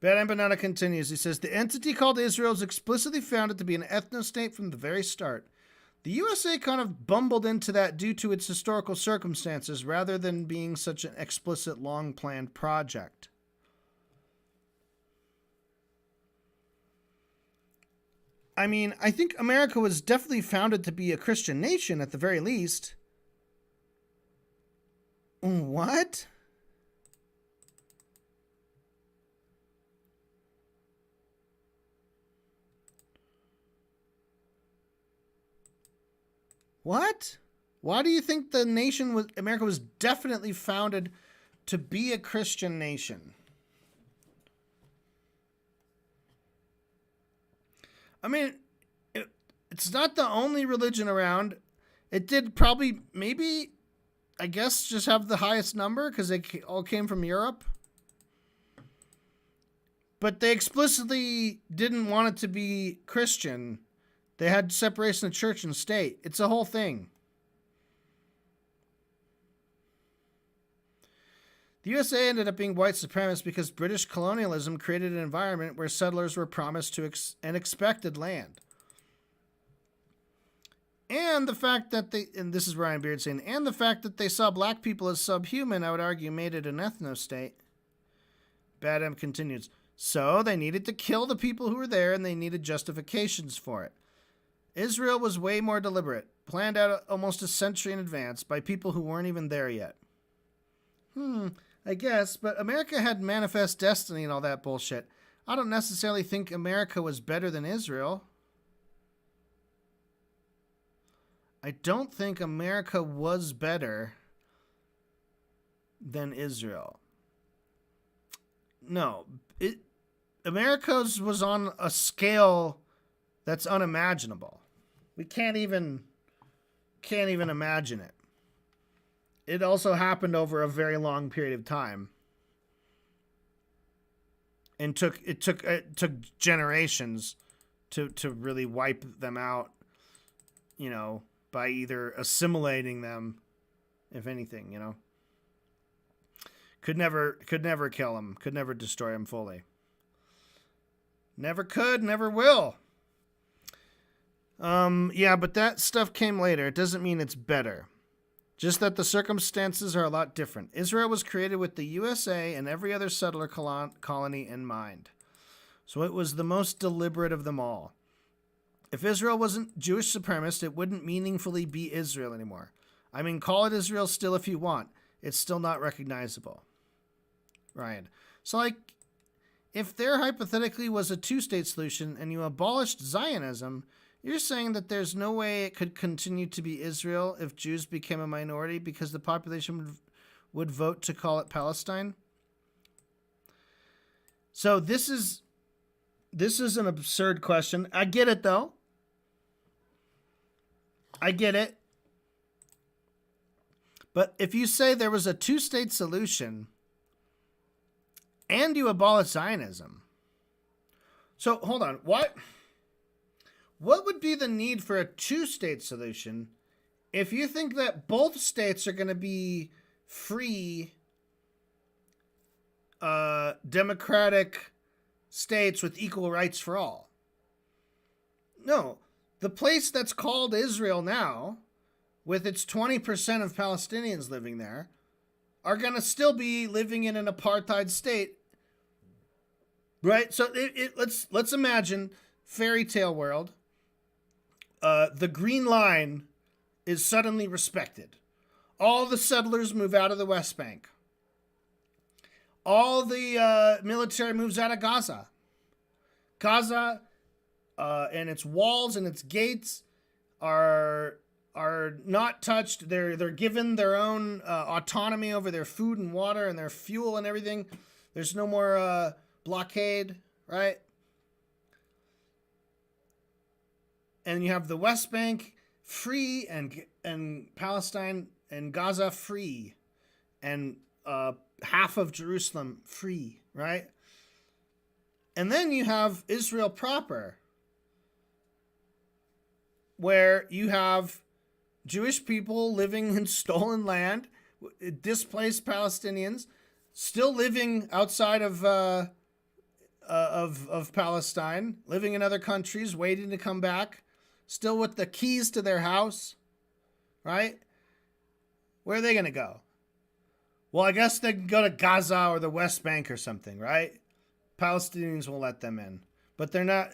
BadEmpanada continues. He says, the entity called Israel is explicitly founded to be an ethno-state from the very start. The USA kind of bumbled into that due to its historical circumstances rather than being such an explicit, long-planned project. I mean, I think America was definitely founded to be a Christian nation at the very least. What? What? Why do you think the nation was America was definitely founded to be a Christian nation? I mean, it's not the only religion around. It did probably, maybe, I guess, just have the highest number because they all came from Europe. But they explicitly didn't want it to be Christian. They had separation of church and state. It's a whole thing. The USA ended up being white supremacist because British colonialism created an environment where settlers were promised to and expected land. And the fact that and this is Ryan Beard saying, and the fact that they saw black people as subhuman, I would argue, made it an ethno-state. BadEmp continues. So they needed to kill the people who were there and they needed justifications for it. Israel was way more deliberate, planned out almost a century in advance by people who weren't even there yet. I guess, but America had manifest destiny and all that bullshit. I don't necessarily think America was better than Israel. I don't think America was better than Israel. No, America's was on a scale that's unimaginable. We can't even imagine it. It also happened over a very long period of time. And it took generations to really wipe them out, you know, by either assimilating them, if anything, you know. Could never kill them, could never destroy them fully. Never could, never will. Yeah, but that stuff came later. It doesn't mean it's better. Just that the circumstances are a lot different. Israel was created with the USA and every other settler colony in mind. So it was the most deliberate of them all. If Israel wasn't Jewish supremacist, it wouldn't meaningfully be Israel anymore. I mean, call it Israel still if you want. It's still not recognizable. Ryan. So, like, if there hypothetically was a two-state solution and you abolished Zionism, you're saying that there's no way it could continue to be Israel if Jews became a minority because the population would vote to call it Palestine? So this is an absurd question. I get it, though. I get it. But if you say there was a two-state solution and you abolish Zionism, so hold on, what would be the need for a two-state solution if you think that both states are going to be free, democratic states with equal rights for all? No, the place that's called Israel now, with its 20% of Palestinians living there, are going to still be living in an apartheid state, right? So let's imagine fairy tale world. The Green Line is suddenly respected. All the settlers move out of the West Bank. All the military moves out of Gaza. Gaza and its walls and its gates are not touched. They're given their own autonomy over their food and water and their fuel and everything. There's no more blockade, right? And you have the West Bank free and Palestine and Gaza free, and half of Jerusalem free, right? And then you have Israel proper, where you have Jewish people living in stolen land, displaced Palestinians, still living outside of Palestine, living in other countries, waiting to come back, still with the keys to their house, right? Where are they going to go? Well, I guess they can go to Gaza or the West Bank or something, right? Palestinians will let them in, but they're not.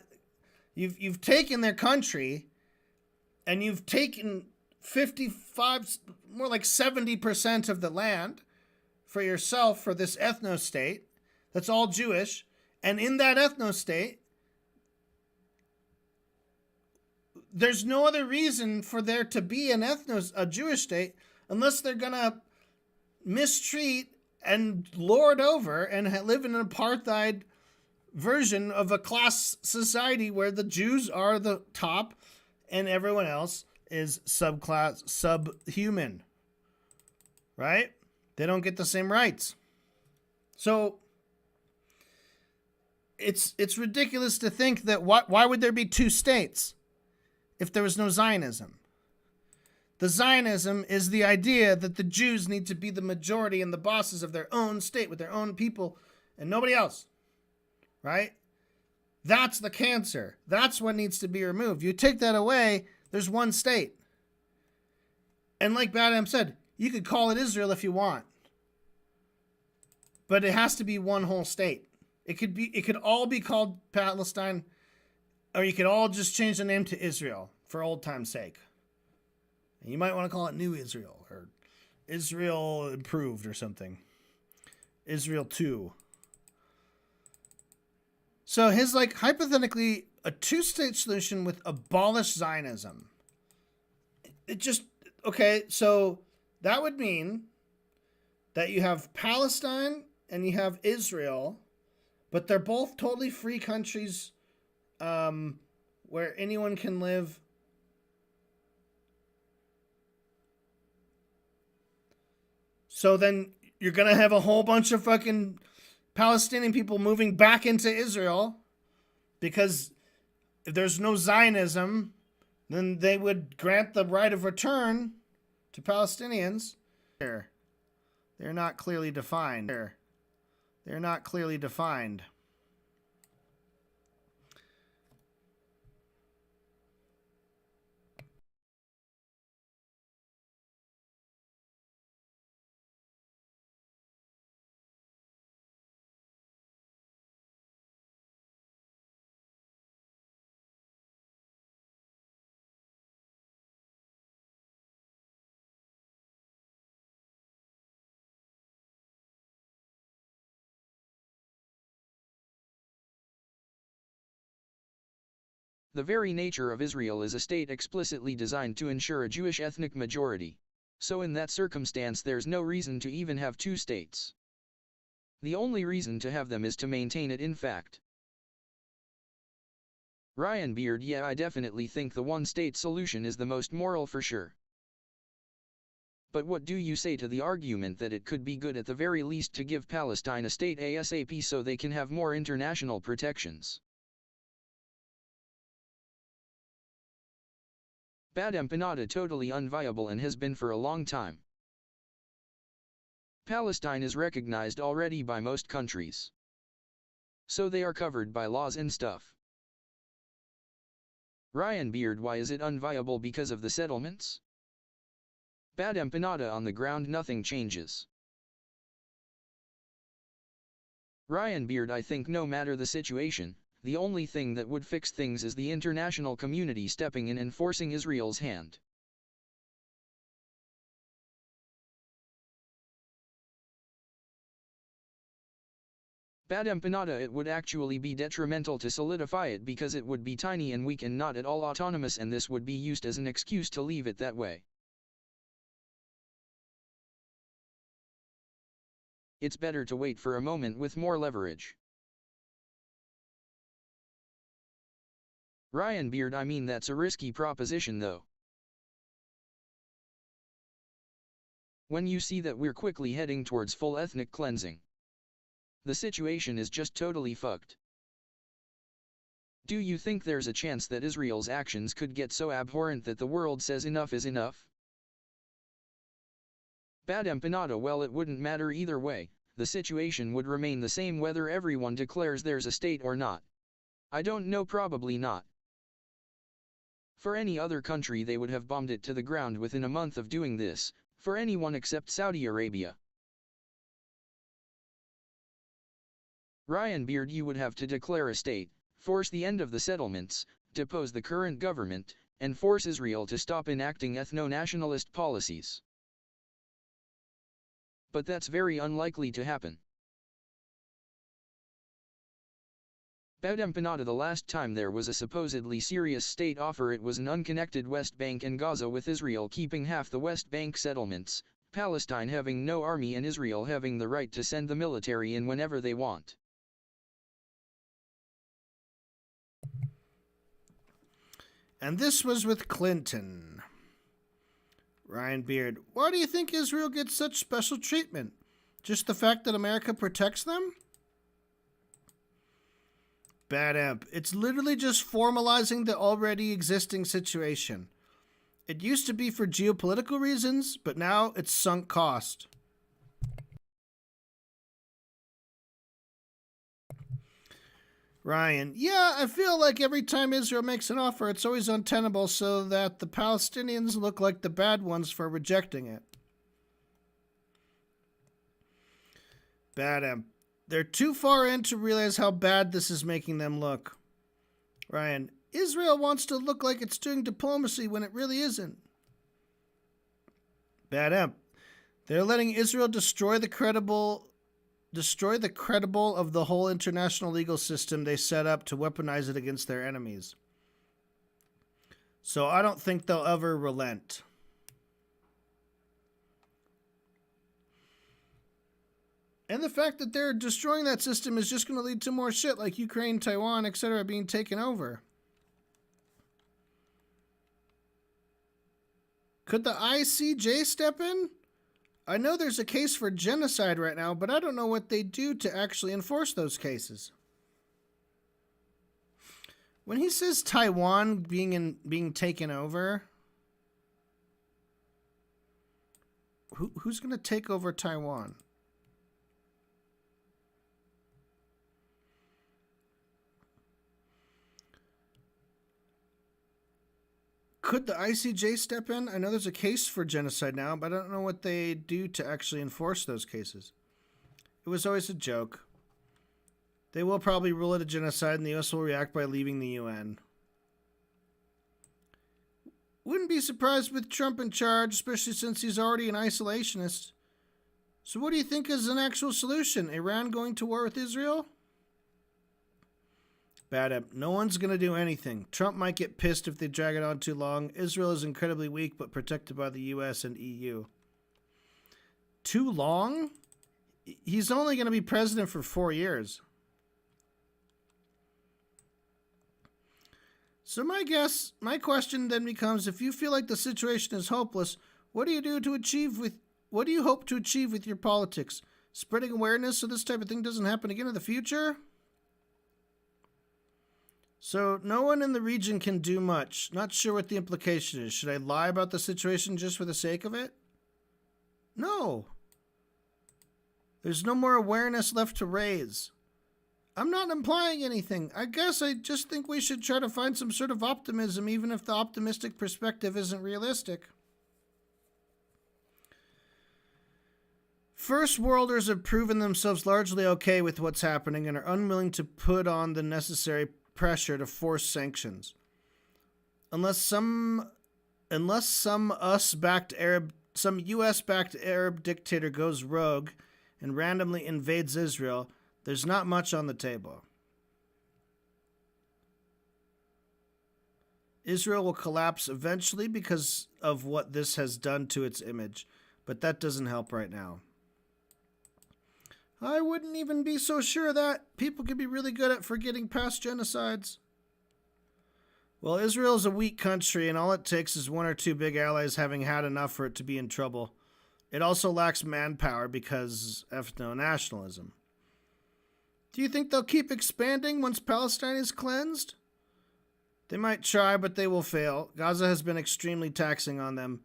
You've taken their country, and you've taken 55, more like 70% of the land for yourself for this ethno-state that's all Jewish. And in that ethno-state, there's no other reason for there to be a Jewish state unless they're going to mistreat and lord over and live in an apartheid version of a class society where the Jews are the top and everyone else is subhuman, right? They don't get the same rights. So it's ridiculous to think that why would there be two states if there was no Zionism? The Zionism is the idea that the Jews need to be the majority and the bosses of their own state with their own people and nobody else, right? That's the cancer. That's what needs to be removed. You take that away, there's one state. And like BadEmp said, you could call it Israel if you want, but it has to be one whole state. It could all be called Palestine, or you could all just change the name to Israel for old time's sake. And you might want to call it New Israel or Israel Improved or something. Israel 2. So his, like, hypothetically, a two-state solution with abolish Zionism. It just, okay, so that would mean that you have Palestine and you have Israel, but they're both totally free countries where anyone can live. So then you're going to have a whole bunch of fucking Palestinian people moving back into Israel because if there's no Zionism, then they would grant the right of return to Palestinians. They're not clearly defined. They're not clearly defined. The very nature of Israel is a state explicitly designed to ensure a Jewish ethnic majority. So in that circumstance there's no reason to even have two states. The only reason to have them is to maintain it in fact. Ryan Beard: yeah, I definitely think the one-state solution is the most moral for sure. But what do you say to the argument that it could be good at the very least to give Palestine a state ASAP so they can have more international protections? BadEmpanada totally unviable and has been for a long time. Palestine is recognized already by most countries. So they are covered by laws and stuff. Ryan Beard, why is it unviable? Because of the settlements? BadEmpanada, on the ground nothing changes. Ryan Beard, I think no matter the situation, the only thing that would fix things is the international community stepping in and forcing Israel's hand. BadEmpanada, it would actually be detrimental to solidify it because it would be tiny and weak and not at all autonomous, and this would be used as an excuse to leave it that way. It's better to wait for a moment with more leverage. Ryan Beard, I mean that's a risky proposition though. When you see that we're quickly heading towards full ethnic cleansing, the situation is just totally fucked. Do you think there's a chance that Israel's actions could get so abhorrent that the world says enough is enough? BadEmpanada, well, it wouldn't matter either way, the situation would remain the same whether everyone declares there's a state or not. I don't know, probably not. For any other country they would have bombed it to the ground within a month of doing this, for anyone except Saudi Arabia. Ryan Beard, you would have to declare a state, force the end of the settlements, depose the current government, and force Israel to stop enacting ethno-nationalist policies. But that's very unlikely to happen. BadEmpanada, the last time there was a supposedly serious state offer, it was an unconnected West Bank and Gaza, with Israel keeping half the West Bank settlements, Palestine having no army and Israel having the right to send the military in whenever they want. And this was with Clinton. Ryan Beard, why do you think Israel gets such special treatment? Just the fact that America protects them? BadEmp, it's literally just formalizing the already existing situation. It used to be for geopolitical reasons, but now it's sunk cost. Ryan, yeah, I feel like every time Israel makes an offer, it's always untenable so that the Palestinians look like the bad ones for rejecting it. BadEmp, they're too far in to realize how bad this is making them look. Ryan, Israel wants to look like it's doing diplomacy when it really isn't. BadEmp, they're letting Israel destroy the credible of the whole international legal system they set up to weaponize it against their enemies. So I don't think they'll ever relent. And the fact that they're destroying that system is just going to lead to more shit like Ukraine, Taiwan, etc. being taken over. Could the ICJ step in? I know there's a case for genocide right now, but I don't know what they do to actually enforce those cases. When he says Taiwan being taken over, who's going to take over Taiwan? Could the ICJ step in? I know there's a case for genocide now, but I don't know what they do to actually enforce those cases. It was always a joke. They will probably rule it a genocide, and the U.S. will react by leaving the UN. Wouldn't be surprised with Trump in charge, especially since he's already an isolationist. So what do you think is an actual solution? Iran going to war with Israel? BadEmp, no one's going to do anything. Trump might get pissed if they drag it on too long. Israel is incredibly weak, but protected by the US and EU. Too long? He's only going to be president for 4 years. So my question then becomes, if you feel like the situation is hopeless, What do you hope to achieve with your politics? Spreading awareness so this type of thing doesn't happen again in the future? So no one in the region can do much. Not sure what the implication is. Should I lie about the situation just for the sake of it? No. There's no more awareness left to raise. I'm not implying anything. I guess I just think we should try to find some sort of optimism, even if the optimistic perspective isn't realistic. First worlders have proven themselves largely okay with what's happening and are unwilling to put on the necessary pressure to force sanctions. Unless some US-backed Arab dictator goes rogue and randomly invades Israel, there's not much on the table. Israel will collapse eventually because of what this has done to its image, but that doesn't help right now. I wouldn't even be so sure of that. People can be really good at forgetting past genocides. Well, Israel is a weak country, and all it takes is one or two big allies having had enough for it to be in trouble. It also lacks manpower because ethno-nationalism. Do you think they'll keep expanding once Palestine is cleansed? They might try, but they will fail. Gaza has been extremely taxing on them.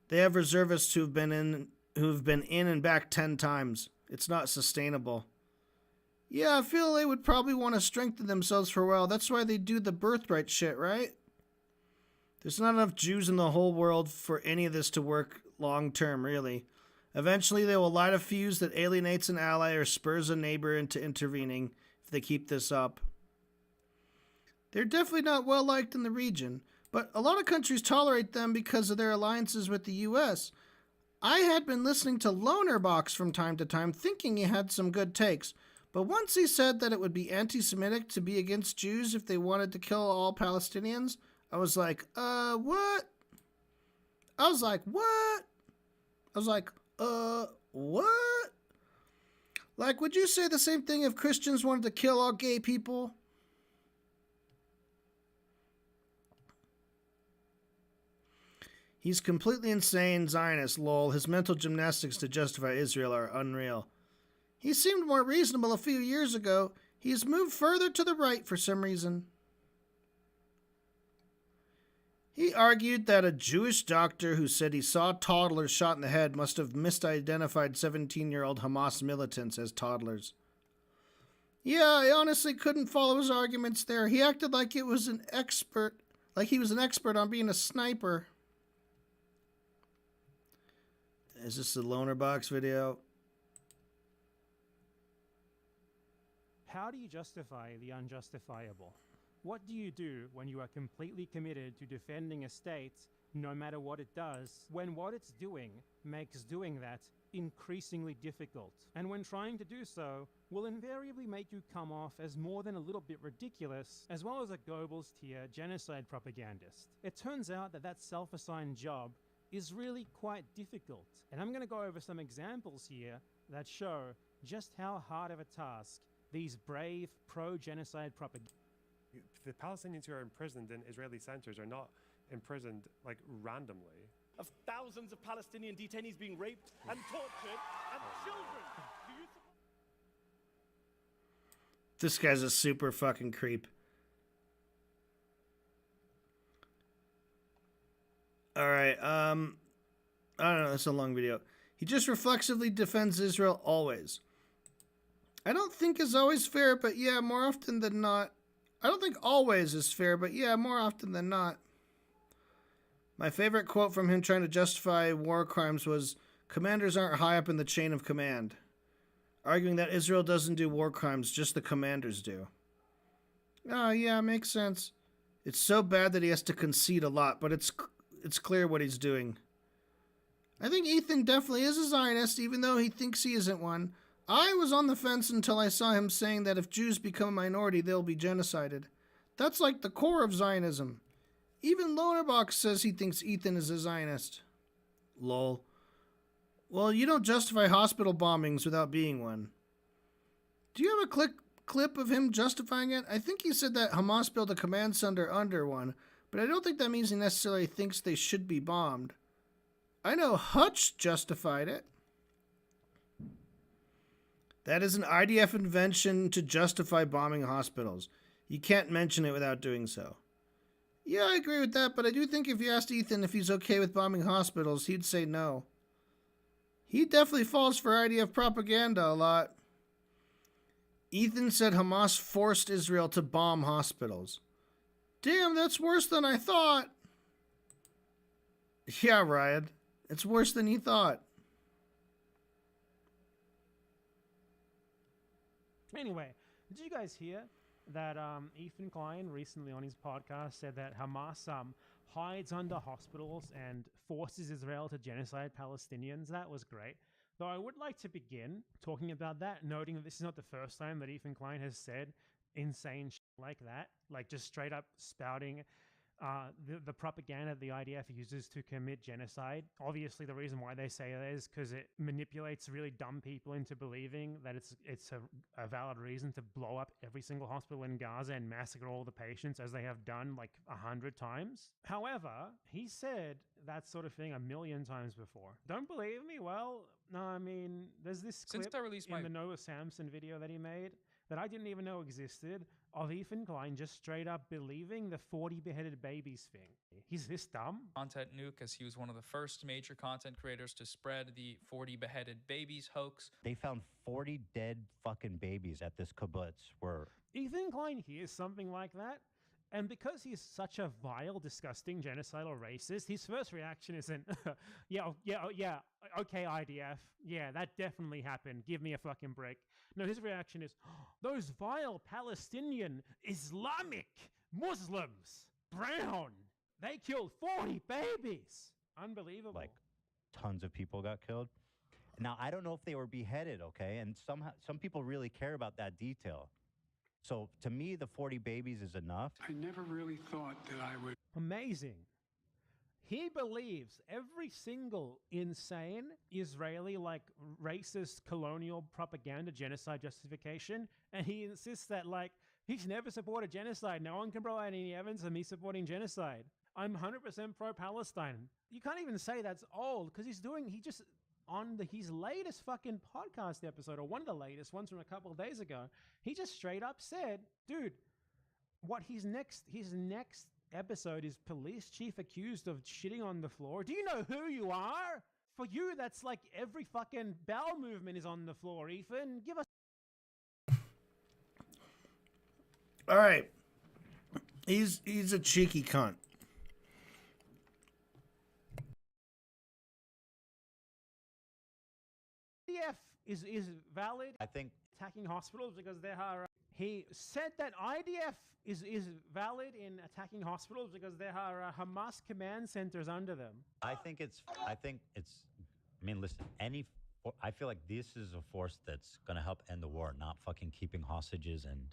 They have reservists who've been in and back 10 times. It's not sustainable. Yeah, I feel they would probably want to strengthen themselves for a while. That's why they do the birthright shit, right? There's not enough Jews in the whole world for any of this to work long term, really. Eventually, they will light a fuse that alienates an ally or spurs a neighbor into intervening if they keep this up. They're definitely not well liked in the region, but a lot of countries tolerate them because of their alliances with the US. I had been listening to Lonerbox from time to time, thinking he had some good takes, but once he said that it would be anti-Semitic to be against Jews if they wanted to kill all Palestinians, I was like, what? What? Like, would you say the same thing if Christians wanted to kill all gay people? He's completely insane Zionist, lol. His mental gymnastics to justify Israel are unreal. He seemed more reasonable a few years ago. He's moved further to the right for some reason. He argued that a Jewish doctor who said he saw toddlers shot in the head must have misidentified 17-year-old Hamas militants as toddlers. Yeah, I honestly couldn't follow his arguments there. He acted like he was an expert on being a sniper. Is this a Lonerbox video? How do you justify the unjustifiable? What do you do when you are completely committed to defending a state, no matter what it does, when what it's doing makes doing that increasingly difficult, and when trying to do so will invariably make you come off as more than a little bit ridiculous, as well as a Goebbels tier genocide propagandist? It turns out that self-assigned job is really quite difficult, and I'm going to go over some examples here that show just how hard of a task these brave pro-genocide propagandists. The Palestinians who are imprisoned in Israeli centers are not imprisoned like randomly. Of thousands of Palestinian detainees being raped and tortured and children. Do you This guy's a super fucking creep. Alright, I don't know, that's a long video. He just reflexively defends Israel always. I don't think is always fair, but yeah, more often than not. I don't think always is fair, but yeah, more often than not. My favorite quote from him trying to justify war crimes was, "Commanders aren't high up in the chain of command," arguing that Israel doesn't do war crimes, just the commanders do. Oh, yeah, makes sense. It's so bad that he has to concede a lot, but it's clear what he's doing. I think Ethan definitely is a Zionist, even though he thinks he isn't one. I was on the fence until I saw him saying that if Jews become a minority, they'll be genocided. That's like the core of Zionism. Even Lonerbox says he thinks Ethan is a Zionist. Lol. Well, you don't justify hospital bombings without being one. Do you have a clip of him justifying it? I think he said that Hamas built a command center under one, but I don't think that means he necessarily thinks they should be bombed. I know Hutch justified it. That is an IDF invention to justify bombing hospitals. You can't mention it without doing so. Yeah, I agree with that, but I do think if you asked Ethan if he's okay with bombing hospitals, he'd say no. He definitely falls for IDF propaganda a lot. Ethan said Hamas forced Israel to bomb hospitals. Damn, that's worse than I thought. Yeah, Ryan. It's worse than you thought. Anyway, did you guys hear that Ethan Klein recently on his podcast said that Hamas hides under hospitals and forces Israel to genocide Palestinians? That was great. Though I would like to begin talking about that, noting that this is not the first time that Ethan Klein has said insane shit like that, like just straight up spouting the propaganda the IDF uses to commit genocide. Obviously, the reason why they say that is because it manipulates really dumb people into believing that it's a valid reason to blow up every single hospital in Gaza and massacre all the patients, as they have done like 100 times. However, he said that sort of thing 1,000,000 times before. Don't believe me? Well, no, I mean, there's this clip in the Noah Samson video that he made that I didn't even know existed, of Ethan Klein just straight up believing the 40 beheaded babies thing. He's this dumb? Content nuke, as he was one of the first major content creators to spread the 40 beheaded babies hoax. They found 40 dead fucking babies at this kibbutz where... Ethan Klein hears something like that, and because he's such a vile, disgusting, genocidal racist, his first reaction isn't, yeah, okay, IDF, yeah, that definitely happened, give me a fucking break. No, his reaction is, those vile Palestinian Islamic Muslims, brown, they killed 40 babies. Unbelievable. Like, tons of people got killed. Now, I don't know if they were beheaded, okay? And some people really care about that detail. So, to me, the 40 babies is enough. I never really thought that I would. Amazing. He believes every single insane Israeli, like, racist colonial propaganda genocide justification, and he insists that, like, he's never supported genocide. No one can provide any evidence of me supporting genocide. I'm 100% pro-Palestine. You can't even say that's old, because on his latest fucking podcast episode, or one of the latest ones from a couple of days ago, he just straight up said, dude, what his next episode is police chief accused of shitting on the floor. Do you know who you are? For you, that's like every fucking bowel movement is on the floor, Ethan. Give us... All right. He's a cheeky cunt. IDF is valid. I think Attacking hospitals because they are... He said that IDF is valid in attacking hospitals because there are Hamas command centers under them. I mean, listen, I feel like this is a force that's going to help end the war, not fucking keeping hostages and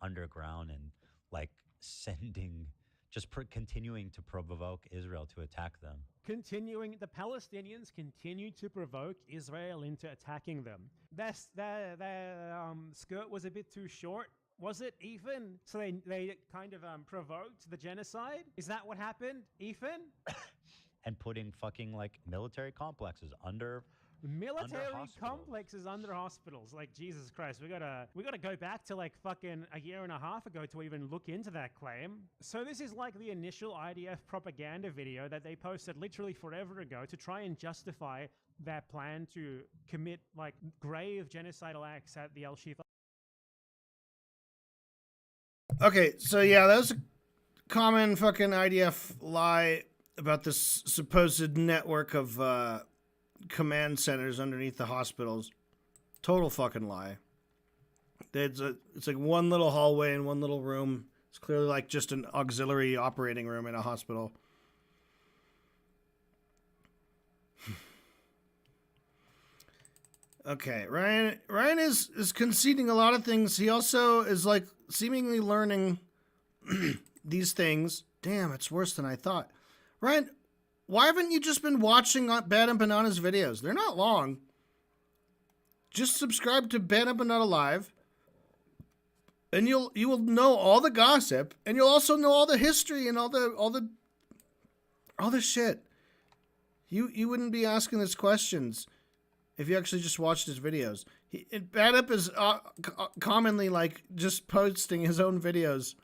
underground and like continuing to provoke Israel to attack them. The Palestinians continue to provoke Israel into attacking them. Their skirt was a bit too short, was it, Ethan? So they kind of provoked the genocide? Is that what happened, Ethan? And putting fucking like military complexes under complexes under hospitals. Like, Jesus Christ, we gotta go back to like fucking a year and a half ago to even look into that claim. So this is like the initial IDF propaganda video that they posted literally forever ago to try and justify their plan to commit like grave genocidal acts at the El Shifa. Okay, so yeah, that was a common fucking IDF lie about this supposed network of command centers underneath the hospitals. Total fucking lie. It's like one little hallway and one little room. It's clearly like just an auxiliary operating room in a hospital. Okay, Ryan is conceding a lot of things. He also is like seemingly learning these things. Damn, it's worse than I thought. Ryan, why haven't you just been watching BadEmpanada's videos? They're not long. Just subscribe to BadEmpanada Live, and you will know all the gossip, and you'll also know all the history and all the shit. You wouldn't be asking these questions if you actually just watched his videos. BadEmp is commonly like just posting his own videos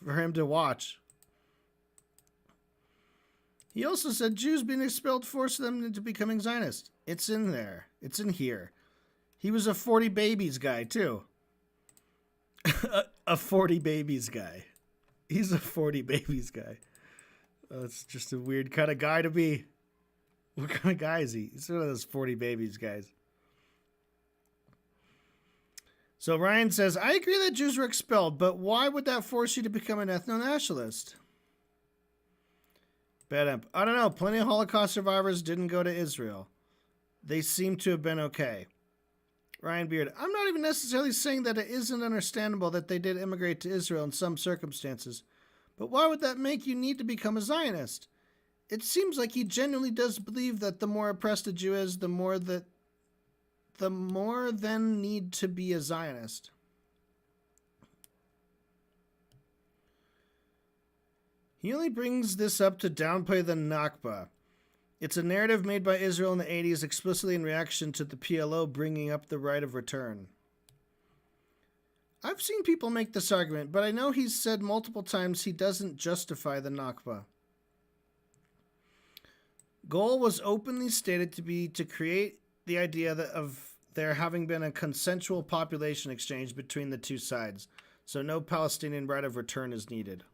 for him to watch. He also said Jews being expelled forced them into becoming Zionists. It's in there. It's in here. He was a 40 babies guy too. a 40 babies guy. He's a 40 babies guy. That's just a weird kind of guy to be. What kind of guy is he? He's one of those 40 babies guys. So Ryan says, I agree that Jews were expelled, but why would that force you to become an ethno-nationalist? BadEmp, I don't know. Plenty of Holocaust survivors didn't go to Israel. They seem to have been okay. Ryan Beard, I'm not even necessarily saying that it isn't understandable that they did immigrate to Israel in some circumstances, but why would that make you need to become a Zionist? It seems like he genuinely does believe that the more oppressed a Jew is, the more then need to be a Zionist. He only brings this up to downplay the Nakba. It's a narrative made by Israel in the 80s explicitly in reaction to the PLO bringing up the right of return. I've seen people make this argument, but I know he's said multiple times he doesn't justify the Nakba. Goal was openly stated to be to create the idea of there having been a consensual population exchange between the two sides, so no Palestinian right of return is needed.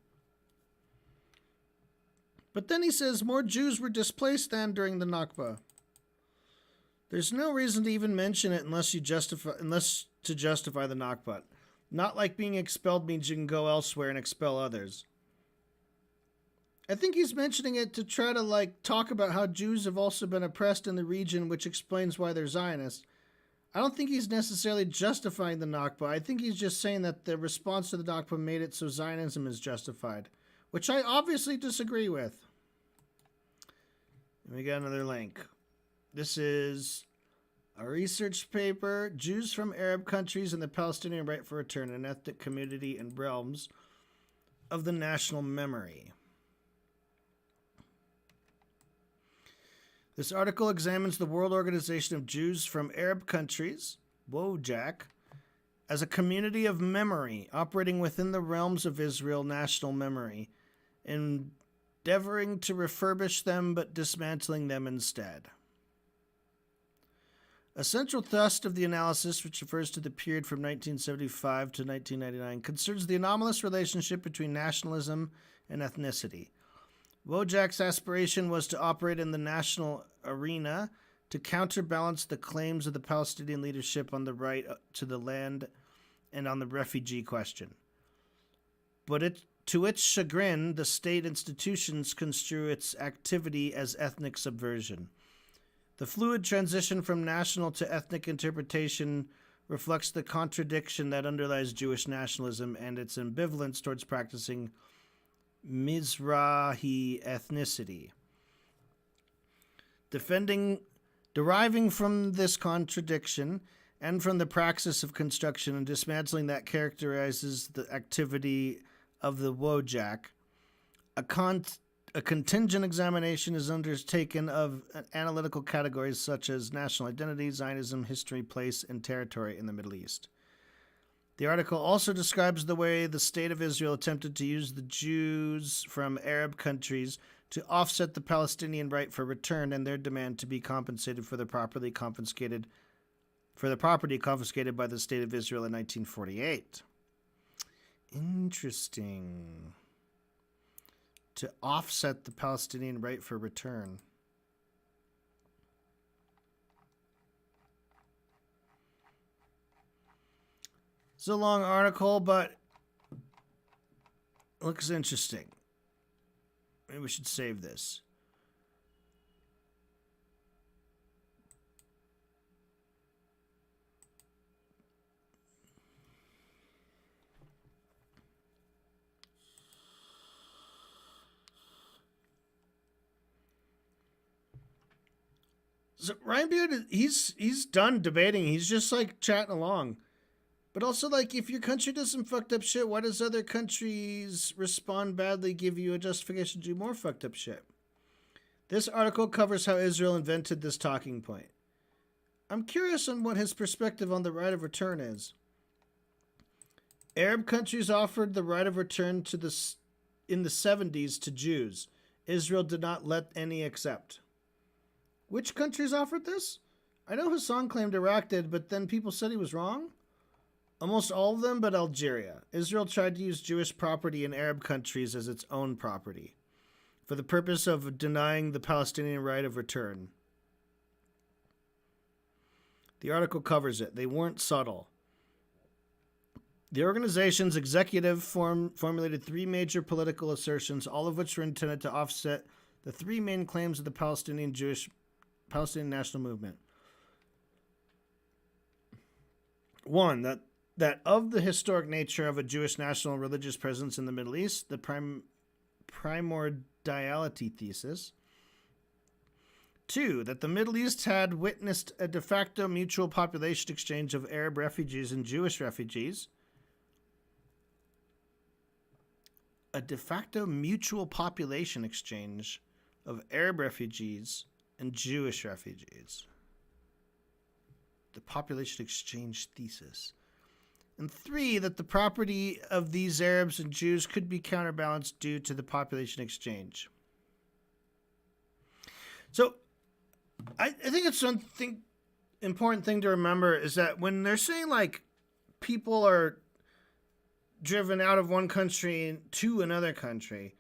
But then he says more Jews were displaced than during the Nakba. There's no reason to even mention it unless to justify the Nakba. Not like being expelled means you can go elsewhere and expel others. I think he's mentioning it to try to talk about how Jews have also been oppressed in the region, which explains why they're Zionists. I don't think he's necessarily justifying the Nakba. I think he's just saying that the response to the Nakba made it so Zionism is justified, which I obviously disagree with. And we got another link. This is a research paper, Jews from Arab countries and the Palestinian right for return, an ethnic community and realms of the national memory. This article examines the World Organization of Jews from Arab countries, WOJAC, as a community of memory operating within the realms of Israel national memory, endeavoring to refurbish them but dismantling them instead. A central thrust of the analysis, which refers to the period from 1975 to 1999, concerns the anomalous relationship between nationalism and ethnicity. Wojak's aspiration was to operate in the national arena to counterbalance the claims of the Palestinian leadership on the right to the land and on the refugee question. But to its chagrin, the state institutions construe its activity as ethnic subversion. The fluid transition from national to ethnic interpretation reflects the contradiction that underlies Jewish nationalism and its ambivalence towards practicing Mizrahi ethnicity. Deriving from this contradiction and from the praxis of construction and dismantling that characterizes the activity of the Wojak, a contingent examination is undertaken of analytical categories such as national identity, Zionism, history, place, and territory in the Middle East. The article also describes the way the State of Israel attempted to use the Jews from Arab countries to offset the Palestinian right for return and their demand to be compensated for the property confiscated by the State of Israel in 1948. Interesting. To offset the Palestinian right for return. It's a long article, but it looks interesting. Maybe we should save this. So Ryan Beard, he's done debating. He's just chatting along. But also, if your country does some fucked up shit, why does other countries respond badly, give you a justification to do more fucked up shit? This article covers how Israel invented this talking point. I'm curious on what his perspective on the right of return is. Arab countries offered the right of return in the 70s to Jews. Israel did not let any accept. Which countries offered this? I know Hassan claimed Iraq did, but then people said he was wrong. Almost all of them but Algeria. Israel tried to use Jewish property in Arab countries as its own property, for the purpose of denying the Palestinian right of return. The article covers it. They weren't subtle. The organization's executive formulated 3 major political assertions, all of which were intended to offset the 3 main claims of the Palestinian national movement. 1, that of the historic nature of a Jewish national and religious presence in the Middle East, the primordiality thesis. 2, that the Middle East had witnessed a de facto mutual population exchange of Arab refugees and Jewish refugees. A de facto mutual population exchange of Arab refugees and Jewish refugees. The population exchange thesis. And 3, that the property of these Arabs and Jews could be counterbalanced due to the population exchange. So, I think it's something important thing to remember is that when they're saying like people are driven out of one country to another country,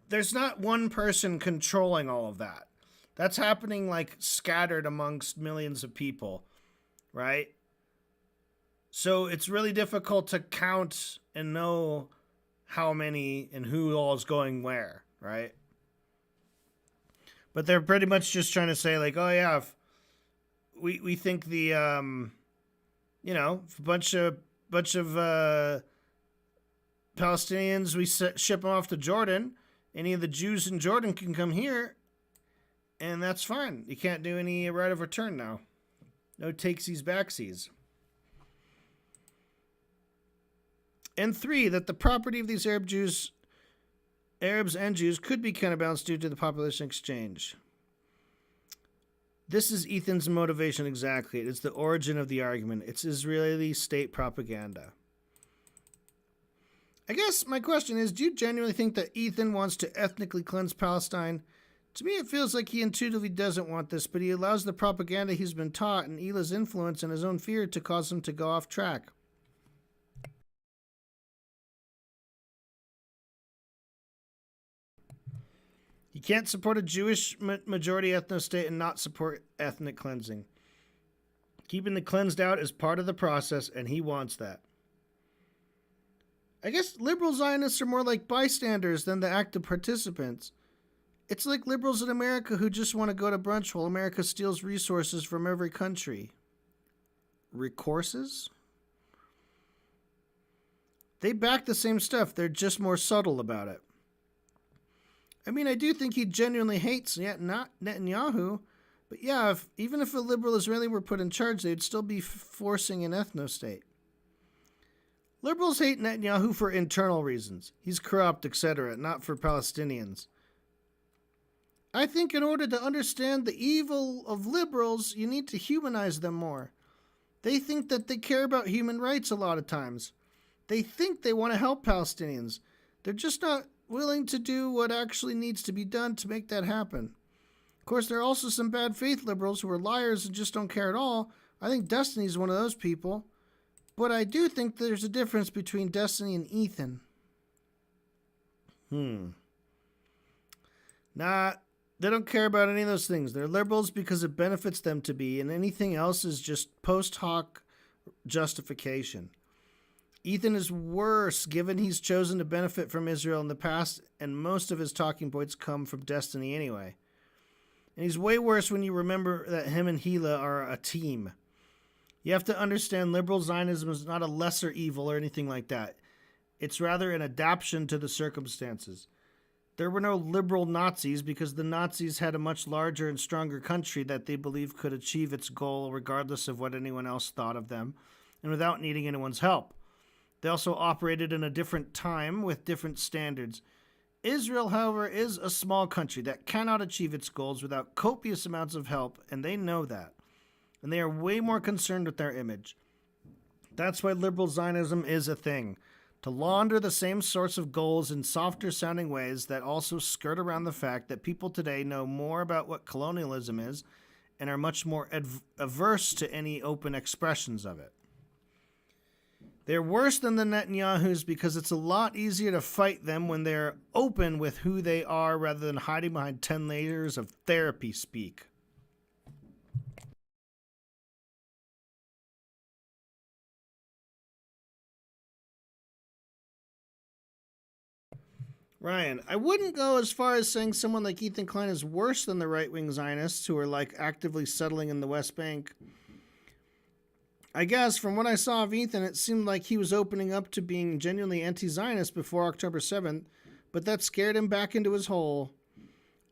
there's not one person controlling all of that. That's happening like scattered amongst millions of people, right? So it's really difficult to count and know how many and who all is going where, right? But they're pretty much just trying to say like, oh yeah, if we think the if a bunch of Palestinians, we ship them off to Jordan. Any of the Jews in Jordan can come here, and that's fine. You can't do any right of return now. No takesies backsies. And 3, that the property of these Arabs and Jews could be counterbalanced due to the population exchange. This is Ethan's motivation exactly. It's the origin of the argument. It's Israeli state propaganda. I guess my question is, do you genuinely think that Ethan wants to ethnically cleanse Palestine? To me, it feels like he intuitively doesn't want this, but he allows the propaganda he's been taught and Elah's influence and his own fear to cause him to go off track. You can't support a Jewish majority ethno-state and not support ethnic cleansing. Keeping the cleansed out is part of the process, and he wants that. I guess liberal Zionists are more like bystanders than the active participants. It's like liberals in America who just want to go to brunch while America steals resources from every country. Recourses? They back the same stuff, they're just more subtle about it. I mean, I do think he genuinely hates Netanyahu, but yeah, even if a liberal Israeli were put in charge, they'd still be forcing an ethno-state. Liberals hate Netanyahu for internal reasons. He's corrupt, etc., not for Palestinians. I think in order to understand the evil of liberals, you need to humanize them more. They think that they care about human rights a lot of times. They think they want to help Palestinians. They're just not willing to do what actually needs to be done to make that happen. Of course, there are also some bad faith liberals who are liars and just don't care at all. I think Destiny's one of those people. But I do think there's a difference between Destiny and Ethan. Nah, they don't care about any of those things. They're liberals because it benefits them to be, and anything else is just post hoc justification. Ethan is worse, given he's chosen to benefit from Israel in the past, and most of his talking points come from Destiny anyway. And he's way worse when you remember that him and Hila are a team. You have to understand liberal Zionism is not a lesser evil or anything like that. It's rather an adaptation to the circumstances. There were no liberal Nazis because the Nazis had a much larger and stronger country that they believed could achieve its goal regardless of what anyone else thought of them, and without needing anyone's help. They also operated in a different time with different standards. Israel, however, is a small country that cannot achieve its goals without copious amounts of help, and they know that. And they are way more concerned with their image. That's why liberal Zionism is a thing. To launder the same sorts of goals in softer sounding ways that also skirt around the fact that people today know more about what colonialism is and are much more averse to any open expressions of it. They're worse than the Netanyahus because it's a lot easier to fight them when they're open with who they are rather than hiding behind 10 layers of therapy speak. Ryan, I wouldn't go as far as saying someone like Ethan Klein is worse than the right-wing Zionists who are like actively settling in the West Bank. I guess from what I saw of Ethan, it seemed like he was opening up to being genuinely anti-Zionist before October 7th, but that scared him back into his hole.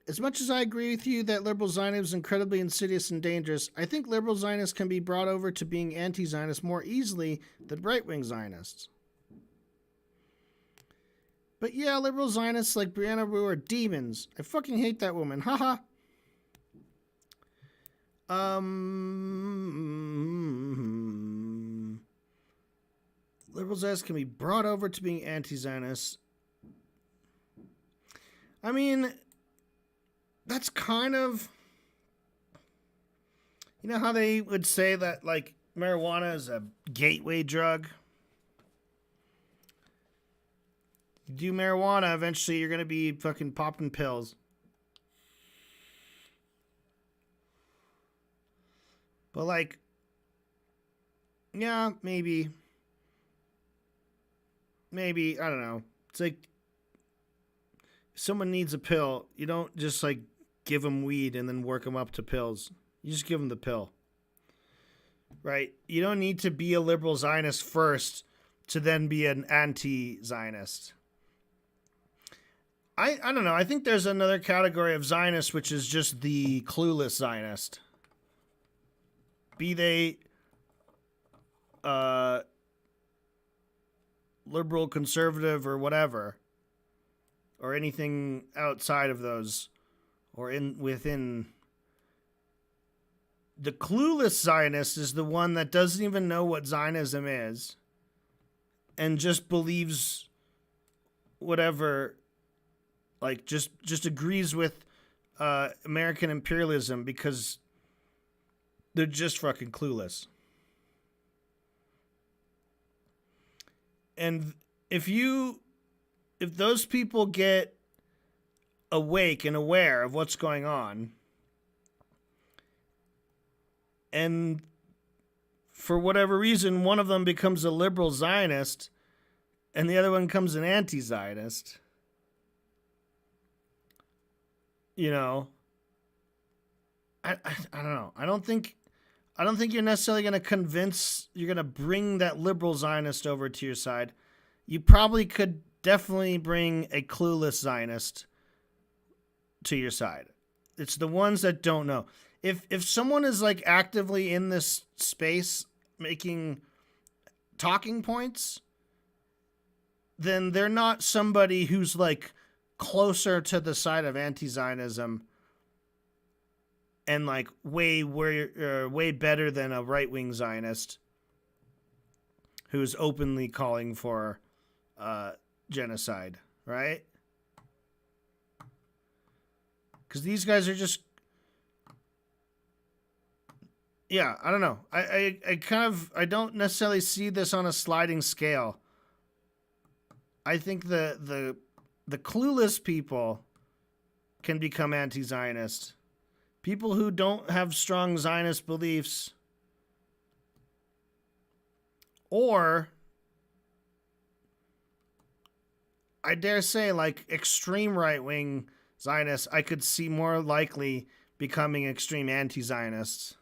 As much as I agree with you that liberal Zionism is incredibly insidious and dangerous, I think liberal Zionists can be brought over to being anti-Zionist more easily than right-wing Zionists. But yeah, liberal Zionists like Brianna Rue are demons. I fucking hate that woman. Haha. Liberal Zionists can be brought over to being anti-Zionists. I mean, that's kind of... You know how they would say that, like, marijuana is a gateway drug? You do marijuana, eventually you're going to be fucking popping pills. But, like, yeah, maybe, I don't know. It's like, if someone needs a pill, you don't just, like, give them weed and then work them up to pills. You just give them the pill. Right? You don't need to be a liberal Zionist first to then be an anti-Zionist. I don't know. I think there's another category of Zionist, which is just the clueless Zionist. Be they liberal, conservative, or whatever, or anything outside of those, or within. The clueless Zionist is the one that doesn't even know what Zionism is, and just believes whatever, like just agrees with American imperialism because they're just fucking clueless. And if those people get awake and aware of what's going on, and for whatever reason, one of them becomes a liberal Zionist and the other one becomes an anti-Zionist, you know, I don't know. I don't think you're necessarily going to bring that liberal Zionist over to your side. You probably could definitely bring a clueless Zionist to your side. It's the ones that don't know. If someone is like actively in this space making talking points, then they're not somebody who's like closer to the side of anti-Zionism and like way better than a right-wing Zionist who's openly calling for genocide, right? Because these guys are just, yeah, I don't know. I don't necessarily see this on a sliding scale. I think the clueless people can become anti-Zionist. People who don't have strong Zionist beliefs, or I dare say like extreme right-wing Zionists, I could see more likely becoming extreme anti-Zionists.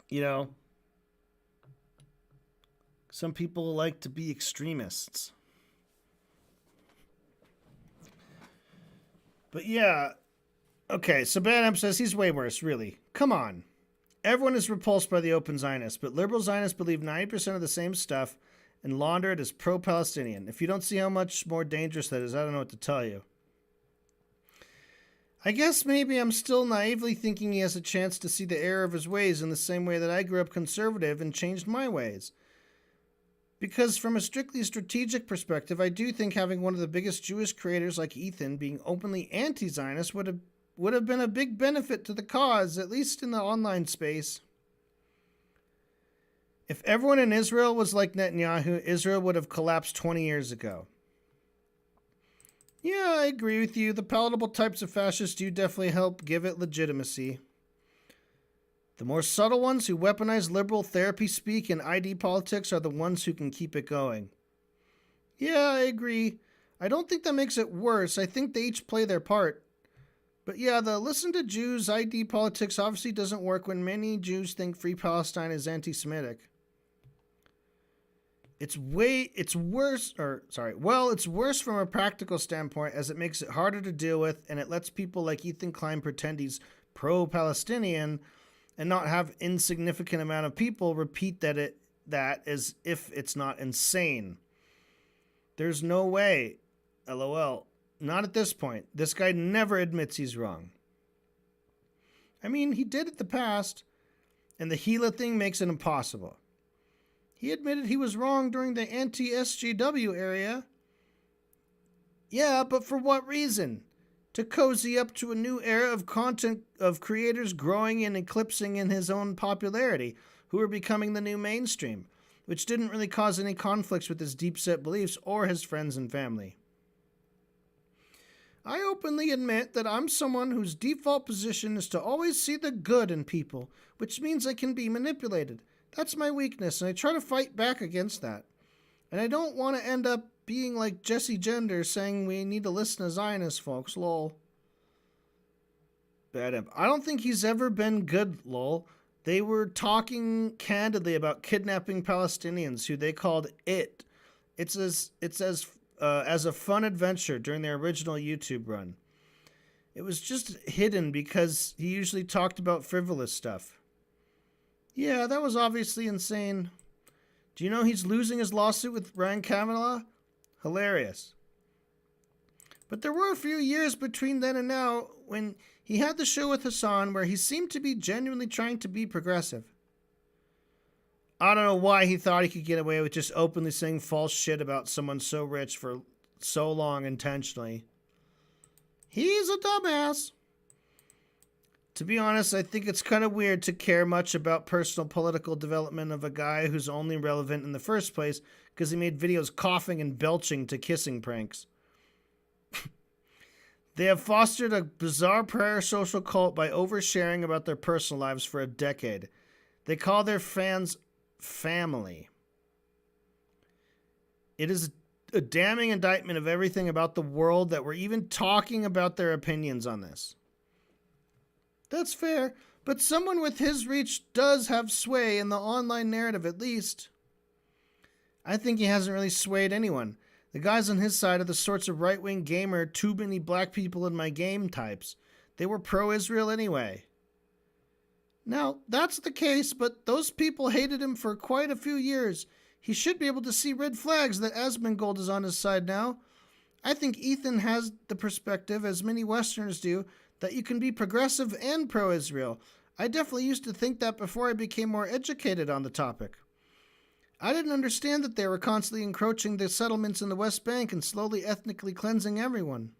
You know, some people like to be extremists. But yeah, okay, so BadEmp says he's way worse, really. Come on. Everyone is repulsed by the open Zionists, but liberal Zionists believe 90% of the same stuff and launder it as pro-Palestinian. If you don't see how much more dangerous that is, I don't know what to tell you. I guess maybe I'm still naively thinking he has a chance to see the error of his ways in the same way that I grew up conservative and changed my ways. Because from a strictly strategic perspective, I do think having one of the biggest Jewish creators like Ethan being openly anti-Zionist would have been a big benefit to the cause, at least in the online space. If everyone in Israel was like Netanyahu, Israel would have collapsed 20 years ago. Yeah, I agree with you. The palatable types of fascists do definitely help give it legitimacy. The more subtle ones who weaponize liberal therapy speak and ID politics are the ones who can keep it going. Yeah, I agree. I don't think that makes it worse. I think they each play their part. But yeah, the listen to Jews ID politics obviously doesn't work when many Jews think Free Palestine is anti-Semitic. It's worse from a practical standpoint as it makes it harder to deal with and it lets people like Ethan Klein pretend he's pro-Palestinian and not have insignificant amount of people repeat that as if it's not insane. There's no way. LOL. Not at this point. This guy never admits he's wrong. I mean, he did it in the past, and the Gila thing makes it impossible. He admitted he was wrong during the anti-SJW area. Yeah, but for what reason? To cozy up to a new era of content of creators growing and eclipsing in his own popularity, who are becoming the new mainstream, which didn't really cause any conflicts with his deep-set beliefs or his friends and family. I openly admit that I'm someone whose default position is to always see the good in people, which means I can be manipulated. That's my weakness, and I try to fight back against that. And I don't want to end up being like Jesse Gender saying we need to listen to Zionists, folks, lol. BadEmp. I don't think he's ever been good, lol. They were talking candidly about kidnapping Palestinians, who they called it. It's as a fun adventure during their original YouTube run. It was just hidden because he usually talked about frivolous stuff. Yeah, that was obviously insane. Do you know he's losing his lawsuit with Ryan Kavanaugh? Hilarious. But there were a few years between then and now when he had the show with Hassan where he seemed to be genuinely trying to be progressive. I don't know why he thought he could get away with just openly saying false shit about someone so rich for so long intentionally. He's a dumbass. To be honest, I think it's kind of weird to care much about personal political development of a guy who's only relevant in the first place because he made videos coughing and belching to kissing pranks. They have fostered a bizarre parasocial cult by oversharing about their personal lives for a decade. They call their fans family. It is a damning indictment of everything about the world that we're even talking about their opinions on this. That's fair, but someone with his reach does have sway in the online narrative at least. I think he hasn't really swayed anyone. The guys on his side are the sorts of right-wing gamer, too many black people in my game types. They were pro-Israel anyway. Now, that's the case, but those people hated him for quite a few years. He should be able to see red flags that Asmongold is on his side now. I think Ethan has the perspective, as many Westerners do, that you can be progressive and pro-Israel. I definitely used to think that before I became more educated on the topic. I didn't understand that they were constantly encroaching the settlements in the West Bank and slowly ethnically cleansing everyone.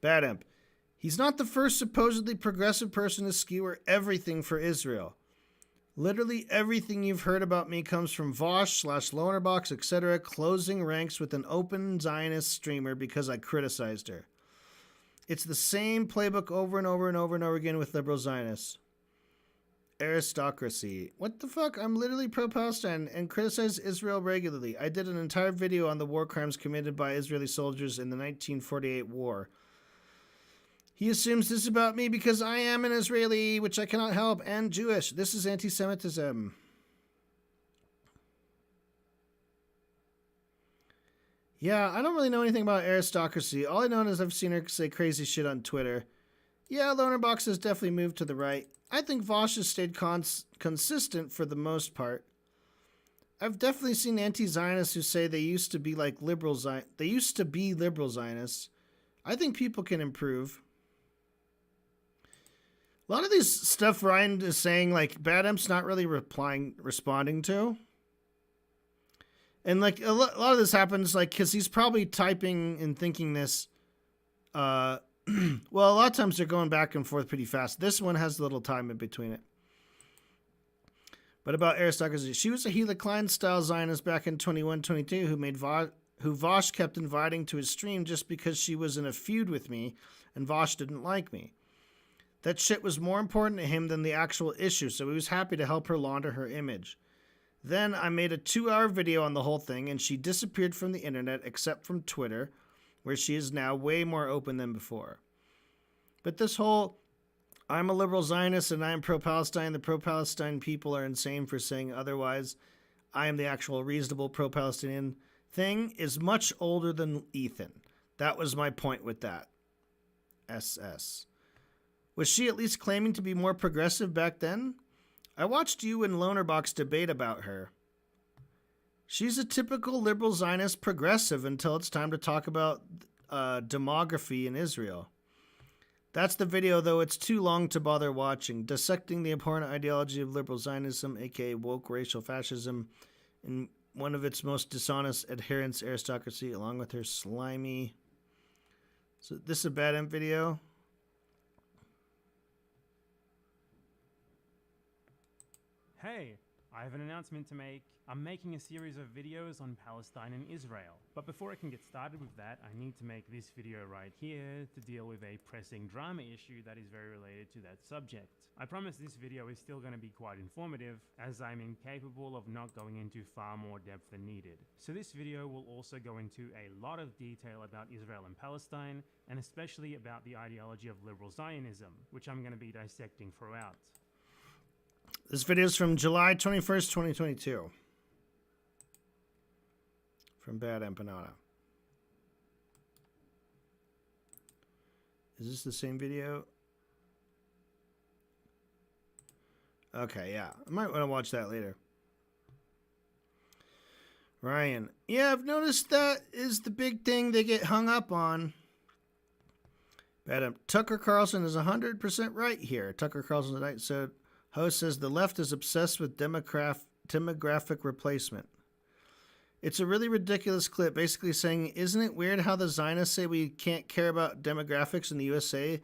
BadEmp. He's not the first supposedly progressive person to skewer everything for Israel. Literally everything you've heard about me comes from Vosh/Lonerbox, etc., closing ranks with an open Zionist streamer because I criticized her. It's the same playbook over and over and over and over again with liberal Zionists. Aristocracy. What the fuck? I'm literally pro-Palestine and criticize Israel regularly. I did an entire video on the war crimes committed by Israeli soldiers in the 1948 war. He assumes this about me because I am an Israeli, which I cannot help, and Jewish. This is anti-Semitism. Yeah, I don't really know anything about aristocracy. All I know is I've seen her say crazy shit on Twitter. Yeah, Lonerbox has definitely moved to the right. I think Vosh has stayed consistent for the most part. I've definitely seen anti-Zionists who say they used to be like liberal Zionists. I think people can improve. A lot of these stuff Ryan is saying, like, BadEmp's not really responding to. And, like, a lot of this happens, like, because he's probably typing and thinking this. Well, a lot of times they're going back and forth pretty fast. This one has a little time in between it. But about aristocracy, she was a Gila Klein-style Zionist back in 21-22 who Vosh kept inviting to his stream just because she was in a feud with me and Vosh didn't like me. That shit was more important to him than the actual issue, so he was happy to help her launder her image. Then I made a 2-hour video on the whole thing, and she disappeared from the internet except from Twitter, where she is now way more open than before. But this whole, I'm a liberal Zionist and I am pro-Palestine, the pro-Palestine people are insane for saying otherwise, I am the actual reasonable pro-Palestinian thing, is much older than Ethan. That was my point with that. SS. Was she at least claiming to be more progressive back then? I watched you and Lonerbox debate about her. She's a typical liberal Zionist progressive until it's time to talk about demography in Israel. That's the video, though it's too long to bother watching. Dissecting the abhorrent ideology of liberal Zionism, aka woke racial fascism, and one of its most dishonest adherents, aristocracy, along with her slimy... So this is a BadEmp video. Hey, I have an announcement to make. I'm making a series of videos on Palestine and Israel. But before I can get started with that, I need to make this video right here to deal with a pressing drama issue that is very related to that subject. I promise this video is still going to be quite informative, as I'm incapable of not going into far more depth than needed. So this video will also go into a lot of detail about Israel and Palestine, and especially about the ideology of liberal Zionism, which I'm going to be dissecting throughout. This video is from July 21st, 2022. From BadEmpanada. Is this the same video? Okay, yeah. I might want to watch that later. Ryan. Yeah, I've noticed that is the big thing they get hung up on. BadEmp. Tucker Carlson is 100% right here. Tucker Carlson tonight said... Host says the left is obsessed with demographic replacement. It's a really ridiculous clip basically saying, isn't it weird how the Zionists say we can't care about demographics in the USA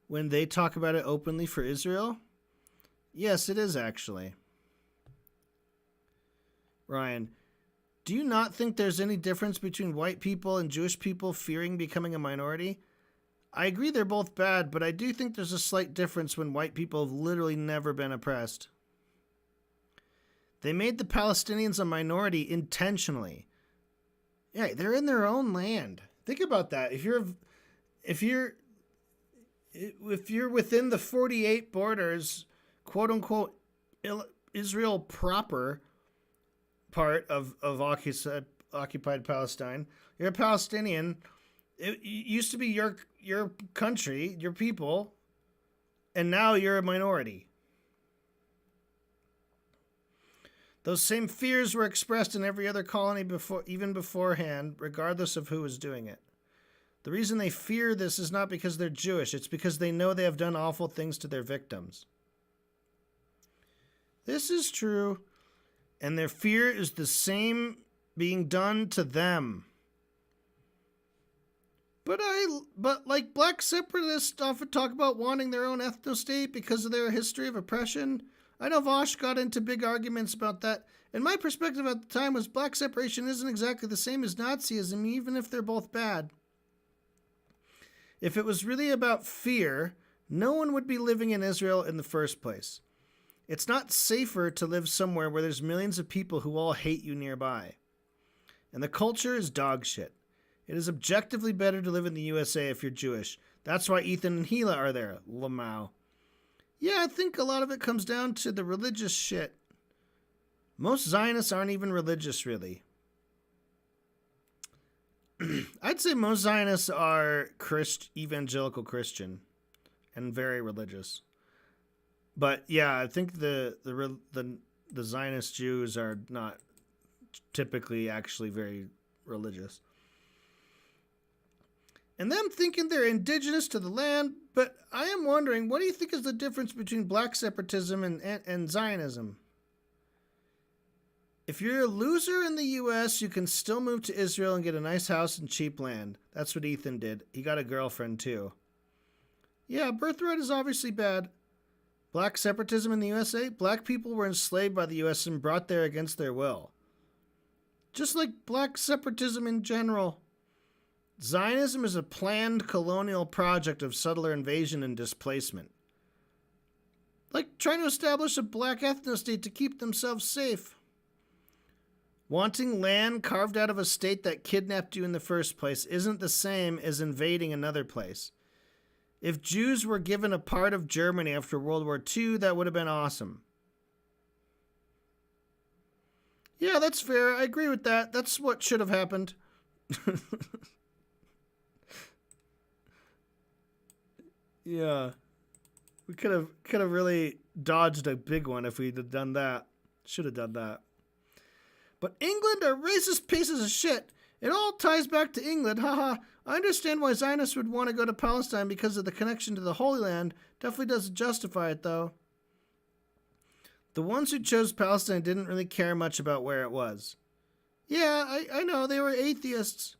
when they talk about it openly for Israel? Yes, it is actually. Ryan, do you not think there's any difference between white people and Jewish people fearing becoming a minority? I agree they're both bad, but I do think there's a slight difference when white people have literally never been oppressed. They made the Palestinians a minority intentionally. Yeah, they're in their own land. Think about that. If you're within the 48 borders, quote unquote, Israel proper part of occupied Palestine, you're a Palestinian. It used to be your country, your people, and now you're a minority. Those same fears were expressed in every other colony even beforehand, regardless of who was doing it. The reason they fear this is not because they're Jewish, it's because they know they have done awful things to their victims. This is true, and their fear is the being done to them. But like black separatists often talk about wanting their own ethno-state because of their history of oppression. I know Vosh got into big arguments about that. And my perspective at the time was black separation isn't exactly the same as Nazism, even if they're both bad. If it was really about fear, no one would be living in Israel in the first place. It's not safer to live somewhere where there's millions of people who all hate you nearby. And the culture is dog shit. It is objectively better to live in the USA if you're Jewish. That's why Ethan and Gila are there, Lamau. Yeah, I think a lot of it comes down to the religious shit. Most Zionists aren't even religious, really. I'd say most Zionists are evangelical Christian. and very religious. But yeah, I think the Zionist Jews are not typically actually very religious. And them thinking they're indigenous to the land, but I am wondering, what do you think is the difference between black separatism and Zionism? If you're a loser in the U.S., you can still move to Israel and get a nice house and cheap land. That's what Ethan did. He got a girlfriend, too. Yeah, birthright is obviously bad. Black separatism in the USA? Black people were enslaved by the U.S. and brought there against their will. Just like black separatism in general. Zionism is a planned colonial project of settler invasion and displacement. Like trying to establish a black ethno-state to keep themselves safe. Wanting land carved out of a state that kidnapped you in the first place isn't the same as invading another place. If Jews were given a part of Germany after World War II, that would have been awesome. Yeah, that's fair. I agree with that. That's what should have happened. Yeah. We could have really dodged a big one if we'd have done that. Should have done that. But England are racist pieces of shit. It all ties back to England. Haha. I understand why Zionists would want to go to Palestine because of the connection to the Holy Land. Definitely doesn't justify it, though. The ones who chose Palestine didn't really care much about where it was. Yeah, I know. They were atheists.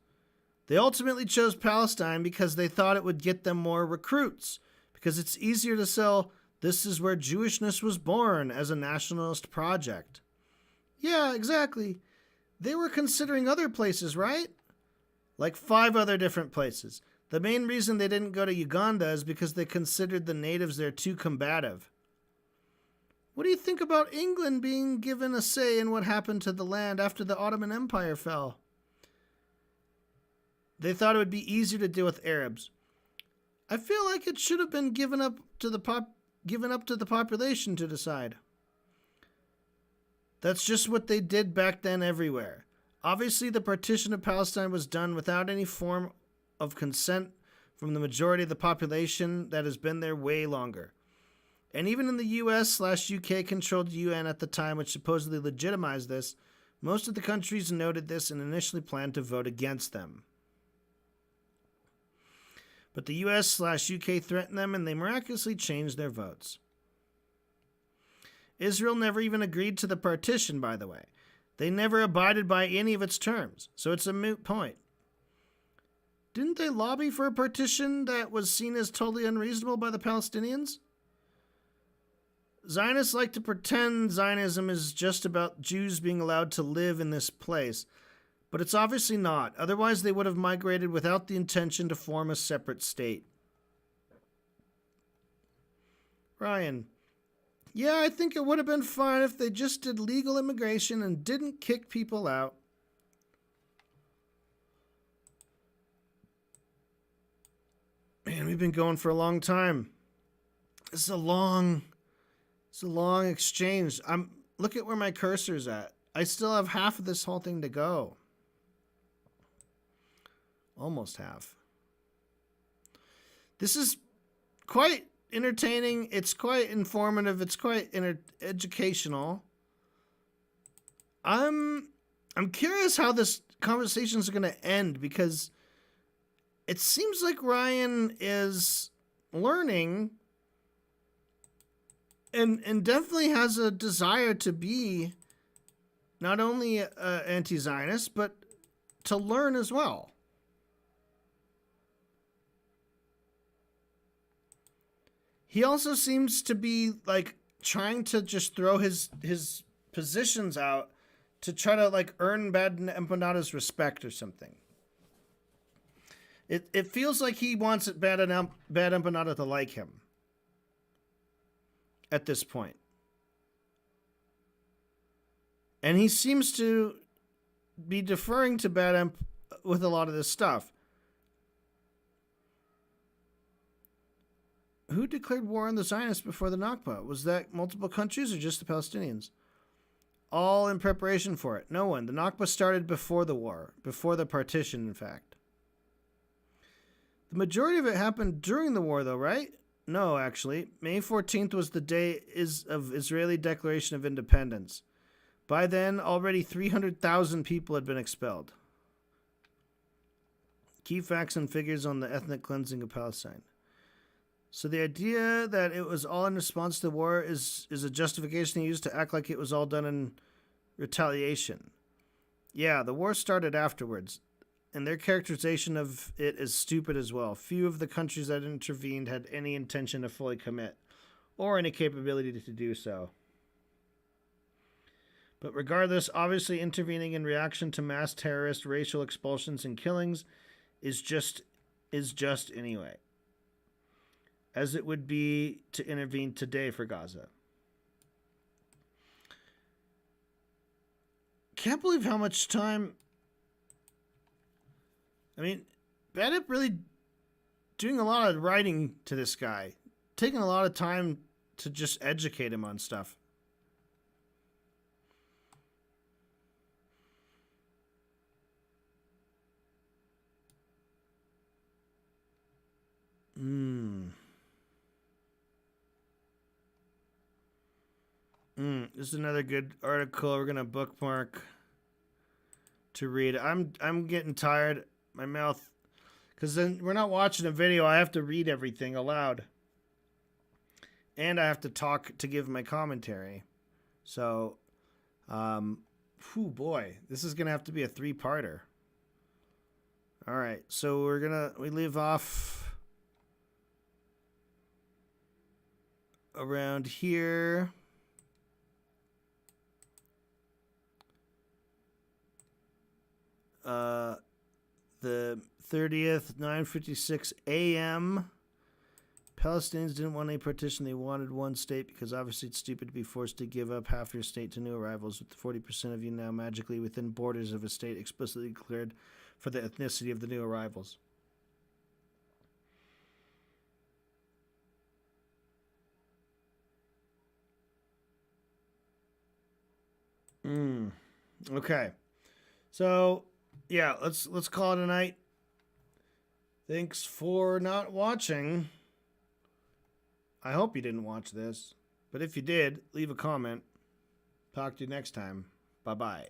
They ultimately chose Palestine because they thought it would get them more recruits. Because it's easier to sell, this is where Jewishness was born as a nationalist project. Yeah, exactly. They were considering other places, right? Like 5 other different places. The main reason they didn't go to Uganda is because they considered the natives there too combative. What do you think about England being given a say in what happened to the land after the Ottoman Empire fell? They thought it would be easier to deal with Arabs. I feel like it should have been given up to the population to decide. That's just what they did back then everywhere. Obviously, the partition of Palestine was done without any form of consent from the majority of the population that has been there way longer. And even in the US/UK controlled UN at the time, which supposedly legitimized this, most of the countries noted this and initially planned to vote against them. But the US/UK threatened them and they miraculously changed their votes. Israel never even agreed to the partition, by the way. They never abided by any of its terms, so it's a moot point. Didn't they lobby for a partition that was seen as totally unreasonable by the Palestinians? Zionists like to pretend Zionism is just about Jews being allowed to live in this place, but it's obviously not. Otherwise, they would have migrated without the intention to form a separate state. Ryan. Yeah, I think it would have been fine if they just did legal immigration and didn't kick people out. Man, we've been going for a long time. This is a long exchange. Look at where my cursor's at. I still have half of this whole thing to go. Almost half. This is quite entertaining. It's quite informative. It's quite educational. I'm curious how this conversation is going to end because it seems like Ryan is learning and definitely has a desire to be not only anti-Zionist, but to learn as well. He also seems to be like trying to just throw his positions out to try to like earn BadEmpanada's respect or something. It feels like he wants BadEmpanada to like him at this point. And he seems to be deferring to BadEmp with a lot of this stuff. Who declared war on the Zionists before the Nakba? Was that multiple countries or just the Palestinians? All in preparation for it. No one. The Nakba started before the war, before the partition, in fact. The majority of it happened during the war, though, right? No, actually. May 14th was the day of Israeli Declaration of Independence. By then, already 300,000 people had been expelled. Key facts and figures on the ethnic cleansing of Palestine. So the idea that it was all in response to the war is a justification used to act like it was all done in retaliation. Yeah, the war started afterwards, and their characterization of it is stupid as well. Few of the countries that intervened had any intention to fully commit, or any capability to do so. But regardless, obviously intervening in reaction to mass terrorist, racial expulsions, and killings is just anyway, as it would be to intervene today for Gaza. Can't believe how much time. I mean, BadEmp really doing a lot of writing to this guy, taking a lot of time to just educate him on stuff. This is another good article we're gonna bookmark to read. I'm getting tired. My mouth, because then we're not watching a video. I have to read everything aloud, and I have to talk to give my commentary. So, boy, this is gonna have to be a 3-parter. All right, so we leave off around here. The 30th, 9:56 a.m. Palestinians didn't want any partition. They wanted one state because obviously it's stupid to be forced to give up half your state to new arrivals, with 40% of you now magically within borders of a state explicitly declared for the ethnicity of the new arrivals. Okay. So, yeah, let's call it a night. Thanks for not watching. I hope you didn't watch this, but if you did, leave a comment. Talk to you next time. Bye-bye.